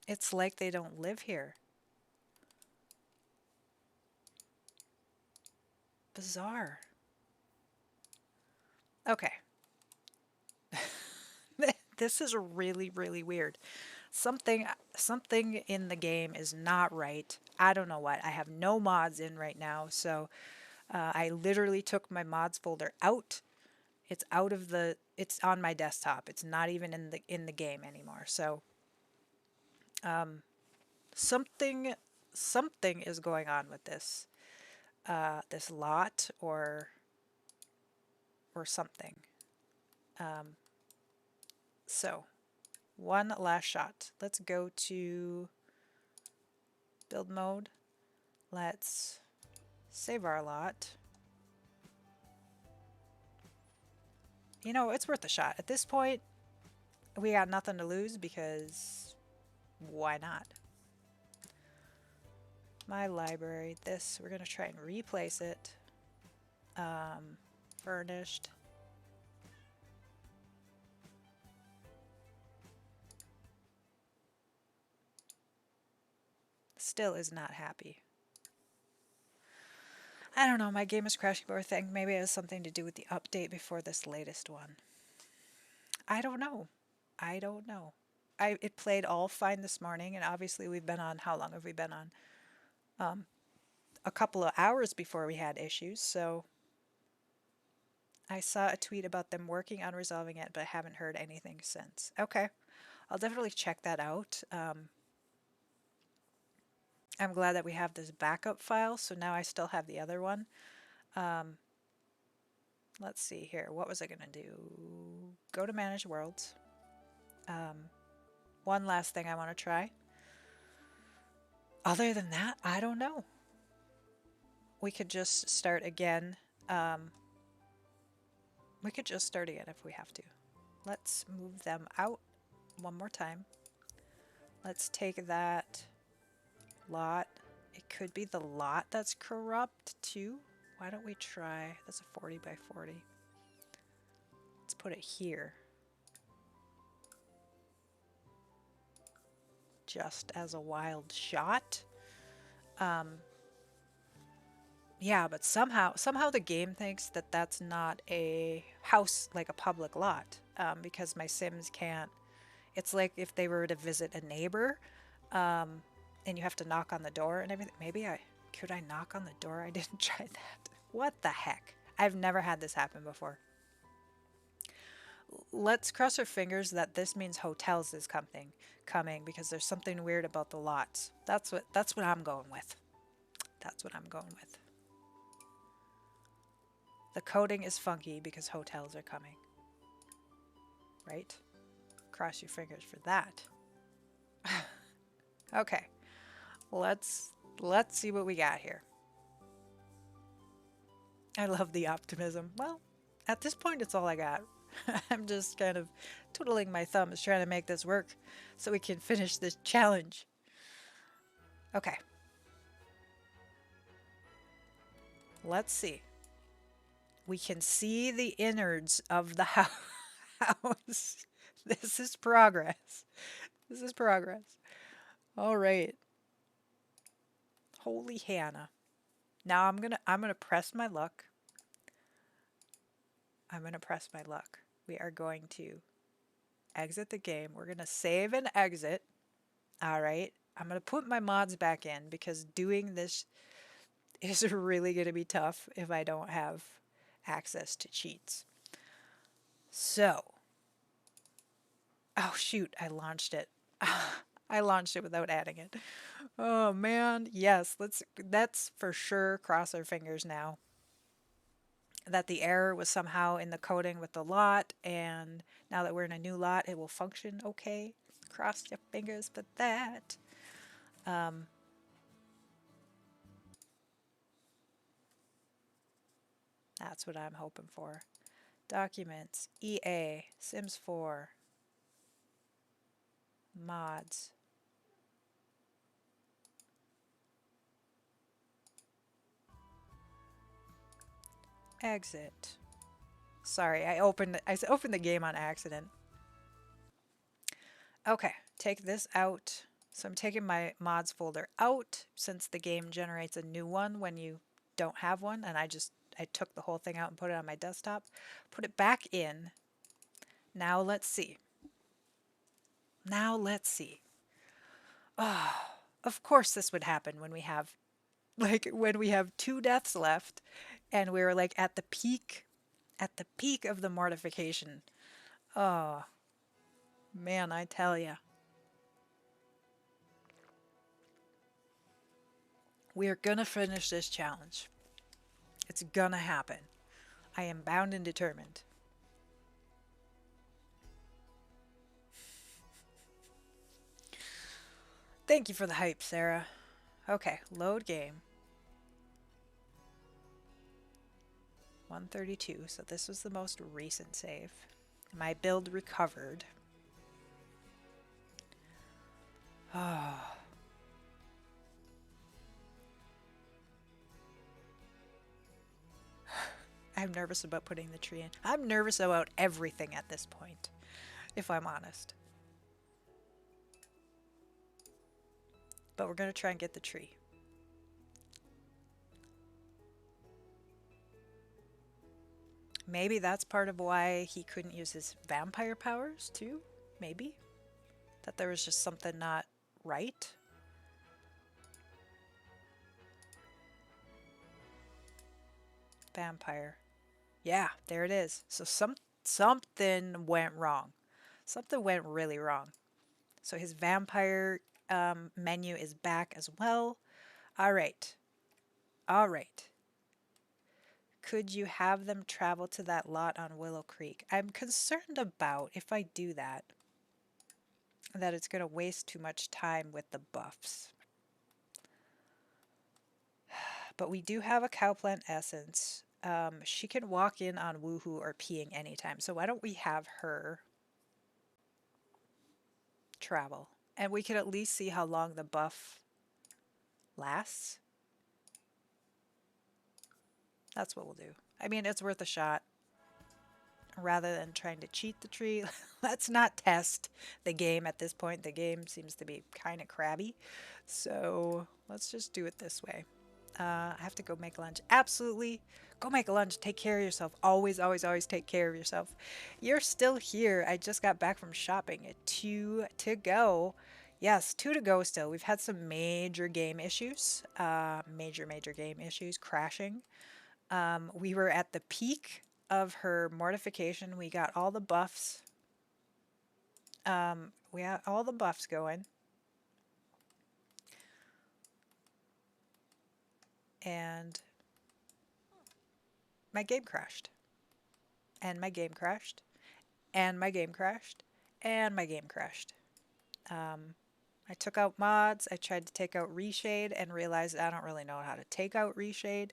It's like they don't live here. Bizarre. Okay. This is really, really weird. Something in the game is not right. I don't know what. I have no mods in right now, so I literally took my mods folder out. It's out of the. It's on my desktop. It's not even in the game anymore. So something something is going on with this lot or something. So one last shot. Let's go to build mode. Let's save our lot. You know, it's worth a shot. At this point, we got nothing to lose because why not? My library, this, we're going to try and replace it. Furnished. Still is not happy. I don't know, my game is crashing more. I think maybe it has something to do with the update before this latest one. I don't know. I don't know. It played all fine this morning, and obviously we've been on, how long have we been on? A couple of hours before we had issues, so I saw a tweet about them working on resolving it, but I haven't heard anything since. Okay, I'll definitely check that out. I'm glad that we have this backup file, so now I still have the other one. Let's see here. What was I going to do? Go to Manage Worlds. One last thing I want to try. Other than that, I don't know. We could just start again. We could just start again if we have to. Let's move them out one more time. Let's take that lot. It could be the lot that's corrupt too. Why don't we try, that's a 40 by 40. Let's put it here. Just as a wild shot. Yeah, but somehow the game thinks that that's not a house, like a public lot, because my Sims can't. It's like if they were to visit a neighbor, and you have to knock on the door and everything. Maybe could I knock on the door? I didn't try that. What the heck? I've never had this happen before. Let's cross our fingers that this means hotels is coming because there's something weird about the lots. That's what I'm going with. That's what I'm going with. The coding is funky because hotels are coming. Right? Cross your fingers for that. Okay. Let's see what we got here. I love the optimism. Well, at this point it's all I got. I'm just kind of twiddling my thumbs trying to make this work so we can finish this challenge. Okay. Let's see. We can see the innards of the house. This is progress. This is progress. All right. Holy Hannah. Now I'm gonna press my luck. I'm gonna press my luck. We are going to exit the game. We're gonna save and exit. All right. I'm gonna put my mods back in because doing this is really gonna be tough if I don't have access to cheats. So, oh shoot, I launched it. I launched it without adding it. Oh man, yes, that's for sure cross our fingers now that the error was somehow in the coding with the lot, and now that we're in a new lot, it will function okay. Cross your fingers for that. Um, that's what I'm hoping for. Documents, EA, Sims 4, mods, exit. Sorry, I opened the game on accident. Okay, take this out. So I'm taking my mods folder out since the game generates a new one when you don't have one, and I took the whole thing out and put it on my desktop. Put it back in. Now let's see. Now let's see. Oh, of course this would happen when we have when we have two deaths left and we're like at the peak of the mortification. Oh, man, I tell ya. We're gonna finish this challenge. It's gonna happen. I am bound and determined. Thank you for the hype, Sarah. Okay, load game. 132, so this was the most recent save. My build recovered. Oh, I'm nervous about putting the tree in. I'm nervous about everything at this point, if I'm honest. But we're going to try and get the tree. Maybe that's part of why he couldn't use his vampire powers, too? Maybe? That there was just something not right? Vampire. Yeah, there it is. So something went wrong. Something went really wrong. So his vampire menu is back as well. All right. All right. Could you have them travel to that lot on Willow Creek? I'm concerned about if I do that, that it's going to waste too much time with the buffs. But we do have a cowplant essence. She can walk in on Woohoo or peeing anytime. So why don't we have her travel? And we could at least see how long the buff lasts. That's what we'll do. I mean, it's worth a shot. Rather than trying to cheat the tree, let's not test the game at this point. The game seems to be kind of crabby. So let's just do it this way. I have to go make lunch. Absolutely. Go make lunch. Take care of yourself. Always, always, always take care of yourself. You're still here. I just got back from shopping. Two to go. Yes, two to go still. We've had some major game issues. Major game issues. Crashing. We were at the peak of her mortification. We got all the buffs. We got all the buffs going. And my game crashed. And my game crashed. And my game crashed. And my game crashed. I took out mods. I tried to take out reshade and realized I don't really know how to take out reshade.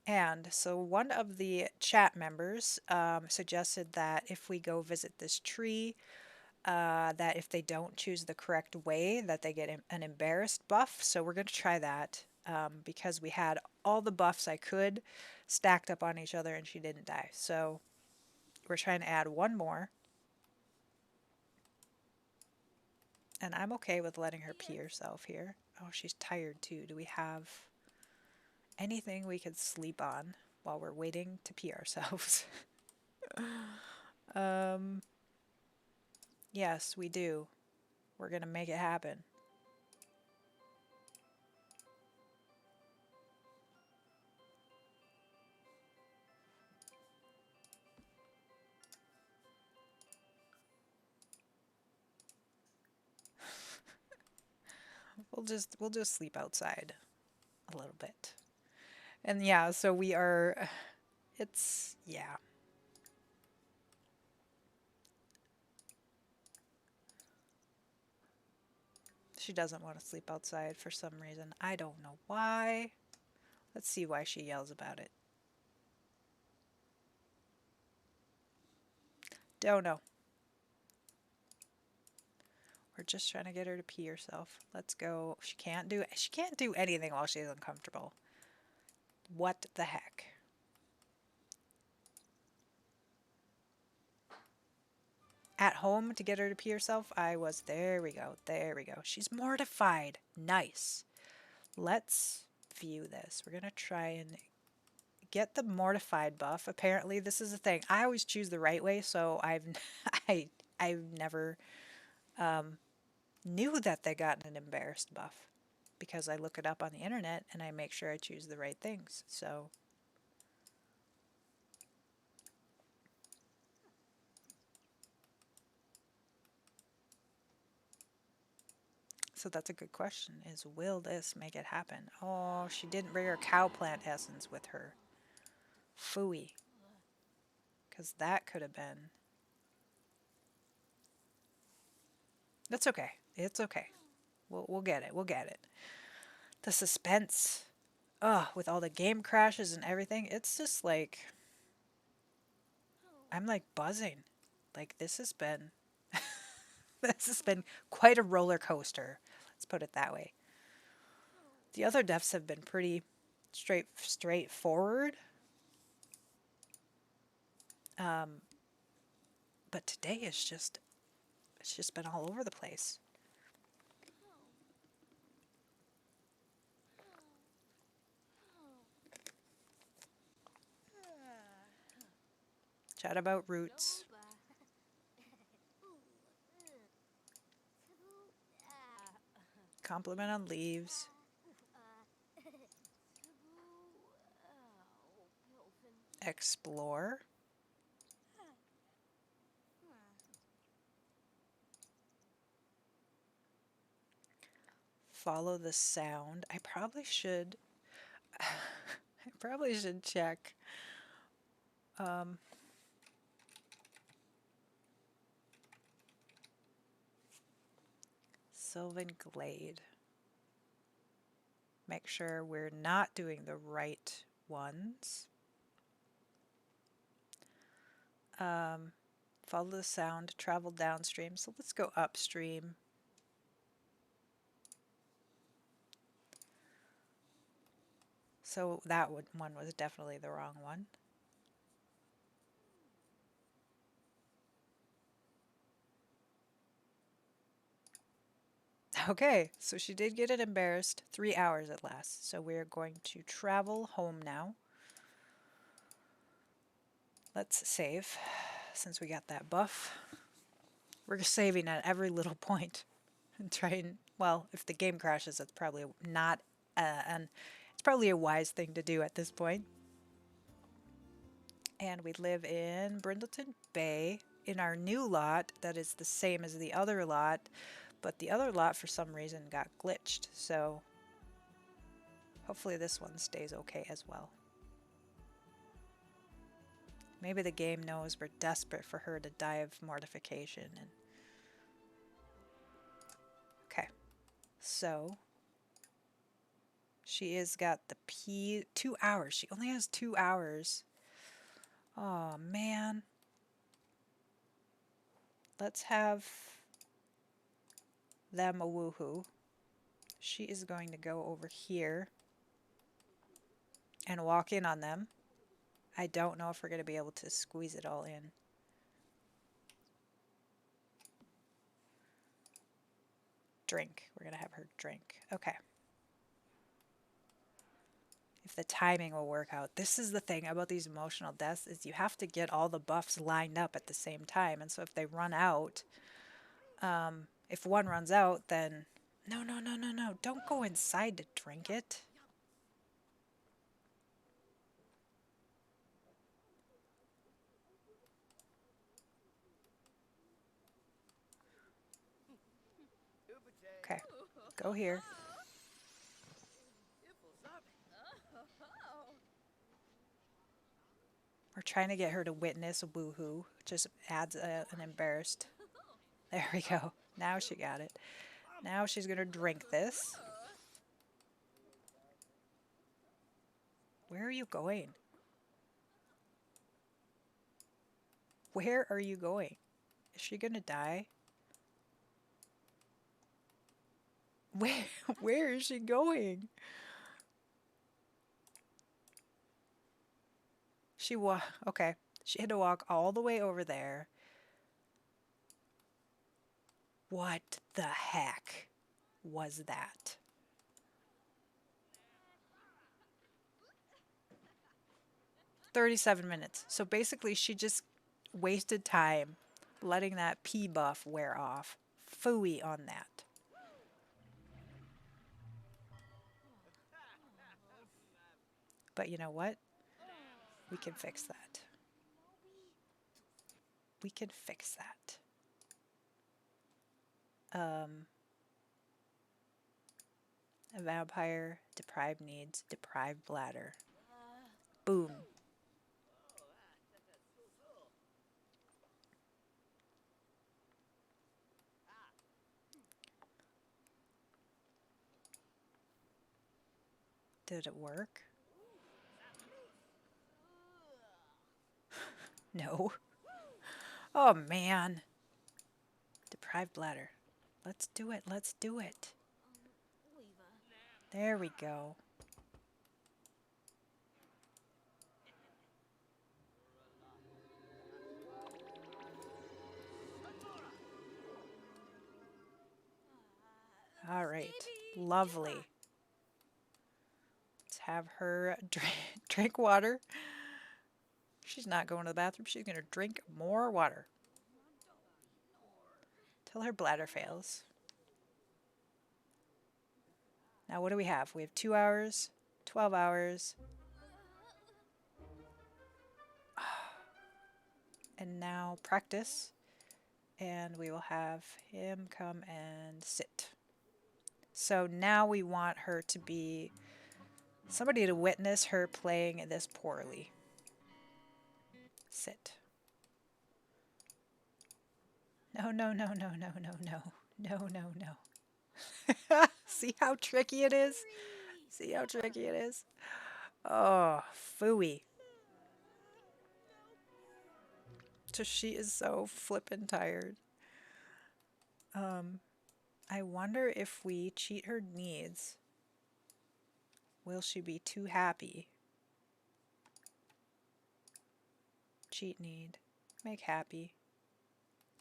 And so one of the chat members suggested that if we go visit this tree, that if they don't choose the correct way, that they get an embarrassed buff. So we're going to try that because we had all the buffs I could stacked up on each other and she didn't die. So we're trying to add one more. And I'm okay with letting her pee herself here. Oh, she's tired too. Do we have anything we could sleep on while we're waiting to pee ourselves? um, yes, we do. We're gonna make it happen. We'll just sleep outside a little bit. And yeah, so we are it's yeah. She doesn't want to sleep outside for some reason. I don't know why. Let's see why she yells about it. Don't know. We're just trying to get her to pee herself. Let's go. She can't do anything while she's uncomfortable. What the heck? At home to get her to pee herself, there we go. There we go. She's mortified. Nice. Let's view this. We're going to try and get the mortified buff. Apparently, this is a thing. I always choose the right way, so I I've never knew that they got an embarrassed buff because I look it up on the internet and I make sure I choose the right things. So that's a good question is will this make it happen? Oh, she didn't bring her cow plant essence with her. Phooey. Because that could have been. That's okay. It's okay. We'll get it. We'll get it. The suspense. Ugh, with all the game crashes and everything, it's just like I'm like buzzing. Like this has been quite a roller coaster. Let's put it that way. The other deaths have been pretty straightforward. Um, but today is just it's just been all over the place. Chat about roots. Compliment on leaves. Explore. Follow the sound. I probably should check. Sylvan Glade. Make sure we're not doing the right ones. Follow the sound, travel downstream. So let's go upstream. So that one was definitely the wrong one. Okay, so she did get it embarrassed. 3 hours at last. So we're going to travel home now. Let's save since we got that buff. We're saving at every little point and trying. Well, if the game crashes, that's probably not, and it's probably a wise thing to do at this point. And we live in Brindleton Bay in our new lot that is the same as the other lot, but the other lot for some reason got glitched. So hopefully this one stays okay as well. Maybe the game knows we're desperate for her to die of mortification. Okay, so she has got the 2 hours. She only has 2 hours. Oh man. Let's have them a woohoo. She is going to go over here and walk in on them. I don't know if we're going to be able to squeeze it all in. Drink. We're going to have her drink. Okay. If the timing will work out. This is the thing about these emotional deaths is you have to get all the buffs lined up at the same time. And so if they run out, if one runs out, then no, no, no, no, no. Don't go inside to drink it. Okay, go here. We're trying to get her to witness woohoo. Just adds an embarrassed. There we go. Now she got it. Now she's going to drink this. Where are you going? Where are you going? Is she going to die? Where, where is she going? Okay. She had to walk all the way over there. What the heck was that? $37 So basically she just wasted time letting that P buff wear off. Phooey on that. But you know what? We can fix that. We can fix that. A vampire, deprived needs, deprived bladder. Boom. Did it work? No. Oh man. Deprived bladder. Let's do it. Let's do it. There we go. All right. Lovely. Let's have her drink water. She's not going to the bathroom. She's going to drink more water till her bladder fails. Now, what do we have? We have 2 hours, 12 hours. And now practice. And we will have him come and sit. So now we want her to be somebody to witness her playing this poorly. Sit. No, no, no, no, no, no, no. No, no, no. See how tricky it is? See how tricky it is? Oh, phooey. So she is so flippin' tired. I wonder if we cheat her needs, will she be too happy? Cheat need. Make happy.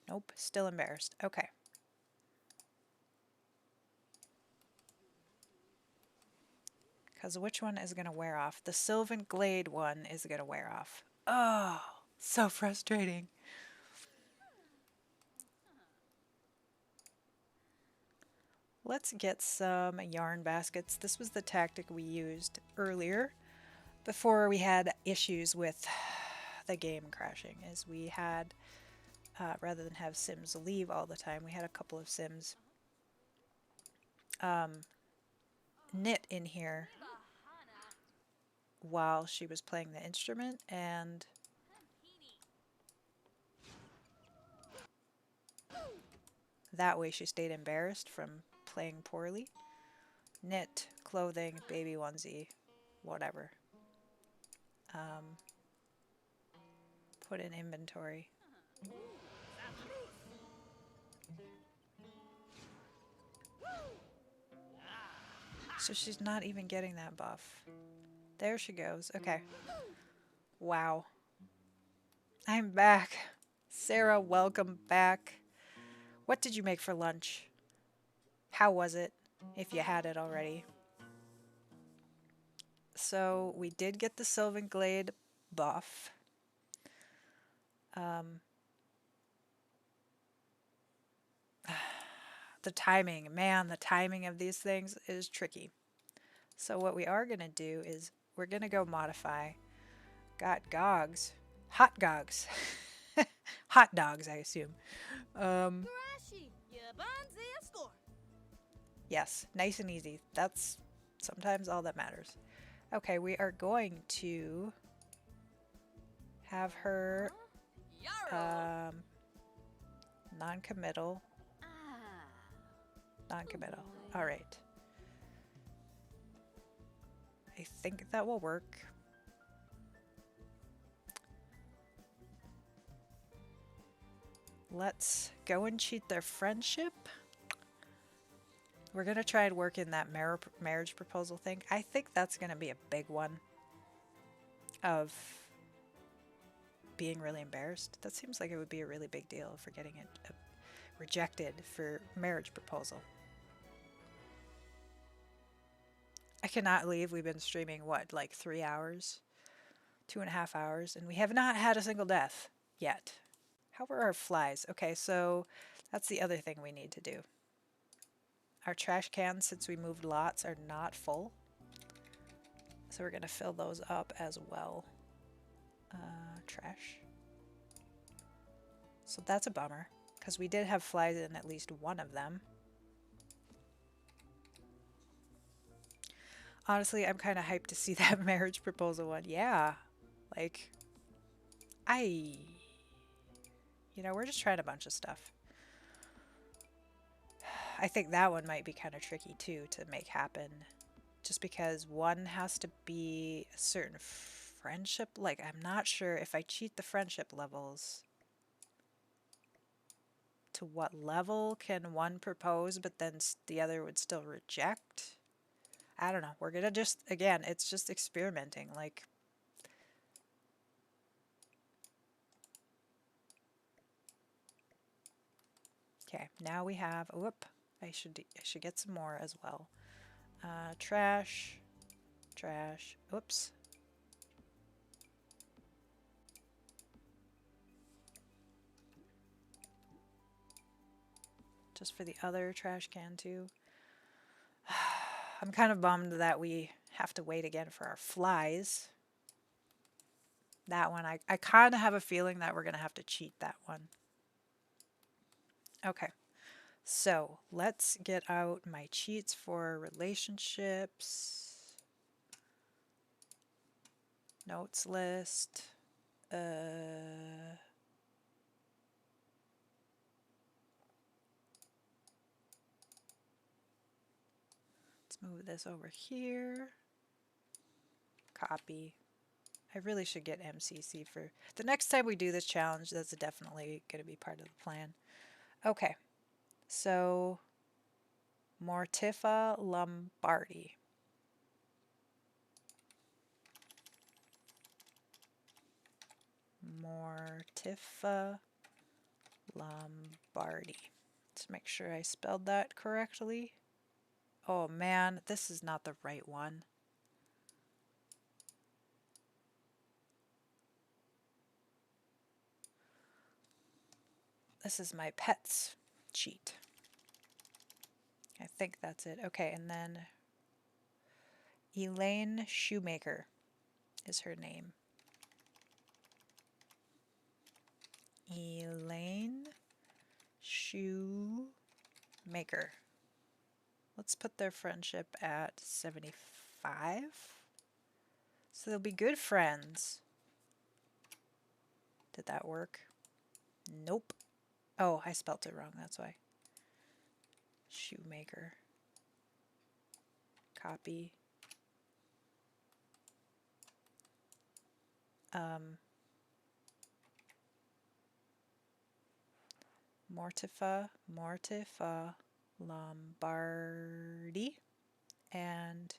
Nope, still embarrassed. Okay. Because which one is going to wear off? The Sylvan Glade one is going to wear off. Oh, so frustrating. Let's get some yarn baskets. This was the tactic we used earlier before we had issues with the game crashing, is we had, rather than have Sims leave all the time, we had a couple of Sims knit in here while she was playing the instrument, and that way she stayed embarrassed from playing poorly. Knit, clothing, baby onesie, whatever. Put in inventory. So she's not even getting that buff. There she goes. Okay. Wow. I'm back. Sarah, welcome back. What did you make for lunch? How was it, if you had it already? So we did get the Sylvan Glade buff. Um, the timing, man, the timing of these things is tricky. So what we are going to do is we're going to go modify. Got gogs. Hot gogs. Hot dogs, I assume. Um, yes, nice and easy. That's sometimes all that matters. Okay, we are going to have her non-committal. Non-committal. All right. I think that will work. Let's go and cheat their friendship. We're going to try and work in that marriage proposal thing. I think that's going to be a big one of being really embarrassed. That seems like it would be a really big deal for getting it rejected for marriage proposal. I cannot believe we've been streaming, what, like 3 hours? 2.5 hours, and we have not had a single death yet. How were our flies? Okay, so that's the other thing we need to do. Our trash cans, since we moved lots, are not full. So we're going to fill those up as well. Trash. So that's a bummer, because we did have flies in at least one of them. Honestly, I'm kind of hyped to see that marriage proposal one. Yeah, like, we're just trying a bunch of stuff. I think that one might be kind of tricky too to make happen. Just because one has to be a certain friendship. Like, I'm not sure if I cheat the friendship levels, to what level can one propose, but then the other would still reject? I don't know. We're gonna just, again, it's just experimenting. Like, okay, now we have, whoop, I should get some more as well. Trash, trash, oops. Just for the other trash can too. I'm kind of bummed that we have to wait again for our flies. That one, I kind of have a feeling that we're going to have to cheat that one. Okay, so let's get out my cheats for relationships. Notes list. Let's move this over here. Copy. I really should get MCC for the next time we do this challenge. That's definitely going to be part of the plan. Okay, so Mortifa Lombardi. Mortifa Lombardi. Let's make sure I spelled that correctly. Oh man, this is not the right one. This is my pets cheat. I think that's it. Okay, and then Elaine Shoemaker is her name. Elaine Shoemaker. Let's put their friendship at 75. So they'll be good friends. Did that work? Nope. Oh, I spelt it wrong, that's why. Shoemaker. Copy. Mortifa Lombardi and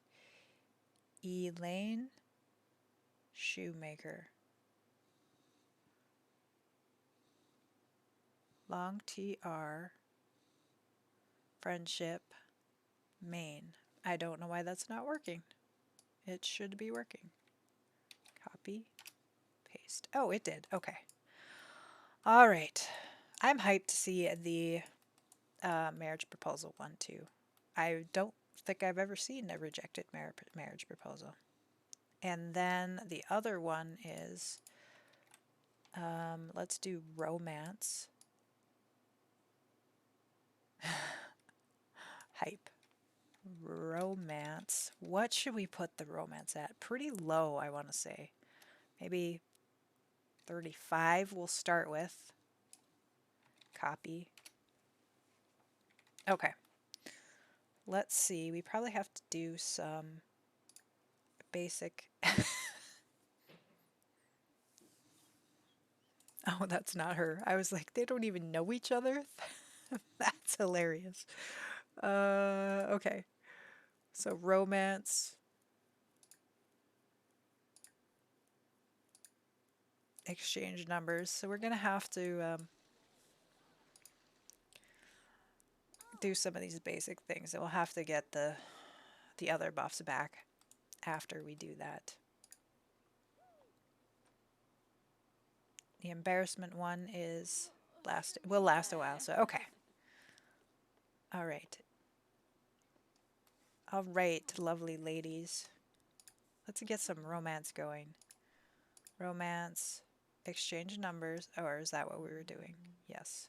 Elaine Shoemaker. Long TR. Friendship, main. I don't know why that's not working. It should be working. Copy, paste. Oh, it did. Okay. All right. I'm hyped to see the marriage proposal one too. I don't think I've ever seen a rejected marriage proposal. And then the other one is, let's do romance. Hype. Romance. What should we put the romance at? Pretty low, I want to say. Maybe 35 we'll start with. Copy. Okay. Let's see. We probably have to do some basic. Oh, that's not her. I was like, they don't even know each other? That's hilarious. Okay. So romance, exchange numbers. So we're gonna have to do some of these basic things, and we'll have to get the other buffs back after we do that. The embarrassment one is will last a while. So okay. All right. All right, lovely ladies. Let's get some romance going. Romance, exchange numbers. Or is that what we were doing? Yes.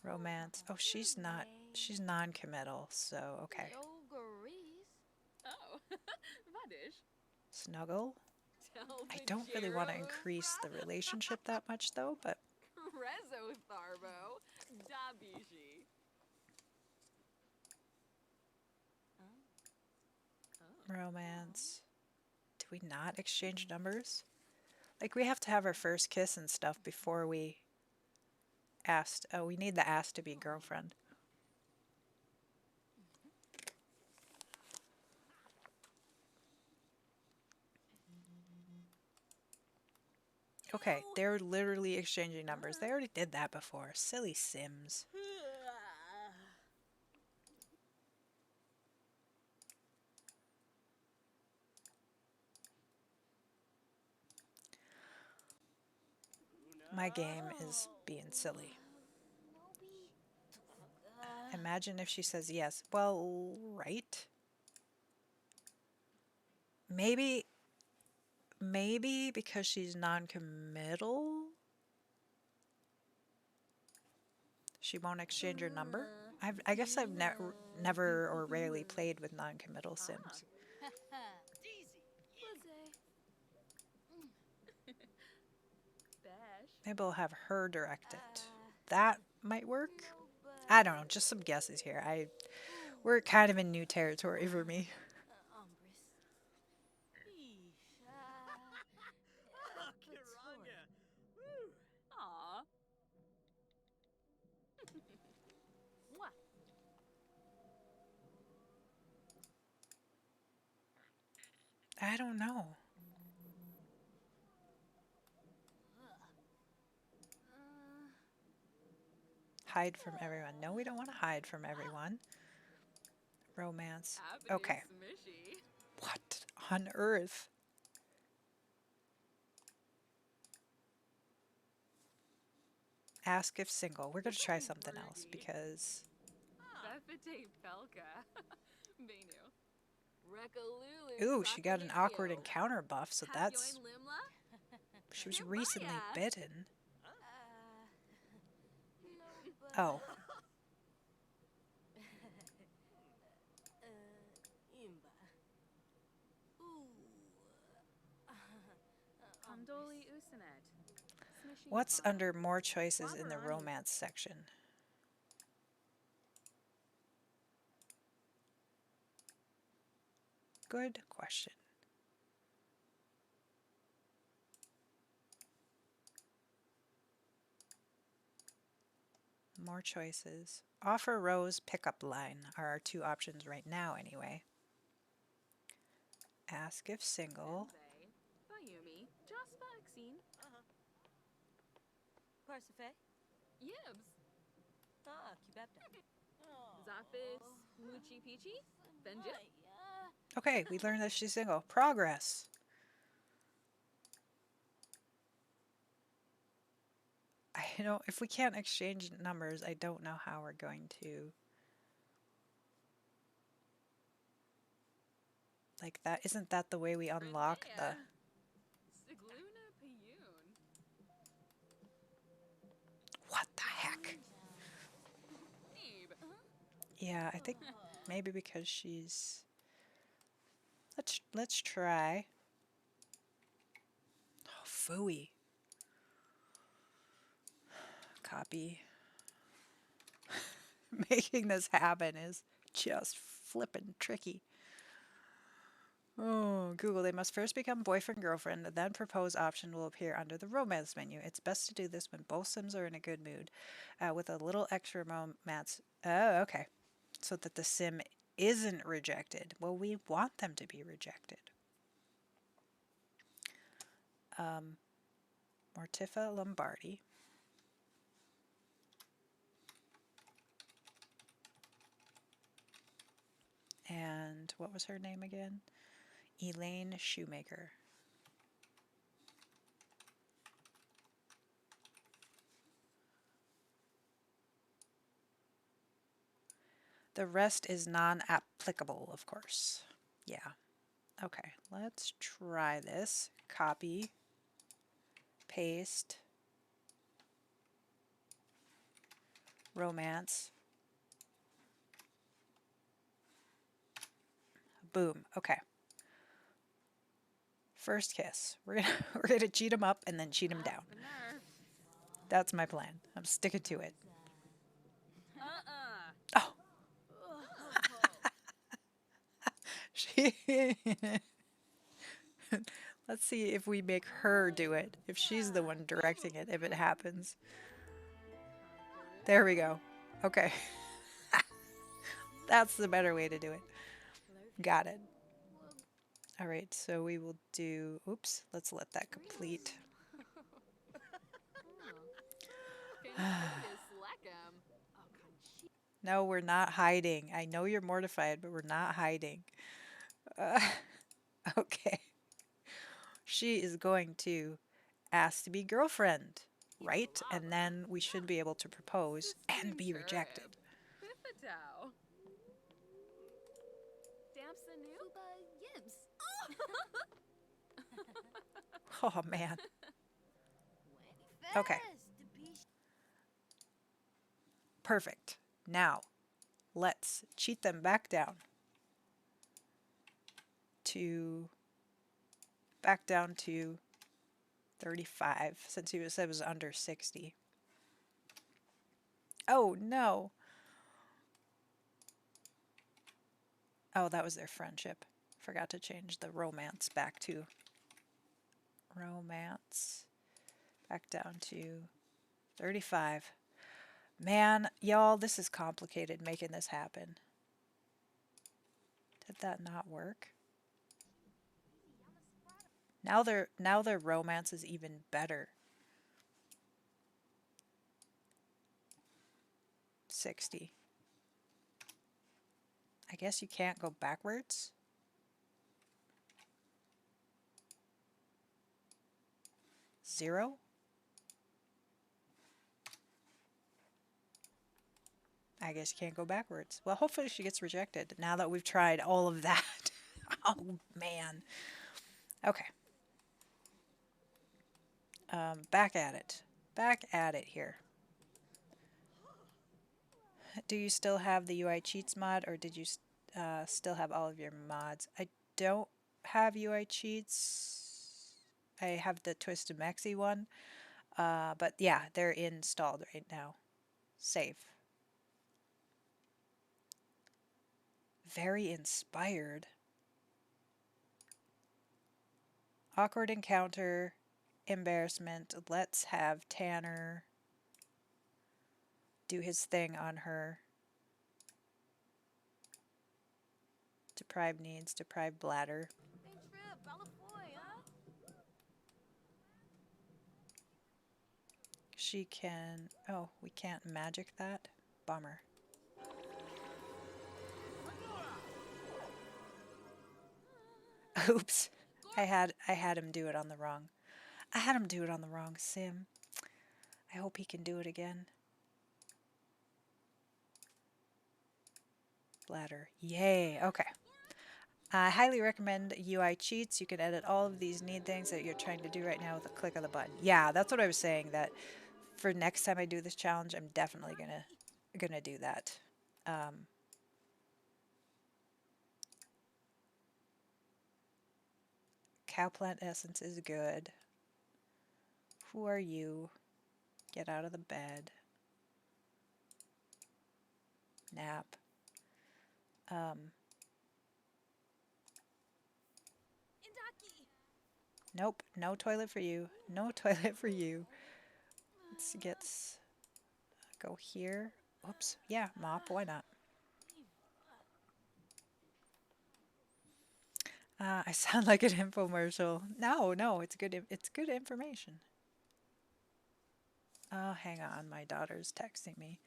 Romance. Oh, she's not. She's non-committal, so okay. Snuggle. I don't really want to increase the relationship that much though, but romance. Do we not exchange numbers? Like we have to have our first kiss and stuff before we asked. Oh, we need the asked to be girlfriend. Okay, they're literally exchanging numbers. They already did that before. Silly Sims. My game is being silly. Imagine if she says yes. Well, right? Maybe because she's non-committal, she won't exchange her number. I guess I've never or rarely played with non-committal Sims. Maybe I'll have her direct it. That might work. I don't know. Just some guesses here. We're kind of in new territory for me. I don't know. Hide from everyone. No, we don't want to hide from everyone. Romance. Okay. What on earth? Ask if single. We're going to try something else because. Ooh, she got an awkward encounter buff, so that's. She was recently bitten. Oh. What's under more choices in the romance section? Good question. More choices. Offer Rose pickup line are our two options right now, anyway. Ask if single. scene? Parsife? Yibs. Cubepta. Zafis. Muchi Pichi? Benja? Okay, we learned that she's single. Progress. If we can't exchange numbers, I don't know how we're going to. Like that, isn't that the way we unlock the... Sigluna Payun. What the heck? Abe. Yeah, I think maybe because she's... Let's try. Oh, phooey. Copy. Making this happen is just flippin' tricky. Oh, Google, they must first become boyfriend girlfriend, then propose option will appear under the romance menu. It's best to do this when both Sims are in a good mood, with a little extra romance. Oh, okay. So that the Sim isn't rejected. Well, we want them to be rejected. Mortifa Lombardi. And what was her name again? Elaine Shoemaker. The rest is non-applicable, of course. Yeah. Okay, let's try this. Copy, paste, romance. Boom. Okay. First kiss. We're gonna cheat him up and then cheat him down. Nerf. That's my plan. I'm sticking to it. Uh-uh. Oh, she. Let's see if we make her do it. If she's the one directing it, if it happens. There we go. Okay. That's the better way to do it. Got it. All right, so we will do, oops, let's let that complete. No, we're not hiding. I know you're mortified, but we're not hiding. Okay. She is going to ask to be girlfriend, right? And then we should be able to propose and be rejected. Pipatow. Damsanu? Yibs. Oh, man. Okay. Perfect. Now, let's cheat them back down to 35 since he said it was under 60. Oh, no. Oh, that was their friendship. Forgot to change the romance back to romance. Back down to 35. Man, y'all, this is complicated making this happen. Did that not work? Now their romance is even better. 60. I guess you can't go backwards. 0. I guess you can't go backwards. Well, hopefully she gets rejected now that we've tried all of that. Oh, man. Okay. Back at it. Back at it here. Do you still have the UI cheats mod, or did you still have all of your mods? I don't have UI cheats. I have the Twisted Maxi one. But yeah, they're installed right now. Save. Very inspired. Awkward encounter. Embarrassment. Let's have Tanner do his thing on her. Deprived needs, deprived bladder. She can... Oh, we can't magic that? Bummer. Oops. I had him do it on the wrong. I had him do it on the wrong sim. I hope he can do it again. Ladder. Yay. Okay. I highly recommend UI cheats. You can edit all of these need things that you're trying to do right now with a click of the button. Yeah, that's what I was saying, that for next time I do this challenge, I'm definitely gonna do that. Cow plant essence is good. Who are you? Get out of the bed. Nap. Nope, no toilet for you. No toilet for you. Let's go here. Oops. Yeah, mop. Why not? I sound like an infomercial. No, no, it's good. It's good information. Oh, hang on. My daughter's texting me.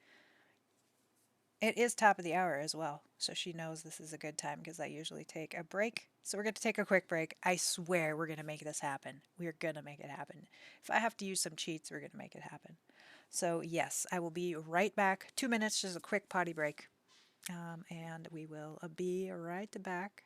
It is top of the hour as well, so she knows this is a good time because I usually take a break. So we're going to take a quick break. I swear we're going to make this happen. We're going to make it happen. If I have to use some cheats, we're going to make it happen. So yes, I will be right back. 2 minutes, just a quick potty break. And we will be right back.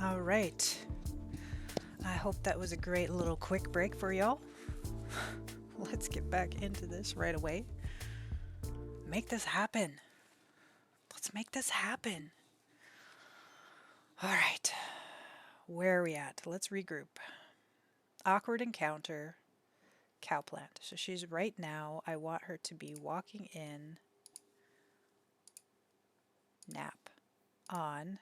All right. I hope that was a great little quick break for y'all. Let's get back into this right away. Make this happen. Let's make this happen. All right. Where are we at? Let's regroup. Awkward encounter. Cow plant. So she's right now. I want her to be walking in. Nap. On.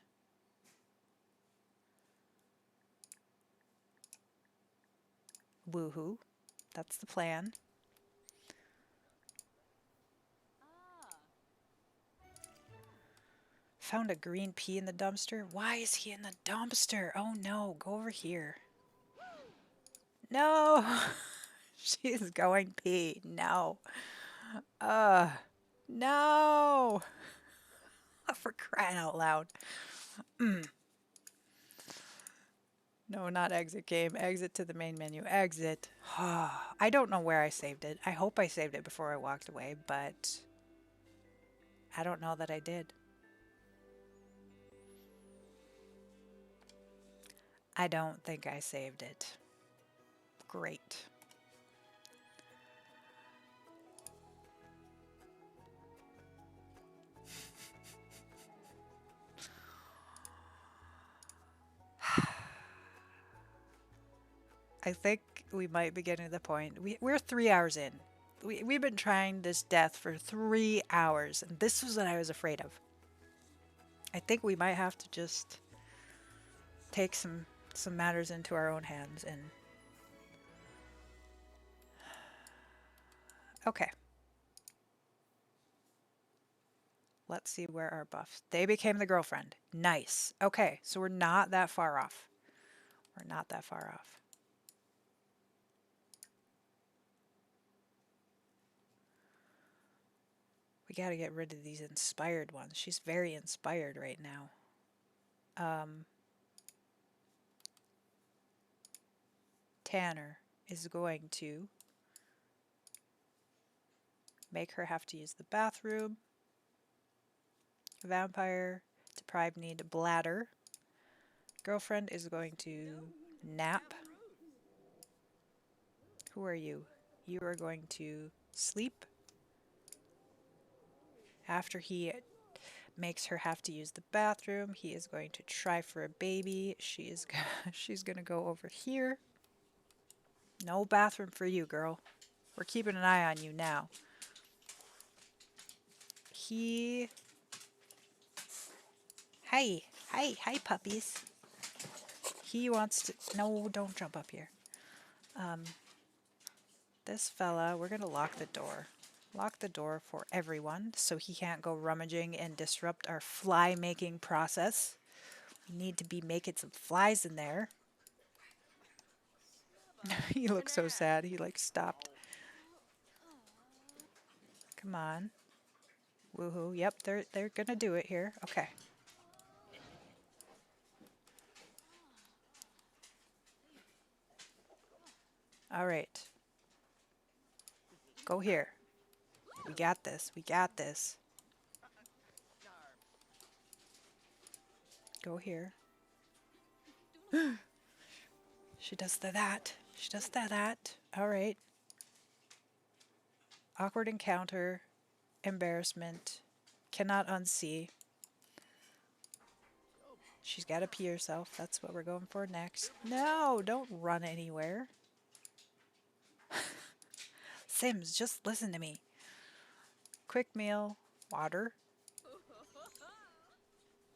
Woohoo. That's the plan. Found a green pea in the dumpster. Why is he in the dumpster? Oh no, go over here. No! She's going pee. No. No! For crying out loud. No, not exit game. Exit to the main menu. Exit. I don't know where I saved it. I hope I saved it before I walked away, but I don't know that I did. I don't think I saved it. Great. I think we might be getting to the point. We're 3 hours in. We've been trying this death for 3 hours, and this was what I was afraid of. I think we might have to just take some matters into our own hands and okay. Let's see where our buffs. They became the girlfriend. Nice. Okay, so we're not that far off. We're not that far off. We got to get rid of these inspired ones. She's very inspired right now. Tanner is going to make her have to use the bathroom. Vampire, deprived need bladder. Girlfriend is going to nap. Who are you? You are going to sleep. After he makes her have to use the bathroom, he is going to try for a baby. She's going to go over here. No bathroom for you, girl. We're keeping an eye on you now. He... Hi, puppies. He wants to... No, don't jump up here. This fella, we're going to lock the door. Lock the door for everyone so he can't go rummaging and disrupt our fly making process. We need to be making some flies in there. He looks so sad. He like stopped. Come on. Woohoo. Yep, they're gonna do it here. Okay. All right. Go here. We got this. We got this. Go here. She does that. She does that. All right. Awkward encounter. Embarrassment. Cannot unsee. She's got to pee herself. That's what we're going for next. No, don't run anywhere. Sims, just listen to me. Quick meal. Water.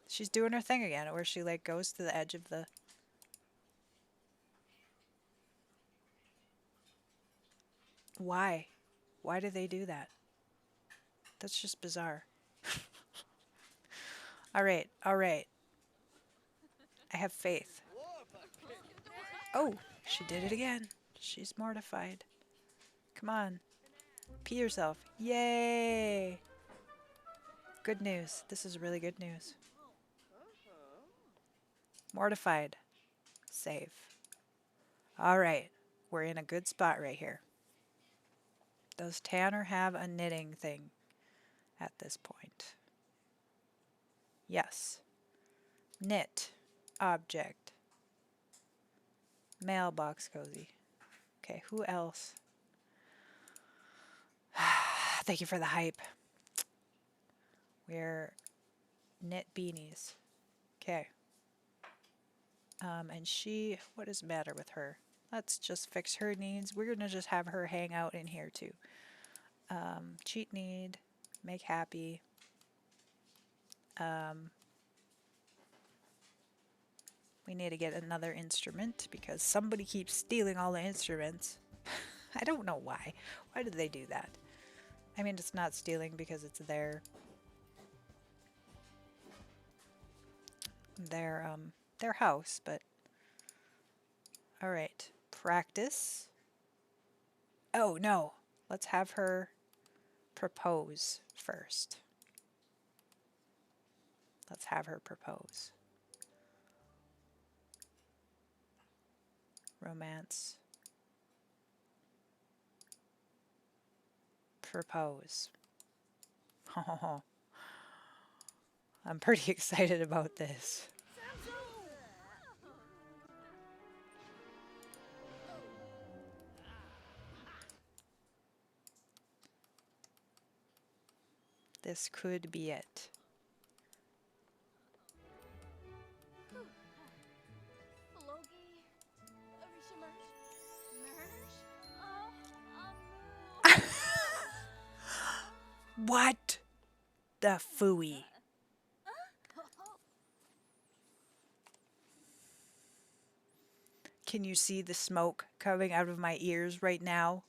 She's doing her thing again, where she like goes to the edge of the... Why? Why do they do that? That's just bizarre. All right, all right. I have faith. Oh, she did it again. She's mortified. Come on. Pee yourself. Yay! Good news. This is really good news. Mortified. Save. All right. We're in a good spot right here. Does Tanner have a knitting thing at this point? Yes. Knit. Object. Mailbox cozy. Okay, who else? Thank you for the hype. We're knit beanies. Okay. And she, what is the matter with her? Let's just fix her needs. We're gonna just have her hang out in here too. Cheat need, make happy. We need to get another instrument because somebody keeps stealing all the instruments. I don't know why. Why did they do that? I mean, it's not stealing because it's their house, but all right. Practice. Oh, no. Let's have her propose first. Let's have her propose. Romance. Propose. Oh, I'm pretty excited about this. This could be it. Flogi. Rishimers. Mersh. What the phooey? Can you see the smoke coming out of my ears right now?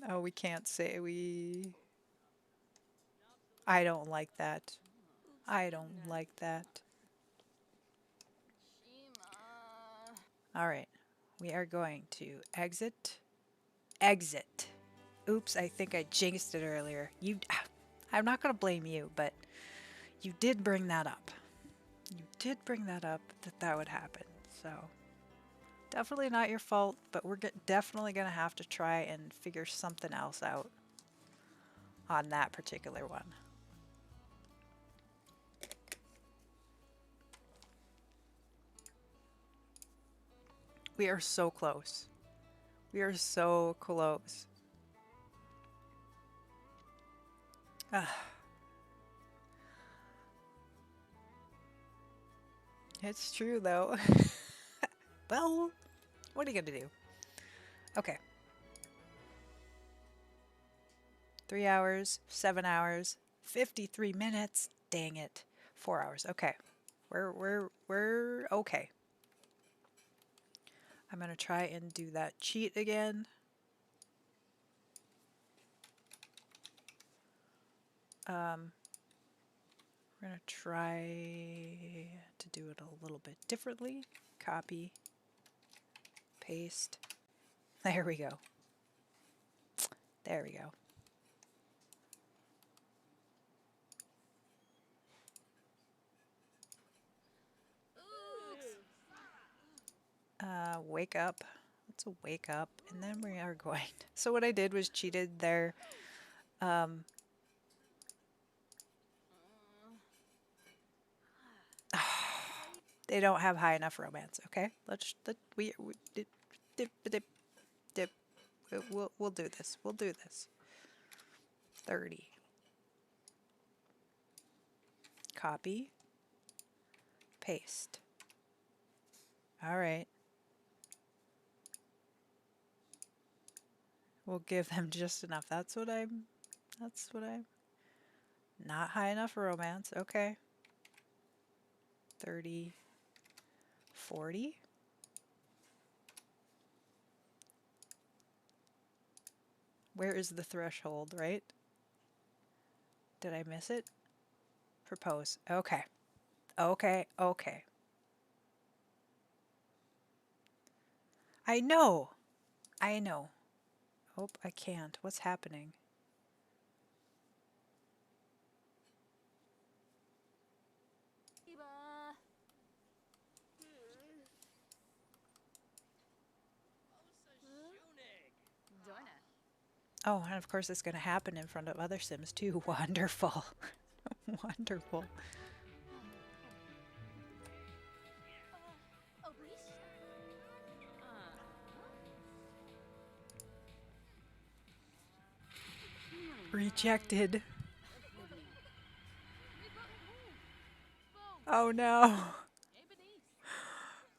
Oh, we can't say we. I don't like that. I don't like that. All right. We are going to exit. Exit. Oops, I think I jinxed it earlier. I'm not going to blame you, but you did bring that up. You did bring that up that that would happen. So, definitely not your fault, but we're definitely going to have to try and figure something else out on that particular one. We are so close. We are so close. It's true though. Well, what are you gonna do? Okay. 3 hours, 7 hours, 53 minutes. Dang it. 4 hours. Okay. We're okay. I'm gonna try and do that cheat again. We're gonna try to do it a little bit differently. Copy, paste. There we go. There we go. Wake up. Let's wake up, and then we are going. So what I did was cheated their. They don't have high enough romance. Okay, we dip. We'll do this. We'll do this. 30. Copy. Paste. All right. We'll give them just enough. That's what I'm. Not high enough romance. Okay. 30. 40. Where is the threshold, right? Did I miss it? Propose. Okay. Okay. Okay. I know. I know. Oh, I can't. What's happening? Oh, and of course it's going to happen in front of other Sims too. Wonderful. Wonderful. Rejected. Oh no.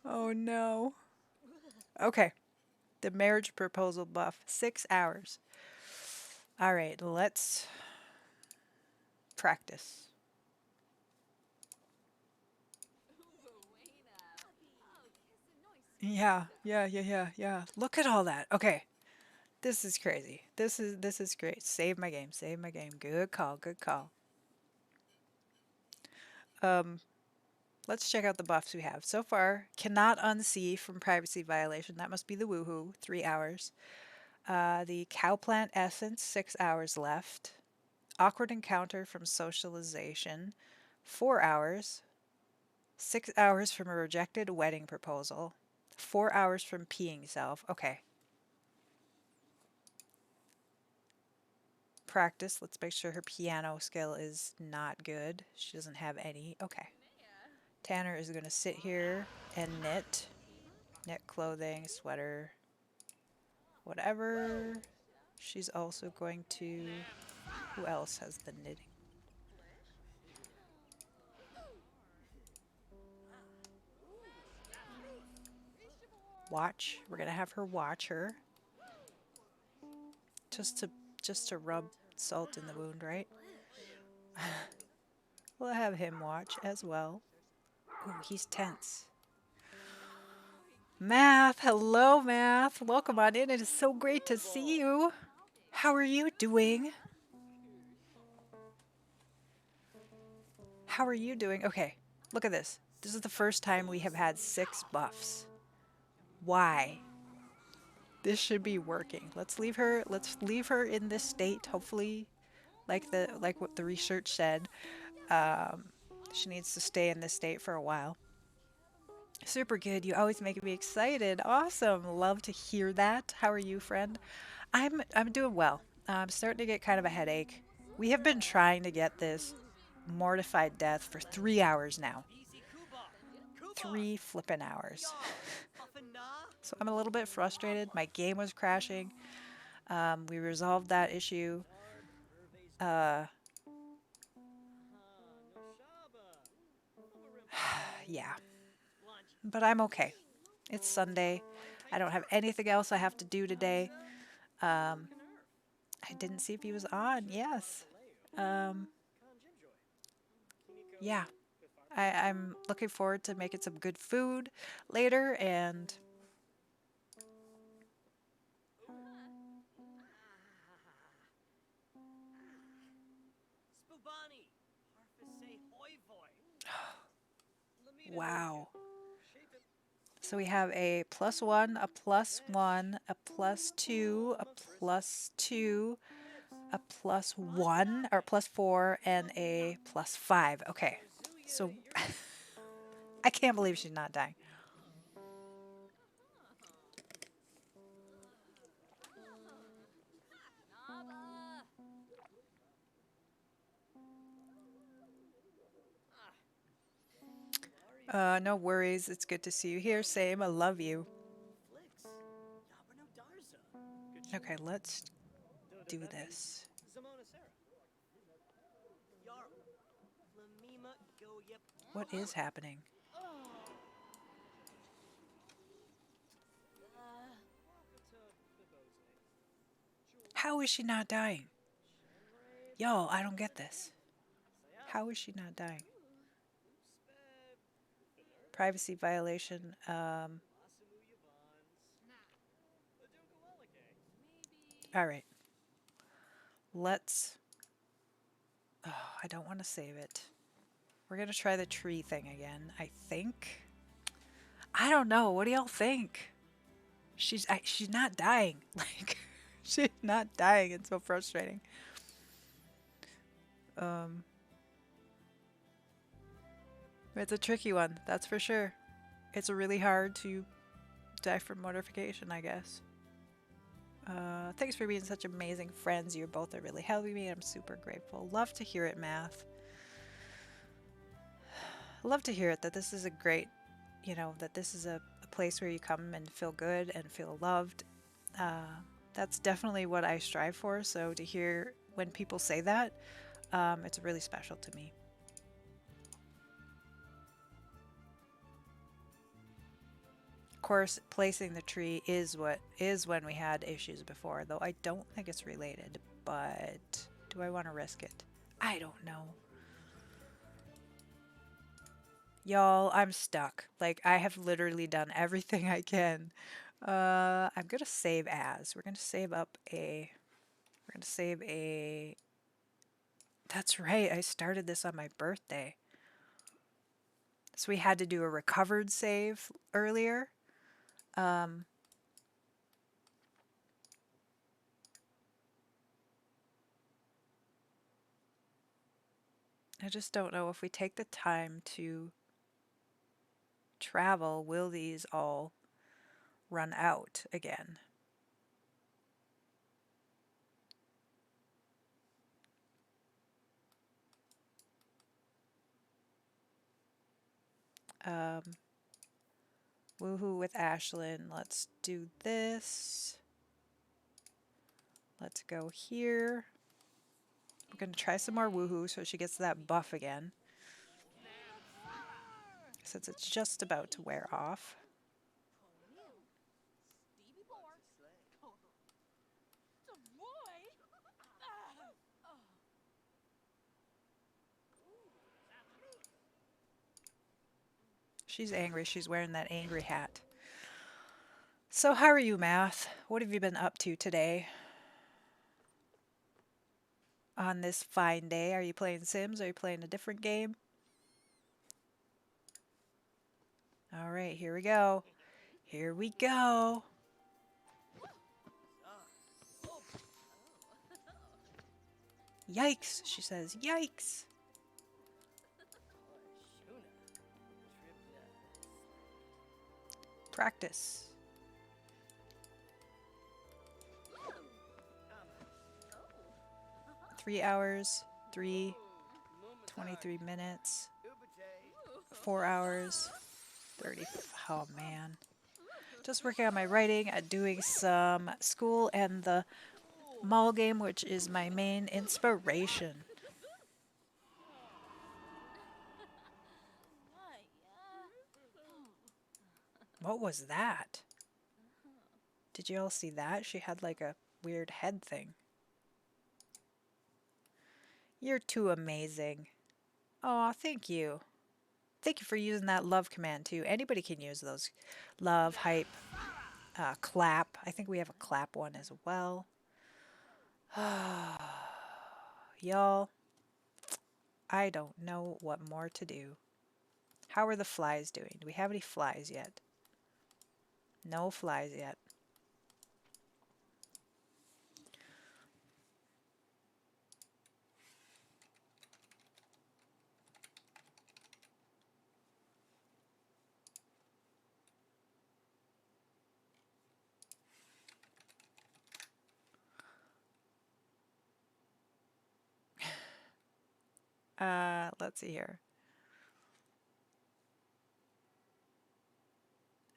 Oh no. Okay. The marriage proposal buff. 6 hours. All right, let's practice. Yeah. Look at all that. Okay. This is crazy. This is great. Save my game. Save my game. Good call. Good call. Let's check out the buffs we have. So far, cannot unsee from privacy violation. That must be the woohoo. 3 hours. The cowplant essence, 6 hours left. Awkward encounter from socialization, 4 hours. 6 hours from a rejected wedding proposal. 4 hours from peeing self. Okay. practice. Let's make sure her piano skill is not good. She doesn't have any. Okay. Tanner is going to sit here and knit. Knit clothing, sweater, whatever. She's also going to... Who else has the knitting? Watch. We're going to have her watch her. Just to rub salt in the wound, right? We'll have him watch as well. Ooh, he's tense. Math, hello Math. Welcome on in. It is so great to see you. How are you doing? How are you doing? Okay, look at this. This is the first time we have had 6 buffs. Why? This should be working. Let's leave her in this state. Hopefully, like what the research said, um, she needs to stay in this state for a while. Super good. You always make me excited. Awesome. Love to hear that. How are you, friend? I'm doing well. I'm starting to get kind of a headache. We have been trying to get this mortified death for 3 hours now. 3 flippin' hours. So I'm a little bit frustrated. My game was crashing. We resolved that issue. Yeah. But I'm okay. It's Sunday. I don't have anything else I have to do today. I didn't see if he was on. Yes. Um, yeah. I'm looking forward to making some good food later and wow. So we have a +1, a +1, a +2, a +2, a +1, or +4, and a +5. Okay. So I can't believe she's not dying. No worries. It's good to see you here. Same. I love you. Okay, let's do this. What is happening? How is she not dying? Yo, I don't get this. How is she not dying? Privacy violation. All right. Let's... Oh, I don't want to save it. We're going to try the tree thing again, I think. I don't know. What do y'all think? She's not dying. Like, she's not dying. It's so frustrating. Um, it's a tricky one, that's for sure. It's really hard to die from mortification, I guess. Thanks for being such amazing friends. You both are really helping me. I'm super grateful. Love to hear it, Math. Love to hear it, that this is a great, that this is a place where you come and feel good and feel loved. That's definitely what I strive for. So to hear when people say that, it's really special to me. Of course, placing the tree is when we had issues before, though I don't think it's related, but do I want to risk it? I don't know. Y'all, I'm stuck. Like, I have literally done everything I can. I'm gonna save as. We're gonna save up a... We're gonna save a... That's right, I started this on my birthday. So we had to do a recovered save earlier. I just don't know if we take the time to travel, will these all run out again? Um, woohoo with Ashlyn. Let's do this. Let's go here. We're going to try some more woohoo so she gets that buff again. Since it's just about to wear off. She's angry. She's wearing that angry hat. So how are you, Math? What have you been up to today? On this fine day, are you playing Sims? Are you playing a different game? All right, here we go. Here we go. Yikes, she says. Yikes. Practice. 3 hours, 23 minutes, 4 hours, 30. Oh man. Just working on my writing, doing some school and the mall game, which is my main inspiration. What was that? Did you all see that? She had like a weird head thing. You're too amazing. Aw, thank you. Thank you for using that love command too. Anybody can use those. Love, hype, clap. I think we have a clap one as well. Y'all, I don't know what more to do. How are the flies doing? Do we have any flies yet? No flies yet. Let's see here.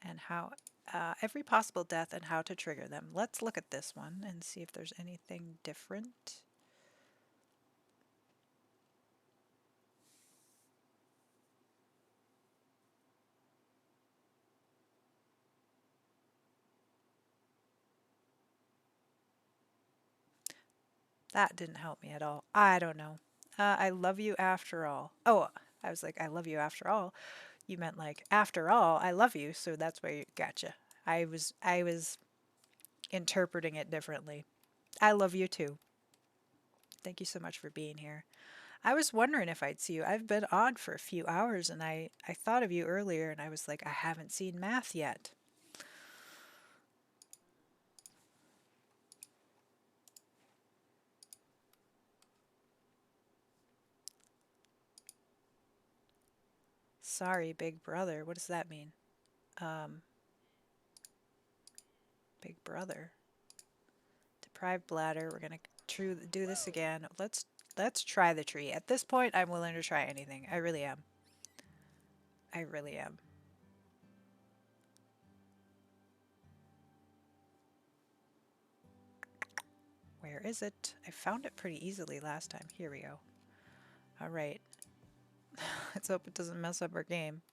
And how, every possible death and how to trigger them. Let's look at this one and see if there's anything different. That didn't help me at all. I don't know. I love you after all. Oh, I was like, I love you after all. You meant like, after all, I love you. So that's where you gotcha. I was interpreting it differently. I love you too. Thank you so much for being here. I was wondering if I'd see you. I've been on for a few hours and I thought of you earlier and I was like, I haven't seen Math yet. Sorry, big brother. What does that mean? Um, big brother. Deprived bladder. We're gonna do this again. Let's try the tree. At this point, I'm willing to try anything. I really am. I really am. Where is it? I found it pretty easily last time. Here we go. All right. Let's hope it doesn't mess up our game.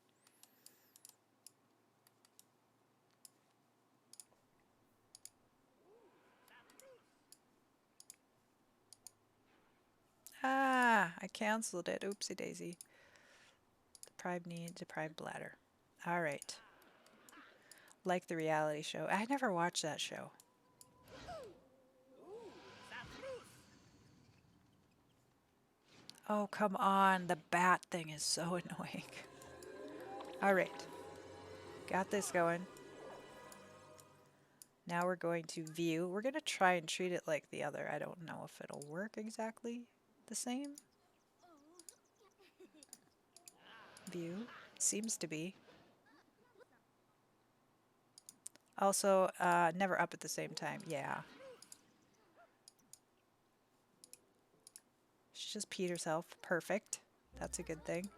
Ah, I canceled it. Oopsie daisy. Deprived need, deprived bladder. All right. Like the reality show. I never watched that show. Oh, come on. The bat thing is so annoying. All right. Got this going. Now we're going to view. We're going to try and treat it like the other. I don't know if it'll work exactly the same. View. Seems to be. Also, never up at the same time. Yeah. She just peed herself. Perfect. That's a good thing.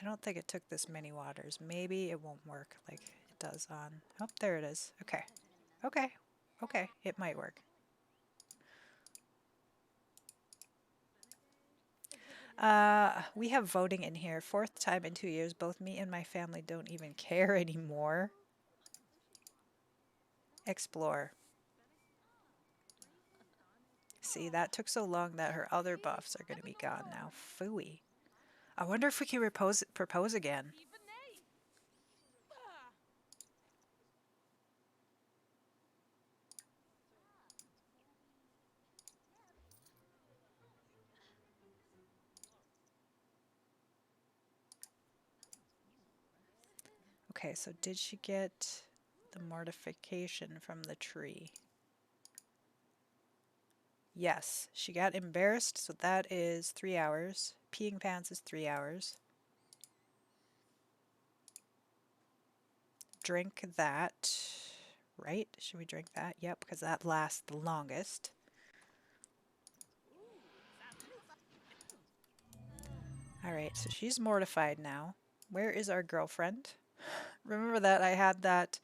I don't think it took this many waters. Maybe it won't work like it does on. Oh, there it is. Okay. Okay. Okay. It might work. We have voting in here. Fourth time in 2 years. Both me and my family don't even care anymore. Explore. See, that took so long that her other buffs are going to be gone now. Phooey. I wonder if we can propose again. Okay, so did she get the mortification from the tree? Yes, she got embarrassed, so that is 3 hours. Peeing pants is 3 hours. Drink that, right? Should we drink that? Yep, because that lasts the longest. All right, so she's mortified now. Where is our girlfriend? Remember that I had that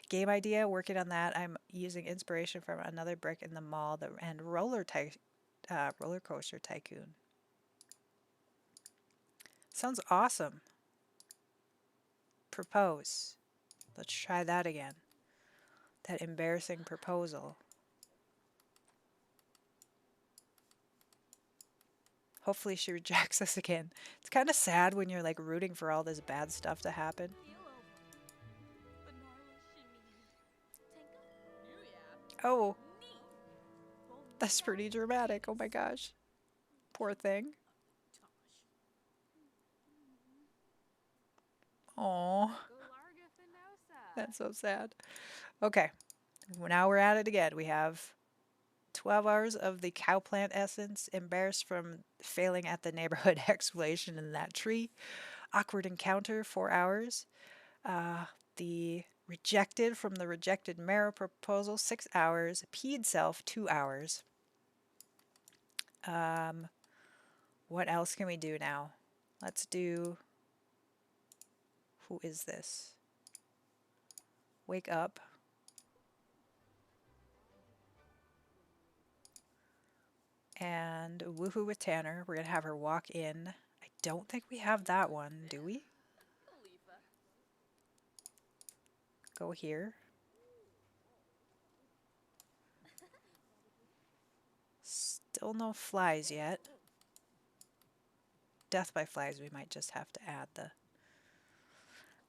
game idea, working on that. I'm using inspiration from another brick in the mall and roller coaster tycoon. Sounds awesome. Propose. Let's try that again. That embarrassing proposal. Hopefully she rejects us again. It's kind of sad when you're like rooting for all this bad stuff to happen. Oh, that's pretty dramatic. Oh my gosh. Poor thing. Oh, that's so sad. Okay, now we're at it again. We have 12 hours of the cow plant essence, embarrassed from failing at the neighborhood exploration in that tree. Awkward encounter, 4 hours. The rejected from the rejected marrow proposal, 6 hours. Peed self, 2 hours. Um, what else can we do now? Let's do. Who is this? Wake up. And woohoo with Tanner. We're going to have her walk in. I don't think we have that one, do we? Go here. Still no flies yet. Death by flies, we might just have to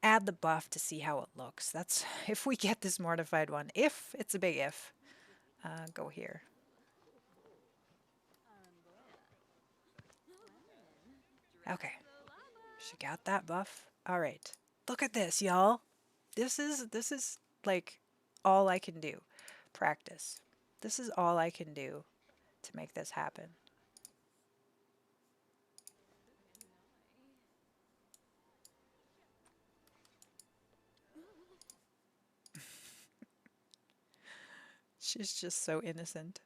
add the buff to see how it looks. That's if we get this mortified one. If it's a big if. Go here. Okay. She got that buff. All right. Look at this, y'all. This is like all I can do. Practice. This is all I can do to make this happen. She's just so innocent.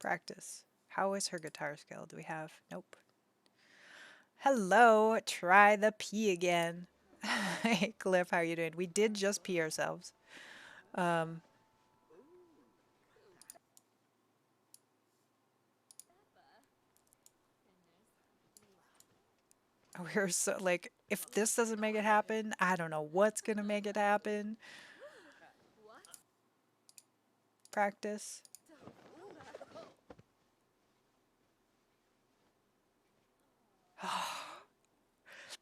Practice. How is her guitar skill? Do we have? Nope. Hello. Try the pee again. Hey, Cliff, how are you doing? We did just pee ourselves. We're so like, if this doesn't make it happen, I don't know what's gonna make it happen. Practice.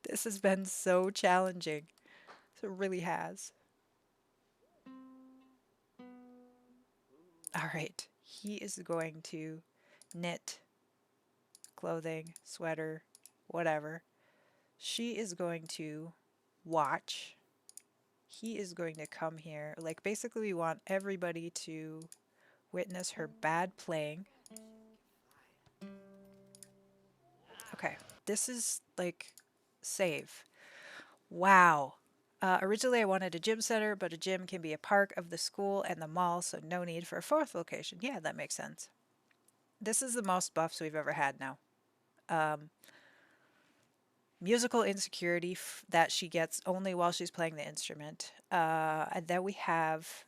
This has been so challenging. It really has. All right. He is going to knit clothing, sweater, whatever. She is going to watch. He is going to come here. Like, basically, we want everybody to witness her bad playing. Okay. This is like save. Wow. Originally, I wanted a gym center, but a gym can be a park of the school and the mall, so no need for a fourth location. Yeah, that makes sense. This is the most buffs we've ever had now. Um, musical insecurity that she gets only while she's playing the instrument. And then we have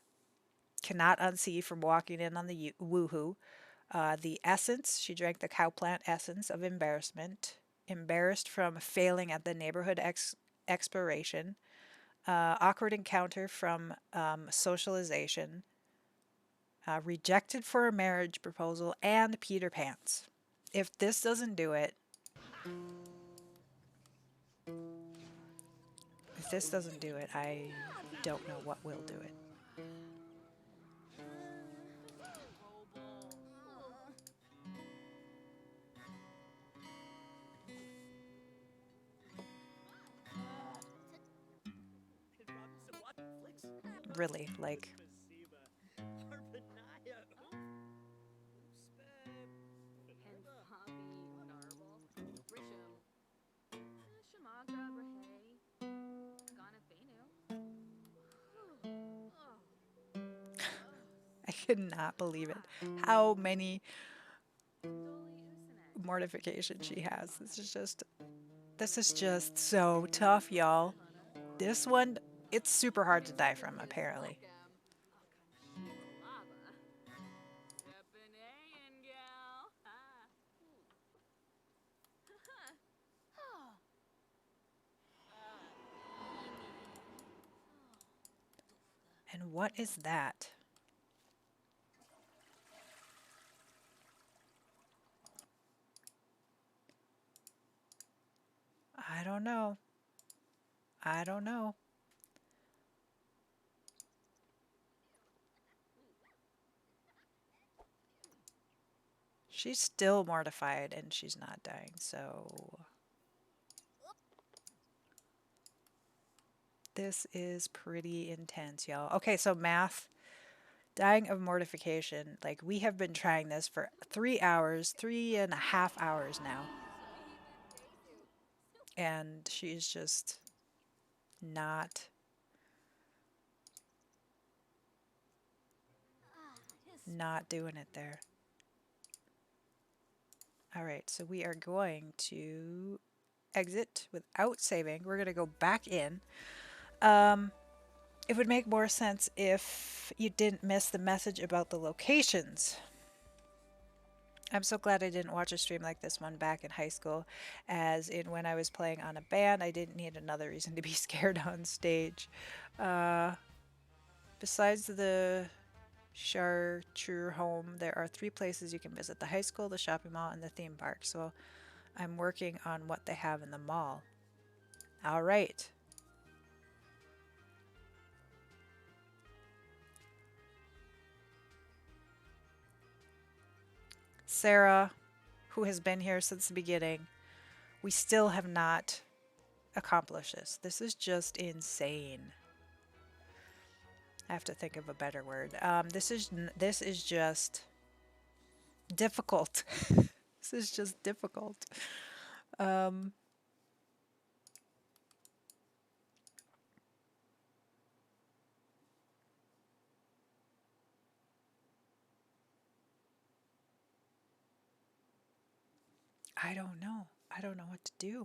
cannot unsee from walking in on the woohoo. The essence, she drank the cowplant essence of embarrassment, embarrassed from failing at the neighborhood exploration, awkward encounter from socialization, rejected for a marriage proposal, and Peter Pants. If this doesn't do it, if this doesn't do it, I don't know what will do it. Really, like, I cannot believe it. How many mortifications she has. This is just so tough, y'all. This one, it's super hard to die from, apparently. And what is that? I don't know. I don't know. She's still mortified and she's not dying, so this is pretty intense, y'all. Okay, so math, dying of mortification. Like, we have been trying this for 3 hours, 3.5 hours now, and she's just not not doing it there. All right, so we are going to exit without saving. We're going to go back in. Um, it would make more sense if you didn't miss the message about the locations. I'm so glad I didn't watch a stream like this one back in high school, as in when I was playing on a band, I didn't need another reason to be scared on stage. Uh, Besides the Chartreux home, there are 3 places you can visit: the high school, the shopping mall, and the theme park. So I'm working on what they have in the mall. All right. Sarah, who has been here since the beginning, we still have not accomplished this. This is just insane. I have to think of a better word. This is just difficult. This is just difficult. Um, I don't know. I don't know what to do.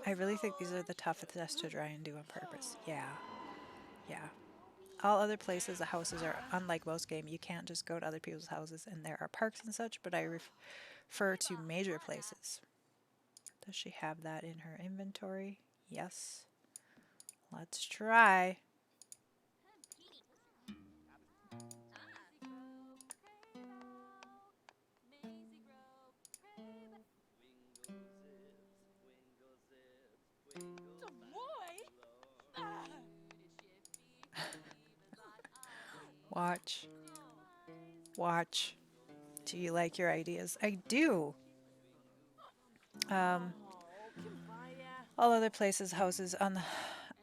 I really think these are the toughest tests to try and do on purpose. Yeah, yeah. All other places, the houses are unlike most game. You can't just go to other people's houses, and there are parks and such, but I refer to major places. Does she have that in her inventory? Yes. Let's try. Watch. Watch. Do you like your ideas? I do. Um, all other places, houses, and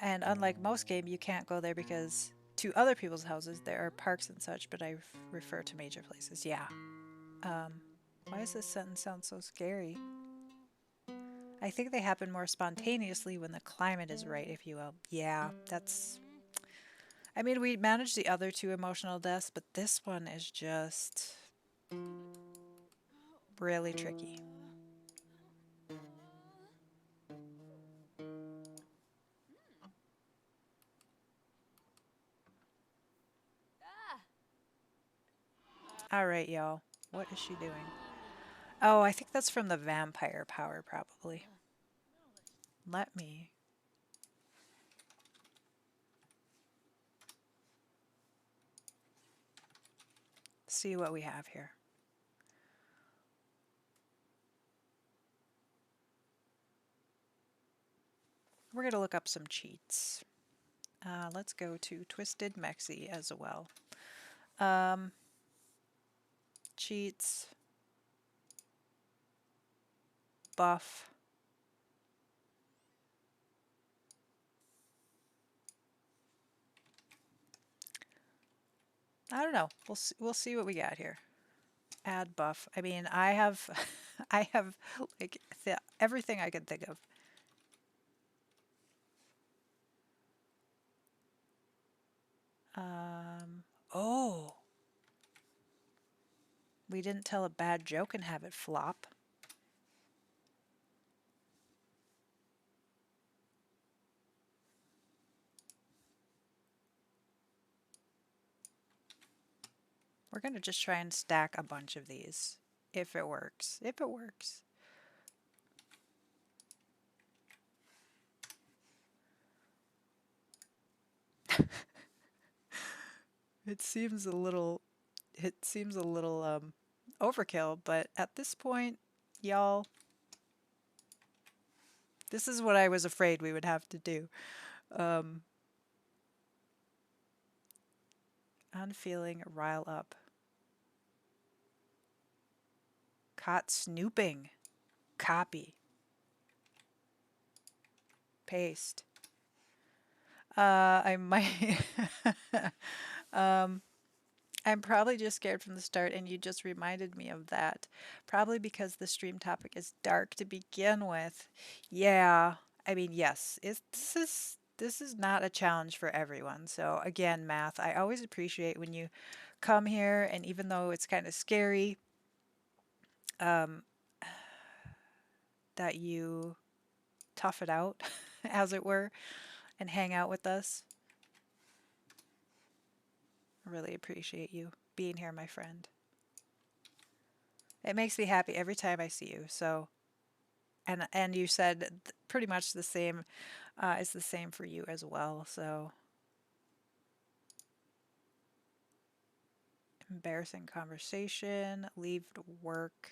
unlike most game, you can't go there because to other people's houses there are parks and such, but I refer to major places. Yeah. Um, why does this sentence sound so scary? I think they happen more spontaneously when the climate is right, if you will. Yeah, that's. I mean, we managed the other two emotional deaths, but this one is just really tricky. All right, y'all. What is she doing? Oh, I think that's from the vampire power, probably. Let me see what we have here. We're going to look up some cheats. Let's go to Twisted Mexi as well. Um, cheats, buff. I don't know. We'll see what we got here. Add buff. I mean, I have I have like everything I could think of. Oh, we didn't tell a bad joke and have it flop. We're going to just try and stack a bunch of these if it works. If it works. It seems a little overkill, but at this point, y'all, this is what I was afraid we would have to do. Unfeeling, rile up. Caught snooping. Copy. Paste. I might. I'm probably just scared from the start, and you just reminded me of that. Probably because the stream topic is dark to begin with. Yeah, I mean, yes, this is not a challenge for everyone. So again, math, I always appreciate when you come here, and even though it's kind of scary, um, that you tough it out, as it were, and hang out with us. I really appreciate you being here, my friend. It makes me happy every time I see you. So, and you said pretty much the same. It's the same for you as well. So, embarrassing conversation. Leave work.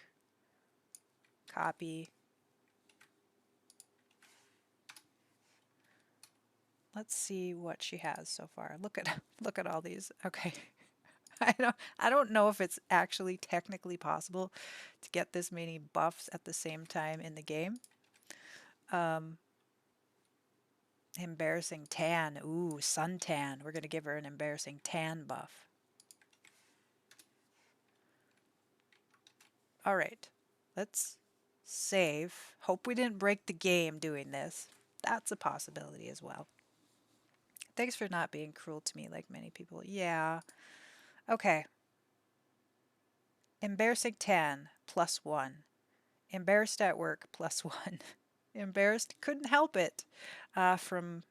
Copy. Let's see what she has so far. Look at all these. Okay. I don't know if it's actually technically possible to get this many buffs at the same time in the game. Embarrassing tan. Ooh, suntan. We're gonna give her an embarrassing tan buff. All right. Let's save. Hope we didn't break the game doing this. That's a possibility as well. Thanks for not being cruel to me like many people. Yeah. Okay. Embarrassing tan, +1. Embarrassed at work, +1. Embarrassed, couldn't help it. From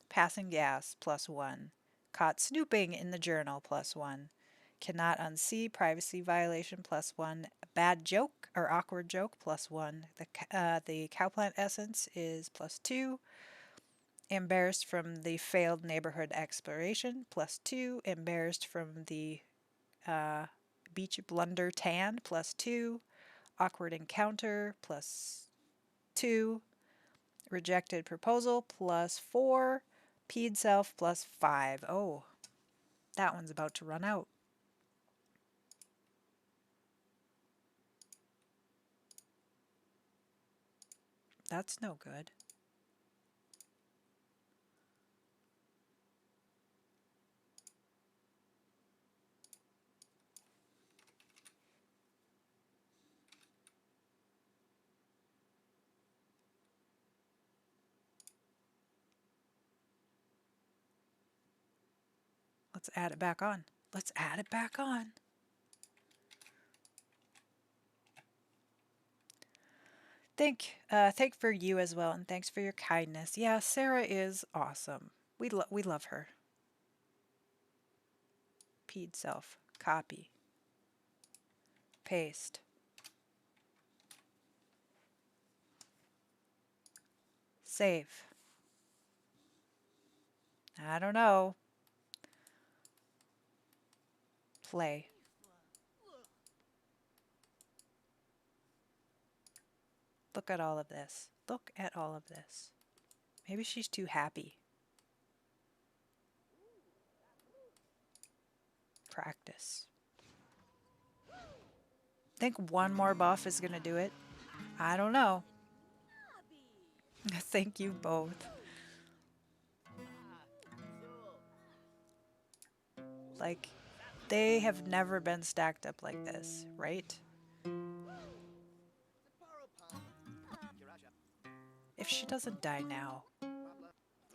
passing gas, +1. Caught snooping in the journal, +1. Cannot unsee, privacy violation, +1. Bad joke or awkward joke, +1. The cowplant essence is +2. Embarrassed from the failed neighborhood exploration, +2. Embarrassed from the beach blunder tan, +2. Awkward encounter, +2. Rejected proposal, +4. Peed self, +5. Oh, that one's about to run out. That's no good. Let's add it back on. Let's add it back on. Thank for you as well, and thanks for your kindness. Yeah, Sarah is awesome. We love her. Peed self. Copy. Paste. Save. I don't know. Play. Look at all of this. Look at all of this. Maybe she's too happy. Practice. Think one more buff is going to do it. I don't know. Thank you both. Like, they have never been stacked up like this, right? If she doesn't die now.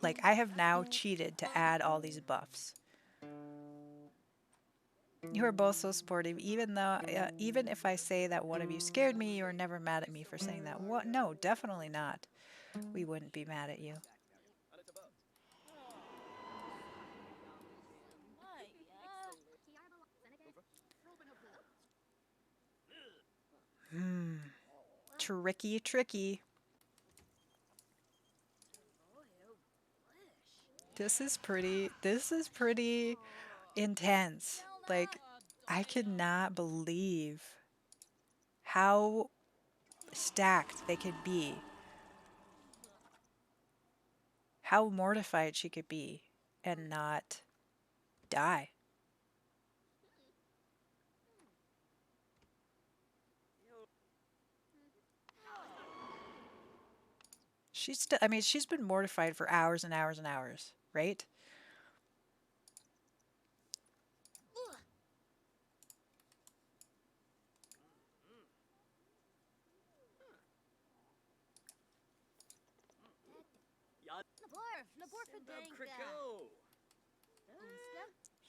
Like, I have now cheated to add all these buffs. You are both so supportive, even if I say that one of you scared me, you are never mad at me for saying that. What? No, definitely not. We wouldn't be mad at you. Hmm. Tricky, tricky. This is pretty intense. Like, I cannot believe how stacked they could be. How mortified she could be and not die. I mean, she's been mortified for hours and hours and hours, right?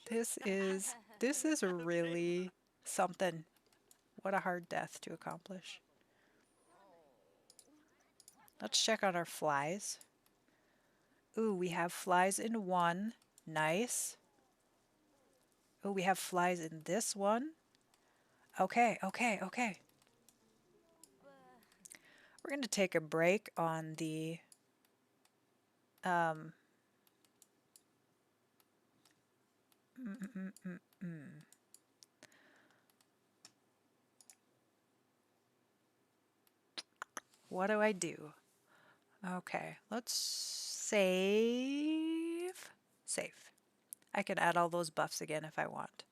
This is really something. What a hard death to accomplish. Let's check on our flies. Ooh, we have flies in one. Nice. Ooh, we have flies in this one. Okay, okay, okay. We're going to take a break on the um mm, mm, mm, mm. What do I do? Okay, let's save. Save. I can add all those buffs again if I want.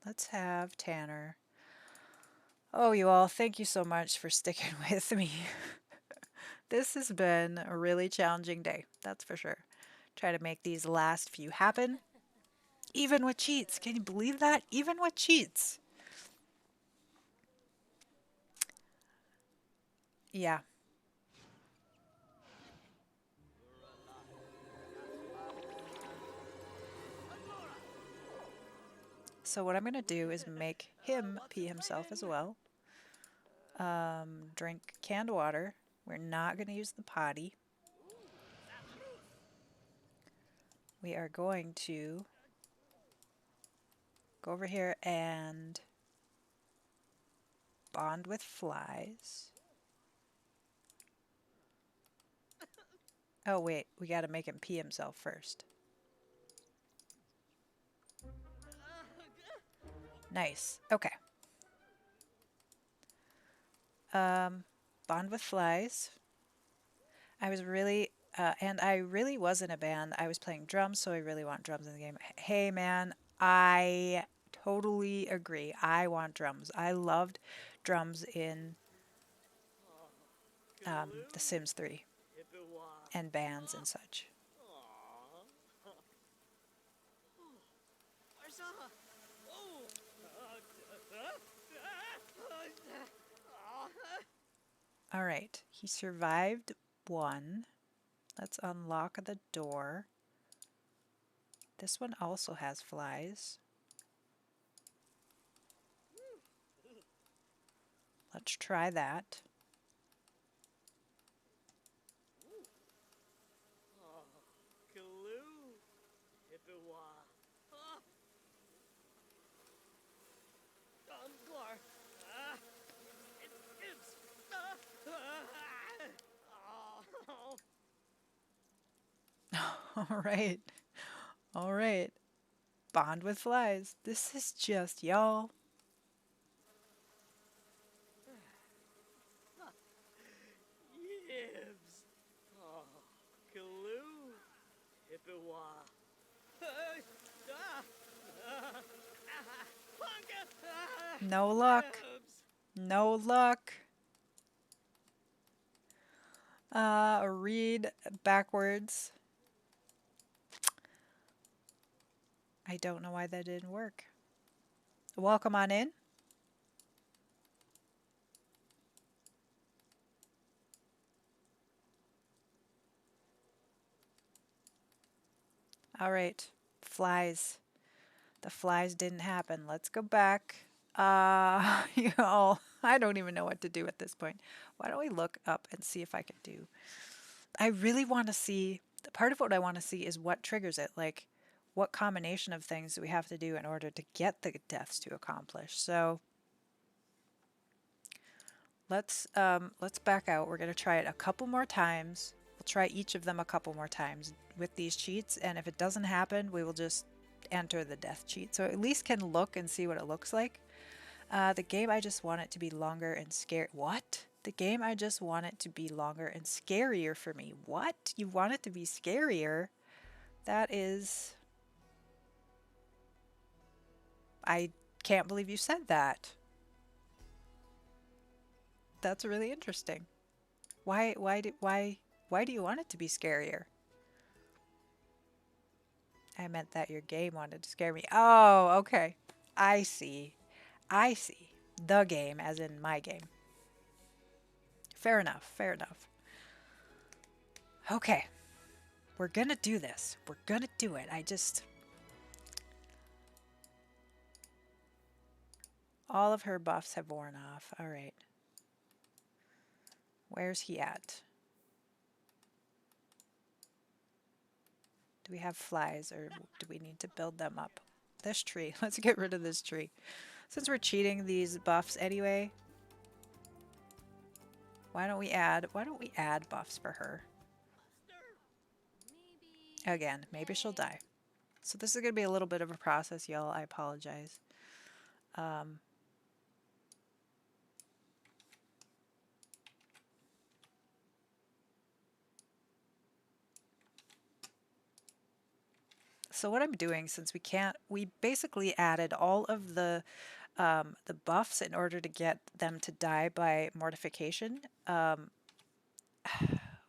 Let's have Tanner. Oh, you all, thank you so much for sticking with me. This has been a really challenging day, that's for sure. Try to make these last few happen. Even with cheats. Can you believe that? Even with cheats. Yeah. So what I'm going to do is make him pee himself as well. Drink canned water. We're not going to use the potty. We are going to go over here and bond with flies. Oh wait, we got to make him pee himself first. Nice. Okay. Bond with flies. And I really was in a band. I was playing drums, so I really want drums in the game. Hey man, I totally agree. I want drums. I loved drums in The Sims 3 and bands and such. All right, he survived one. Let's unlock the door. This one also has flies. Let's try that. Glue. If it was. Dumbler. It's. Oh. All right. All right. Bond with flies. This is just y'all. Yibs. Oh, glue. If it was. No luck. No luck. Read backwards. I don't know why that didn't work. Welcome on in. All right. Flies. The flies didn't happen. Let's go back. You all, I don't even know what to do at this point. Why don't we look up and see if I can do. I really want to see, part of what I want to see is what triggers it. Like, what combination of things do we have to do in order to get the deaths to accomplish? So let's back out. We're going to try it a couple more times. We'll try each of them a couple more times with these cheats, and if it doesn't happen, we will just enter the death cheat. So at least can look and see what it looks like. The game, I just want it to be longer and scary. What? The game, I just want it to be longer and scarier for me. What? You want it to be scarier? That is... I can't believe you said that. That's really interesting. Why do you want it to be scarier? I meant that your game wanted to scare me. Oh, okay. I see. I see. The game, as in my game. Fair enough. Fair enough. Okay. We're gonna do this. We're gonna do it. All of her buffs have worn off. All right. Where's he at? Do we have flies or do we need to build them up? This tree. Let's get rid of this tree. Since we're cheating these buffs anyway, why don't we add buffs for her? Again, maybe she'll die. So this is going to be a little bit of a process, y'all. I apologize. So what I'm doing, since we basically added all of the buffs in order to get them to die by mortification.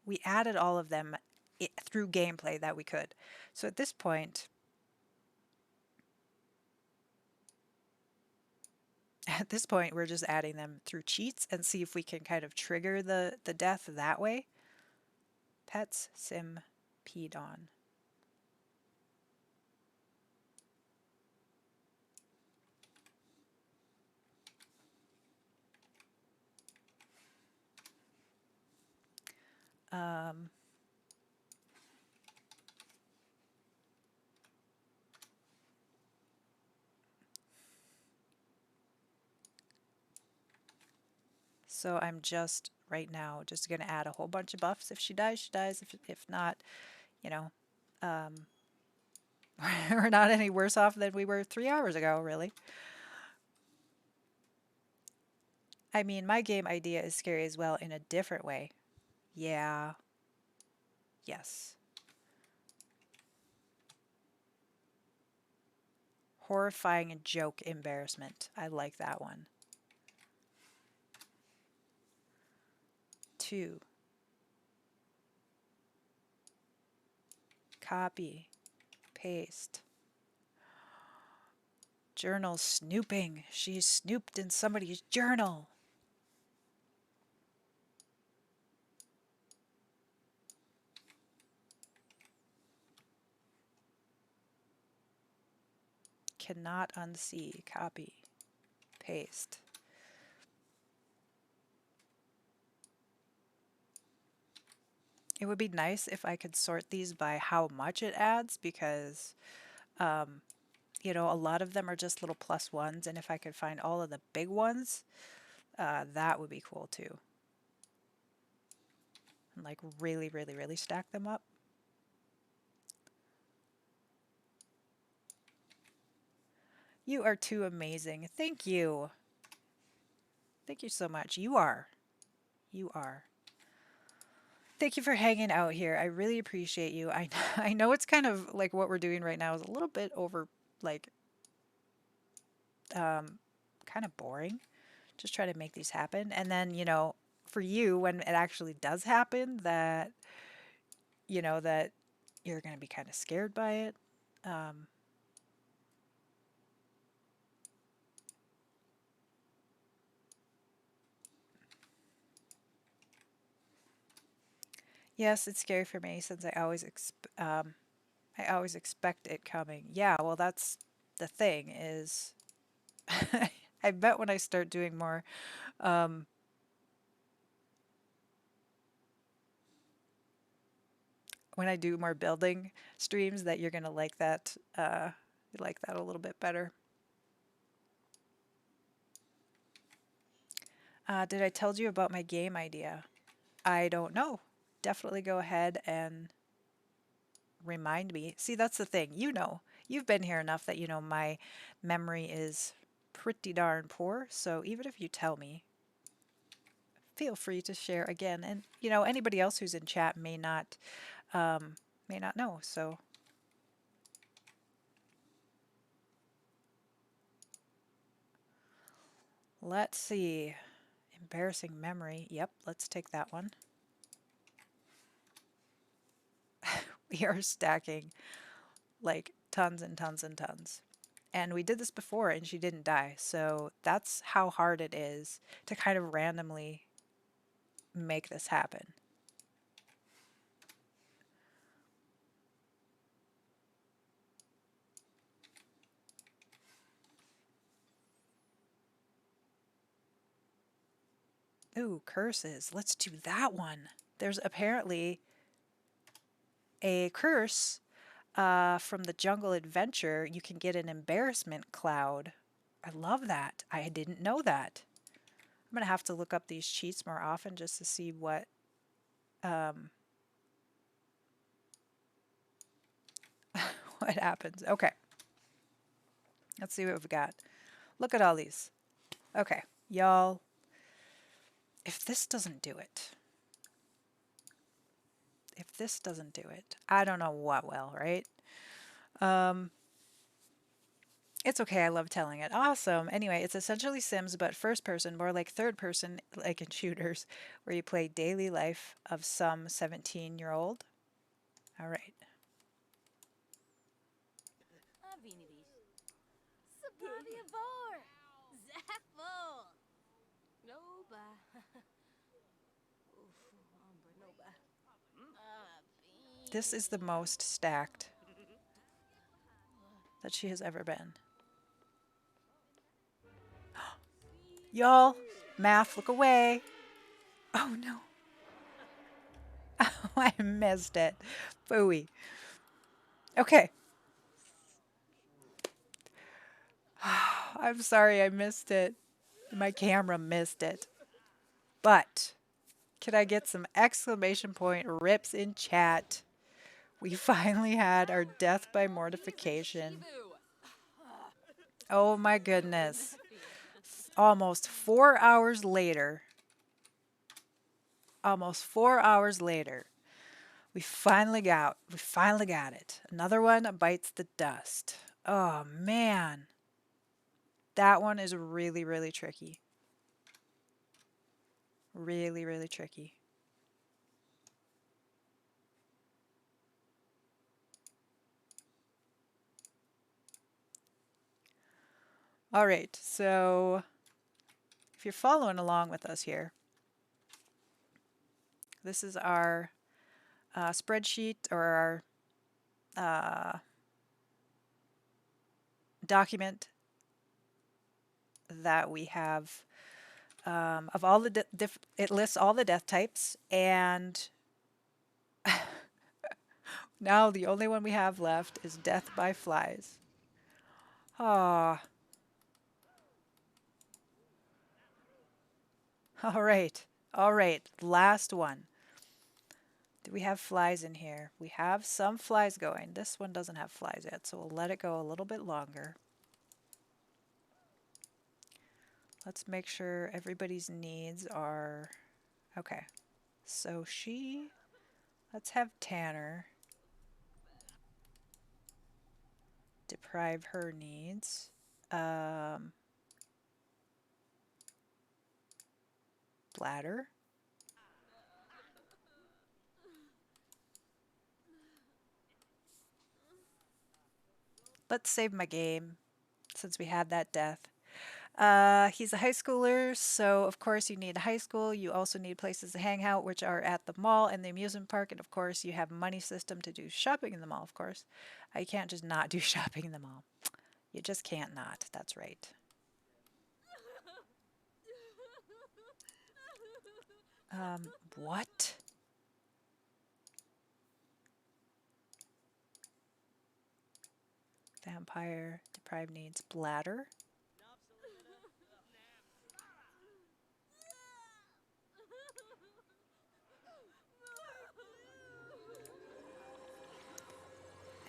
We added all of them through gameplay that we could. So at this point, we're just adding them through cheats and see if we can kind of trigger the death that way. Pets sim peed on. So I'm just right now just going to add a whole bunch of buffs. If she dies, she dies. If not, you know, we're not any worse off than we were 3 hours ago, really. I mean, my game idea is scary as well in a different way. Yeah. Yes. Horrifying joke embarrassment. I like that one. 2. Copy. Paste. Journal snooping. She snooped in somebody's journal. cannot unsee. Copy. Paste. It would be nice if I could sort these by how much it adds because, you know, a lot of them are just little plus ones, and if I could find all of the big ones, that would be cool too. And like really, really, really stack them up. You are too amazing. Thank you. Thank you so much. You are. You are. Thank you for hanging out here. I really appreciate you. I know it's kind of like what we're doing right now is a little bit over like um kind of boring. Just try to make these happen. And then, you know, for you when it actually does happen that you know that you're going to be kind of scared by it. Um yes, it's scary for me since I always expect it coming. Yeah, well that's the thing is I bet when I start doing more um when I do more building streams that you're gonna like that a little bit better. Did I tell you about my game idea? I don't know. Definitely go ahead and remind me. See, that's the thing. You know, you've been here enough that you know my memory is pretty darn poor. So even if you tell me, feel free to share again. And you know, anybody else who's in chat may not know. So let's see. Embarrassing memory. Yep, let's take that one. We are stacking like tons and tons and tons. And we did this before and she didn't die. So that's how hard it is to kind of randomly make this happen. Ooh, curses. Let's do that one. There's apparently a curse from the Jungle Adventure. You can get an embarrassment cloud. I love that. I didn't know that. I'm going to have to look up these cheats more often just to see um, what happens. Okay, let's see what we've got. Look at all these. Okay, y'all, if this doesn't do it, I don't know what will, right? Um, it's okay. I love telling it. Awesome. Anyway, it's essentially Sims, but first person, more like third person, like in shooters, where you play daily life of some 17-year-old. All right. Sabavia Zaffle! Noba. Noba. This is the most stacked that she has ever been. Y'all, math, look away. Oh no. Oh, I missed it. Phooey. Okay. I'm sorry I missed it. My camera missed it. But can I get some exclamation point rips in chat? We finally had our death by mortification. Oh my goodness. Almost 4 hours later, we finally got it. Another one bites the dust. Oh man. That one is really, really tricky. Really, really tricky. All right, so if you're following along with us here, this is our spreadsheet or our document that we have of all the it lists all the death types, and now the only one we have left is death by flies. Ah, all right, all right. Last one. Do we have flies in here? We have some flies going. This one doesn't have flies yet, so we'll let it go a little bit longer. Let's make sure everybody's needs are okay. So let's have Tanner deprive her needs. Um, Bladder. Let's save my game since we had that death. He's a high schooler, so of course you need a high school. You also need places to hang out, which are at the mall and the amusement park. And of course, you have money system to do shopping in the mall, of course. You can't just not do shopping in the mall. You just can't not. That's right. What? Vampire, deprived needs, bladder.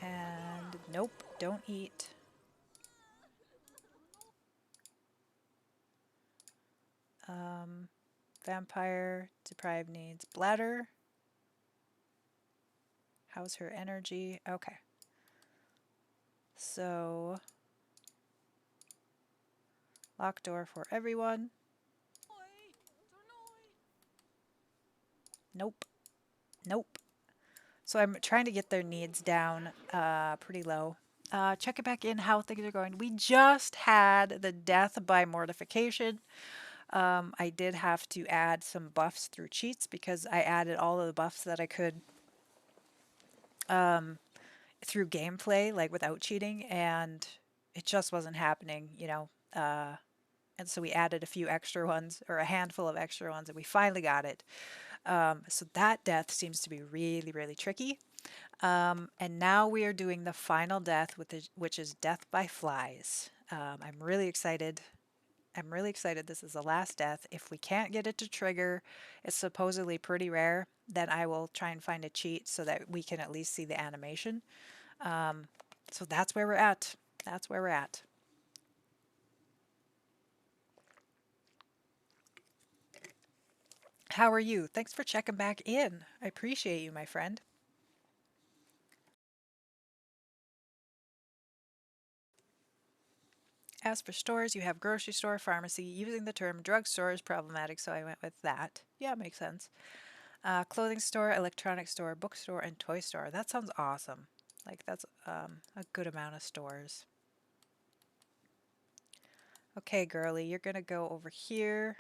And nope, don't eat. Vampire, deprived needs, bladder. How's her energy? Okay. So, lock door for everyone. Nope. Nope. So I'm trying to get their needs down pretty low. Check it back in how things are going. We just had the death by mortification. I did have to add some buffs through cheats because I added all of the buffs that I could through gameplay, like without cheating, and it just wasn't happening, you know. And so we added a few extra ones, or a handful of extra ones, and we finally got it. So that death seems to be really, really tricky. And now we are doing the final death, which is death by flies. I'm really excited. I'm really excited. This is the last death. If we can't get it to trigger, it's supposedly pretty rare, then I will try and find a cheat so that we can at least see the animation. So that's where we're at. That's where we're at. How are you? Thanks for checking back in. I appreciate you, my friend. As for stores, you have grocery store, pharmacy. Using the term drugstore is problematic, so I went with that. Yeah, makes sense. Clothing store, electronics store, bookstore, and toy store. That sounds awesome. Like, that's a good amount of stores. Okay, girly, you're gonna go over here,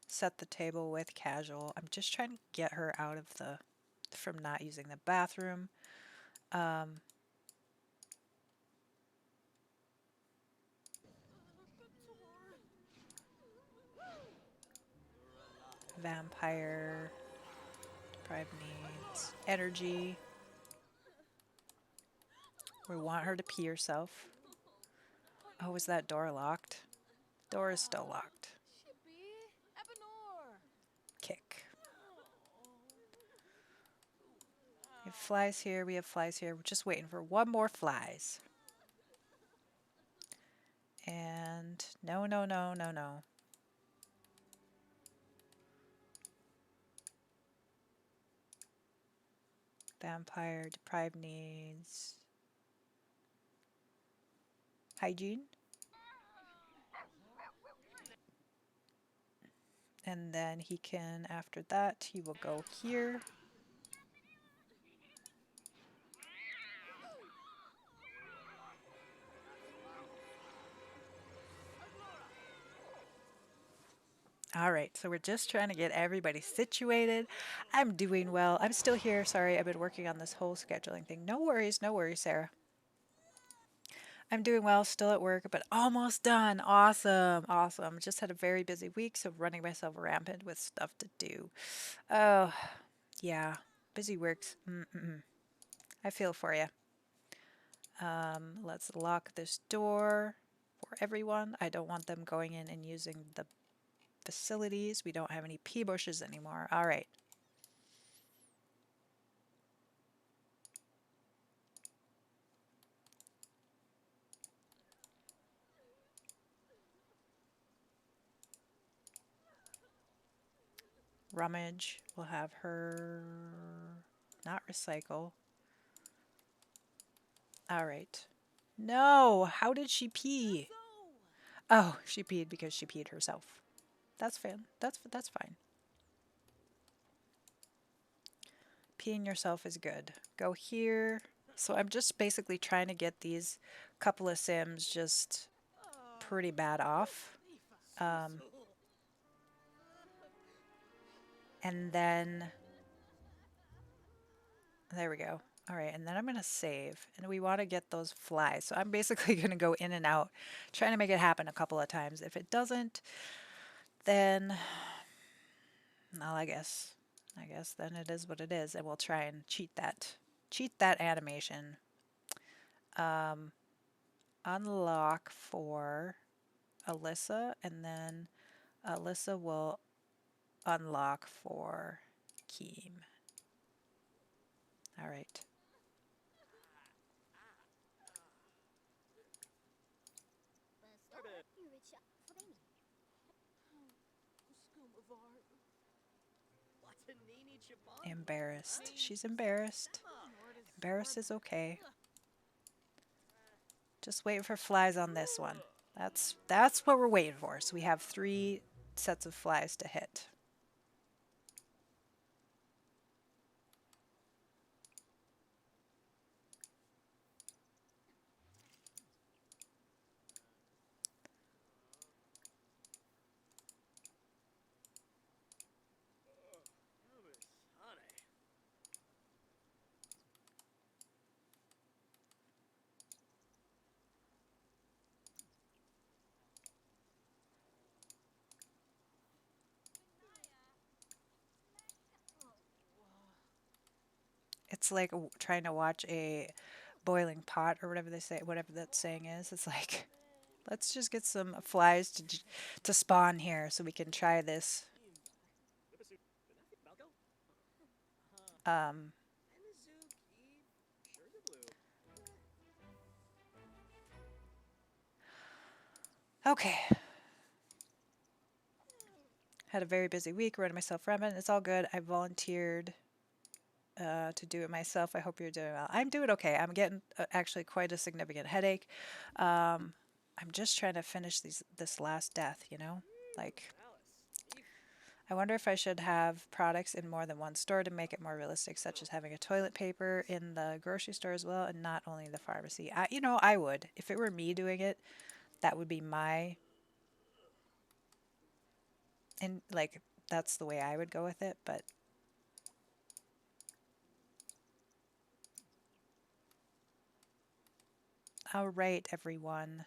set the table with casual. I'm just trying to get her out of from not using the bathroom. Vampire, deprived needs, energy. We want her to pee herself. Oh, is that door locked? Door is still locked. Kick. We have flies here, we have flies here. We're just waiting for one more flies. And no, no, no, no, no. Vampire, deprived needs. Hygiene. And then he can, after that, he will go here. All right, so we're just trying to get everybody situated. I'm doing well. I'm still here. Sorry, I've been working on this whole scheduling thing. No worries, Sarah. I'm doing well, still at work, but almost done. Awesome, awesome. Just had a very busy week, so running myself rampant with stuff to do. Oh, yeah, busy works. I feel for you. Let's lock this door for everyone. I don't want them going in and using the facilities. We don't have any pea bushes anymore. All right. Rummage. We'll have her not recycle. All right. No, how did she pee? Oh, she peed because she peed herself. That's fine. That's fine. Peeing yourself is good. Go here. So I'm just basically trying to get these couple of Sims just pretty bad off. Um, and then there we go. All right, and then I'm going to save. And we want to get those flies. So I'm basically going to go in and out, trying to make it happen a couple of times. If it doesn't, then, well, I guess then it is what it is. And we'll try and cheat that animation. Unlock for Alyssa, and then Alyssa will unlock for Keem. All right. Embarrassed. She's embarrassed. Embarrassed is okay. Just wait for flies on this one. That's what we're waiting for. So we have 3 sets of flies to hit. It's like trying to watch a boiling pot or whatever they say, whatever that saying is. It's like, let's just get some flies to spawn here so we can try this. Um, okay. Had a very busy week running myself rampant. It's all good. I volunteered to do it myself. I hope you're doing well. I'm doing okay. I'm getting actually quite a significant headache. Um, I'm just trying to finish this last death, you know? Like, I wonder if I should have products in more than one store to make it more realistic, such as having a toilet paper in the grocery store as well, and not only the pharmacy. I would. If it were me doing it, that would be my, and like, that's the way I would go with it, but all right, everyone.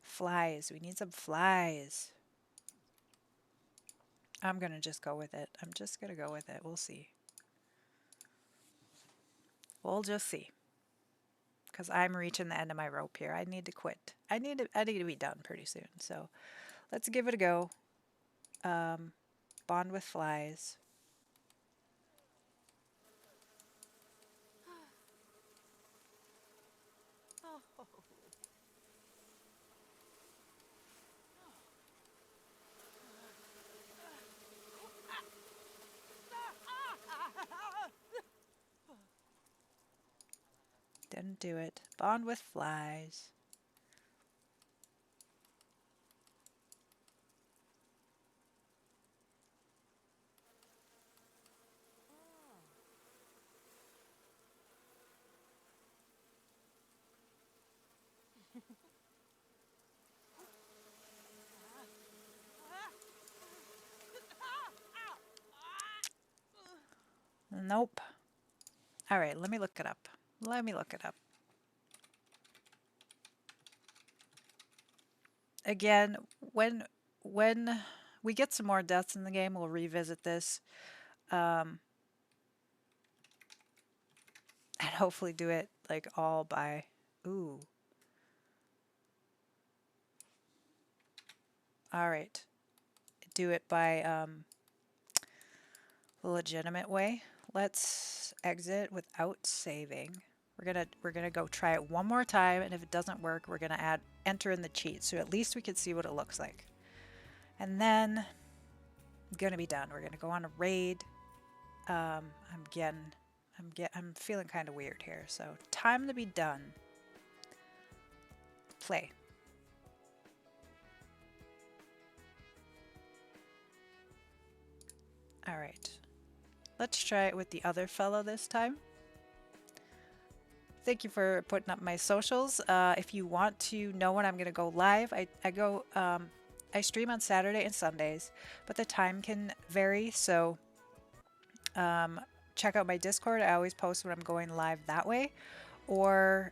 Flies. We need some flies. I'm going to just go with it. I'm just going to go with it. We'll see. We'll just see. Because I'm reaching the end of my rope here. I need to quit. I need to be done pretty soon. So let's give it a go. Bond with flies. Didn't do it. Bond with flies. Nope. All right, let me look it up. Let me look it up. Again, when when we get some more deaths in the game, we'll revisit this um, and hopefully do it like all by. Ooh. All right. Do it by the legitimate way. Let's exit without saving. We're gonna go try it one more time, and if it doesn't work, we're gonna add enter in the cheat, so at least we can see what it looks like. And then I'm gonna be done. We're gonna go on a raid. I'm getting, I'm feeling kind of weird here, so time to be done. Play. All right. Let's try it with the other fellow this time. Thank you for putting up my socials. If you want to know when I'm going to go live, I stream on Saturday and Sundays, but the time can vary. So check out my Discord. I always post when I'm going live that way. Or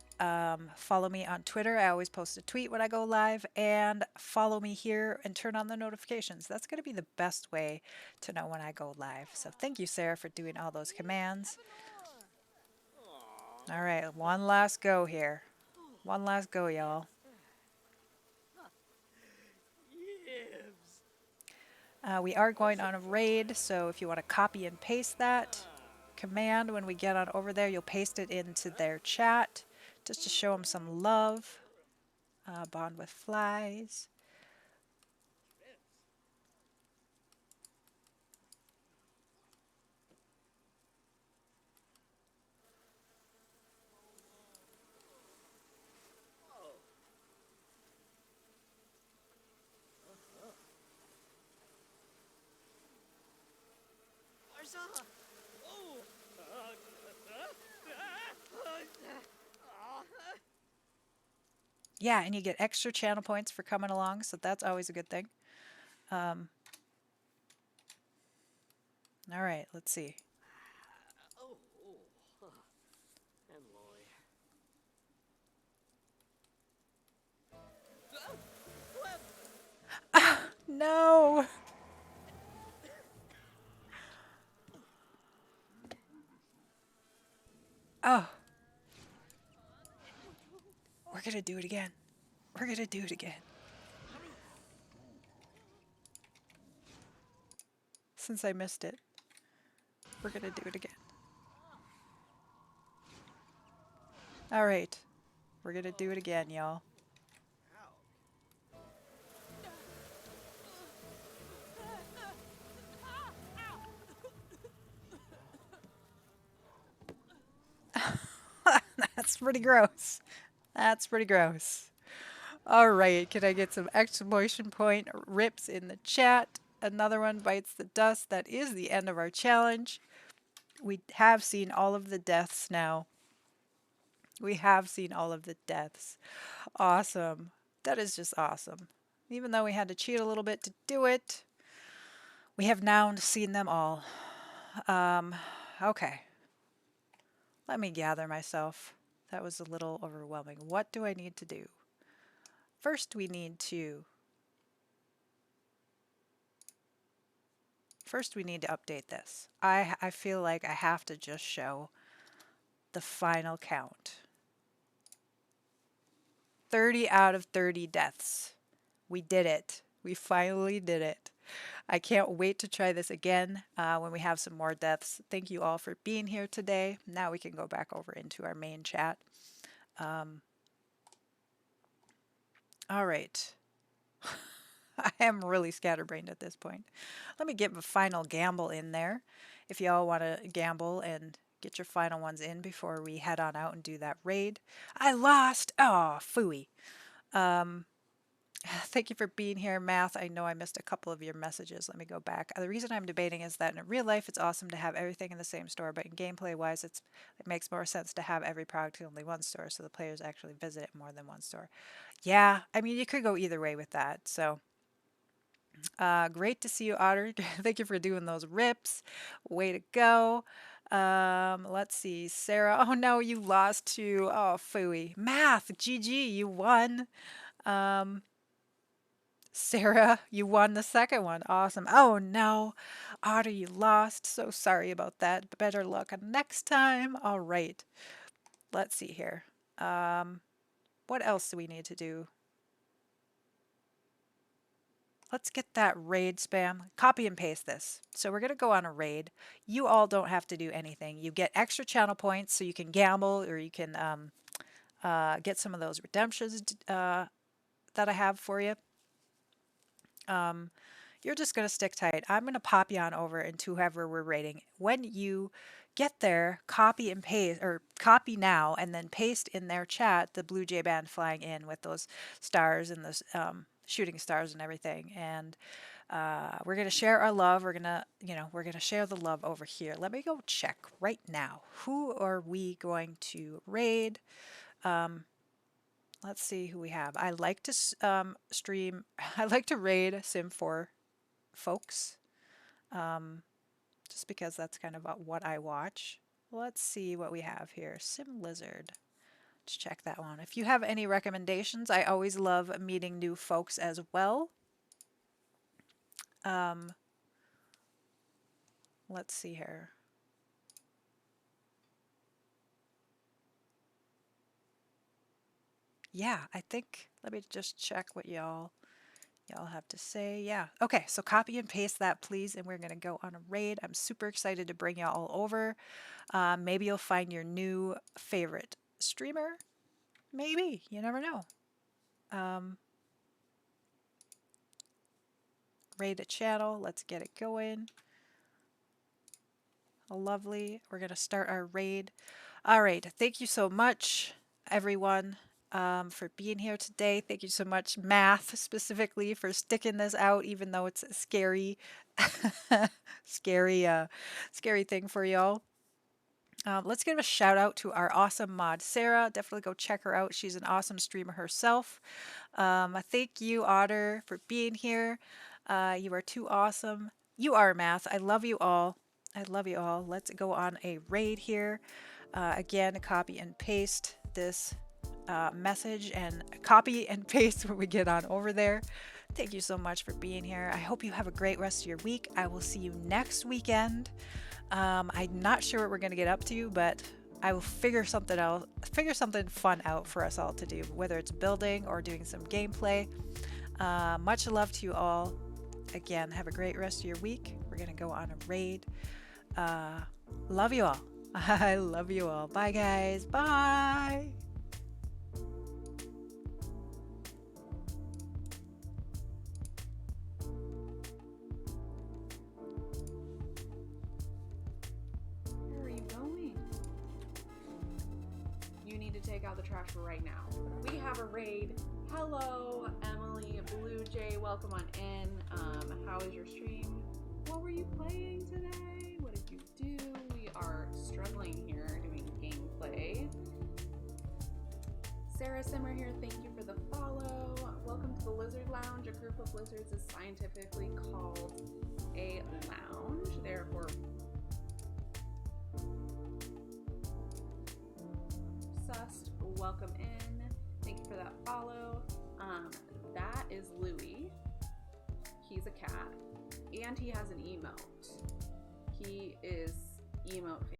follow me on Twitter. I always post a tweet when I go live. And follow me here and turn on the notifications. That's going to be the best way to know when I go live. So thank you, Sarah, for doing all those commands. All right, one last go here. One last go, y'all. Yibs. We are going on a raid, so if you want to copy and paste that command when we get on over there, you'll paste it into their chat just to show them some love. Bond with flies. Arsa. Oh. Yeah, and you get extra channel points for coming along, so that's always a good thing. All right, let's see. Oh. And Loy. No! Oh, we're gonna do it again. We're gonna do it again. Since I missed it, we're gonna do it again. All right, we're gonna do it again, y'all. That's pretty gross. That's pretty gross. All right, can I get some exclamation point rips in the chat? Another one bites the dust. That is the end of our challenge. We have seen all of the deaths now. We have seen all of the deaths. Awesome. That is just awesome. Even though we had to cheat a little bit to do it, we have now seen them all. Okay. Let me gather myself. That was a little overwhelming. What do I need to do? First, we need to update this. I feel like I have to just show the final count. 30 out of 30 deaths. We did it. We finally did it. I can't wait to try this again when we have some more deaths. Thank you all for being here today. Now we can go back over into our main chat. All right. I am really scatterbrained at this point. Let me get the final gamble in there. If y'all want to gamble and get your final ones in before we head on out and do that raid. I lost! Oh, phooey. Thank you for being here, Math. I know I missed a couple of your messages. Let me go back. The reason I'm debating is that in real life, it's awesome to have everything in the same store, but in gameplay-wise, it makes more sense to have every product in only one store, so the players actually visit it more than one store. Yeah, I mean, you could go either way with that. So, great to see you, Otter. Thank you for doing those rips. Way to go. Let's see. Sarah, oh no, you lost to, oh, phooey. Math, GG, you won. Um, Sarah, you won the second one. Awesome. Oh no, Otter, you lost. So sorry about that. Better luck next time. All right. Let's see here. Um, what else do we need to do? Let's get that raid spam. Copy and paste this. So we're going to go on a raid. You all don't have to do anything. You get extra channel points so you can gamble or you can get some of those redemptions that I have for you. You're just going to stick tight. I'm going to pop you on over into whoever we're raiding. When you get there, copy and paste, or copy now and then paste in their chat the Blue Jay band flying in with those stars and those shooting stars and everything. And we're going to share our love. We're going to, we're going to share the love over here. Let me go check right now. Who are we going to raid? Let's see who we have. I like to stream, I like to raid Sim4 folks, just because that's kind of what I watch. Let's see what we have here. Sim Lizard. Let's check that one. If you have any recommendations, I always love meeting new folks as well. Let's see here. Yeah, I think, let me just check what y'all have to say. Yeah. Okay, so copy and paste that, please, and we're going to go on a raid. I'm super excited to bring y'all all over. Maybe you'll find your new favorite streamer. Maybe. You never know. Raid a channel. Let's get it going. Lovely. We're going to start our raid. All right. Thank you so much, everyone, for being here today. Thank you so much, Math, specifically, for sticking this out, even though it's a scary, scary thing for y'all. Let's give a shout out to our awesome mod, Sarah. Definitely go check her out. She's an awesome streamer herself. Thank you, Otter, for being here. You are too awesome. You are, Math. I love you all. I love you all. Let's go on a raid here. Again, copy and paste this message and copy and paste when we get on over there. Thank you so much for being here. I hope you have a great rest of your week. I will see you next weekend. I'm not sure what we're going to get up to, but I will figure something fun out for us all to do, whether it's building or doing some gameplay. Much love to you all. Again, have a great rest of your week. We're going to go on a raid. Love you all. I love you all. Bye, guys. Bye. Where are you going? You need to take out the trash right now. We have a raid. Hello, Emily, Blue Jay, welcome on in. How was your stream? What were you playing today? What did you do? We are struggling here doing gameplay. Sarah Simmer here, thank you for the follow. Welcome to the Lizard Lounge. A group of lizards is scientifically called a lounge. Therefore, sussed, welcome in. Thank you for that follow. That is Louie. He's a cat. And he has an emote. He is emote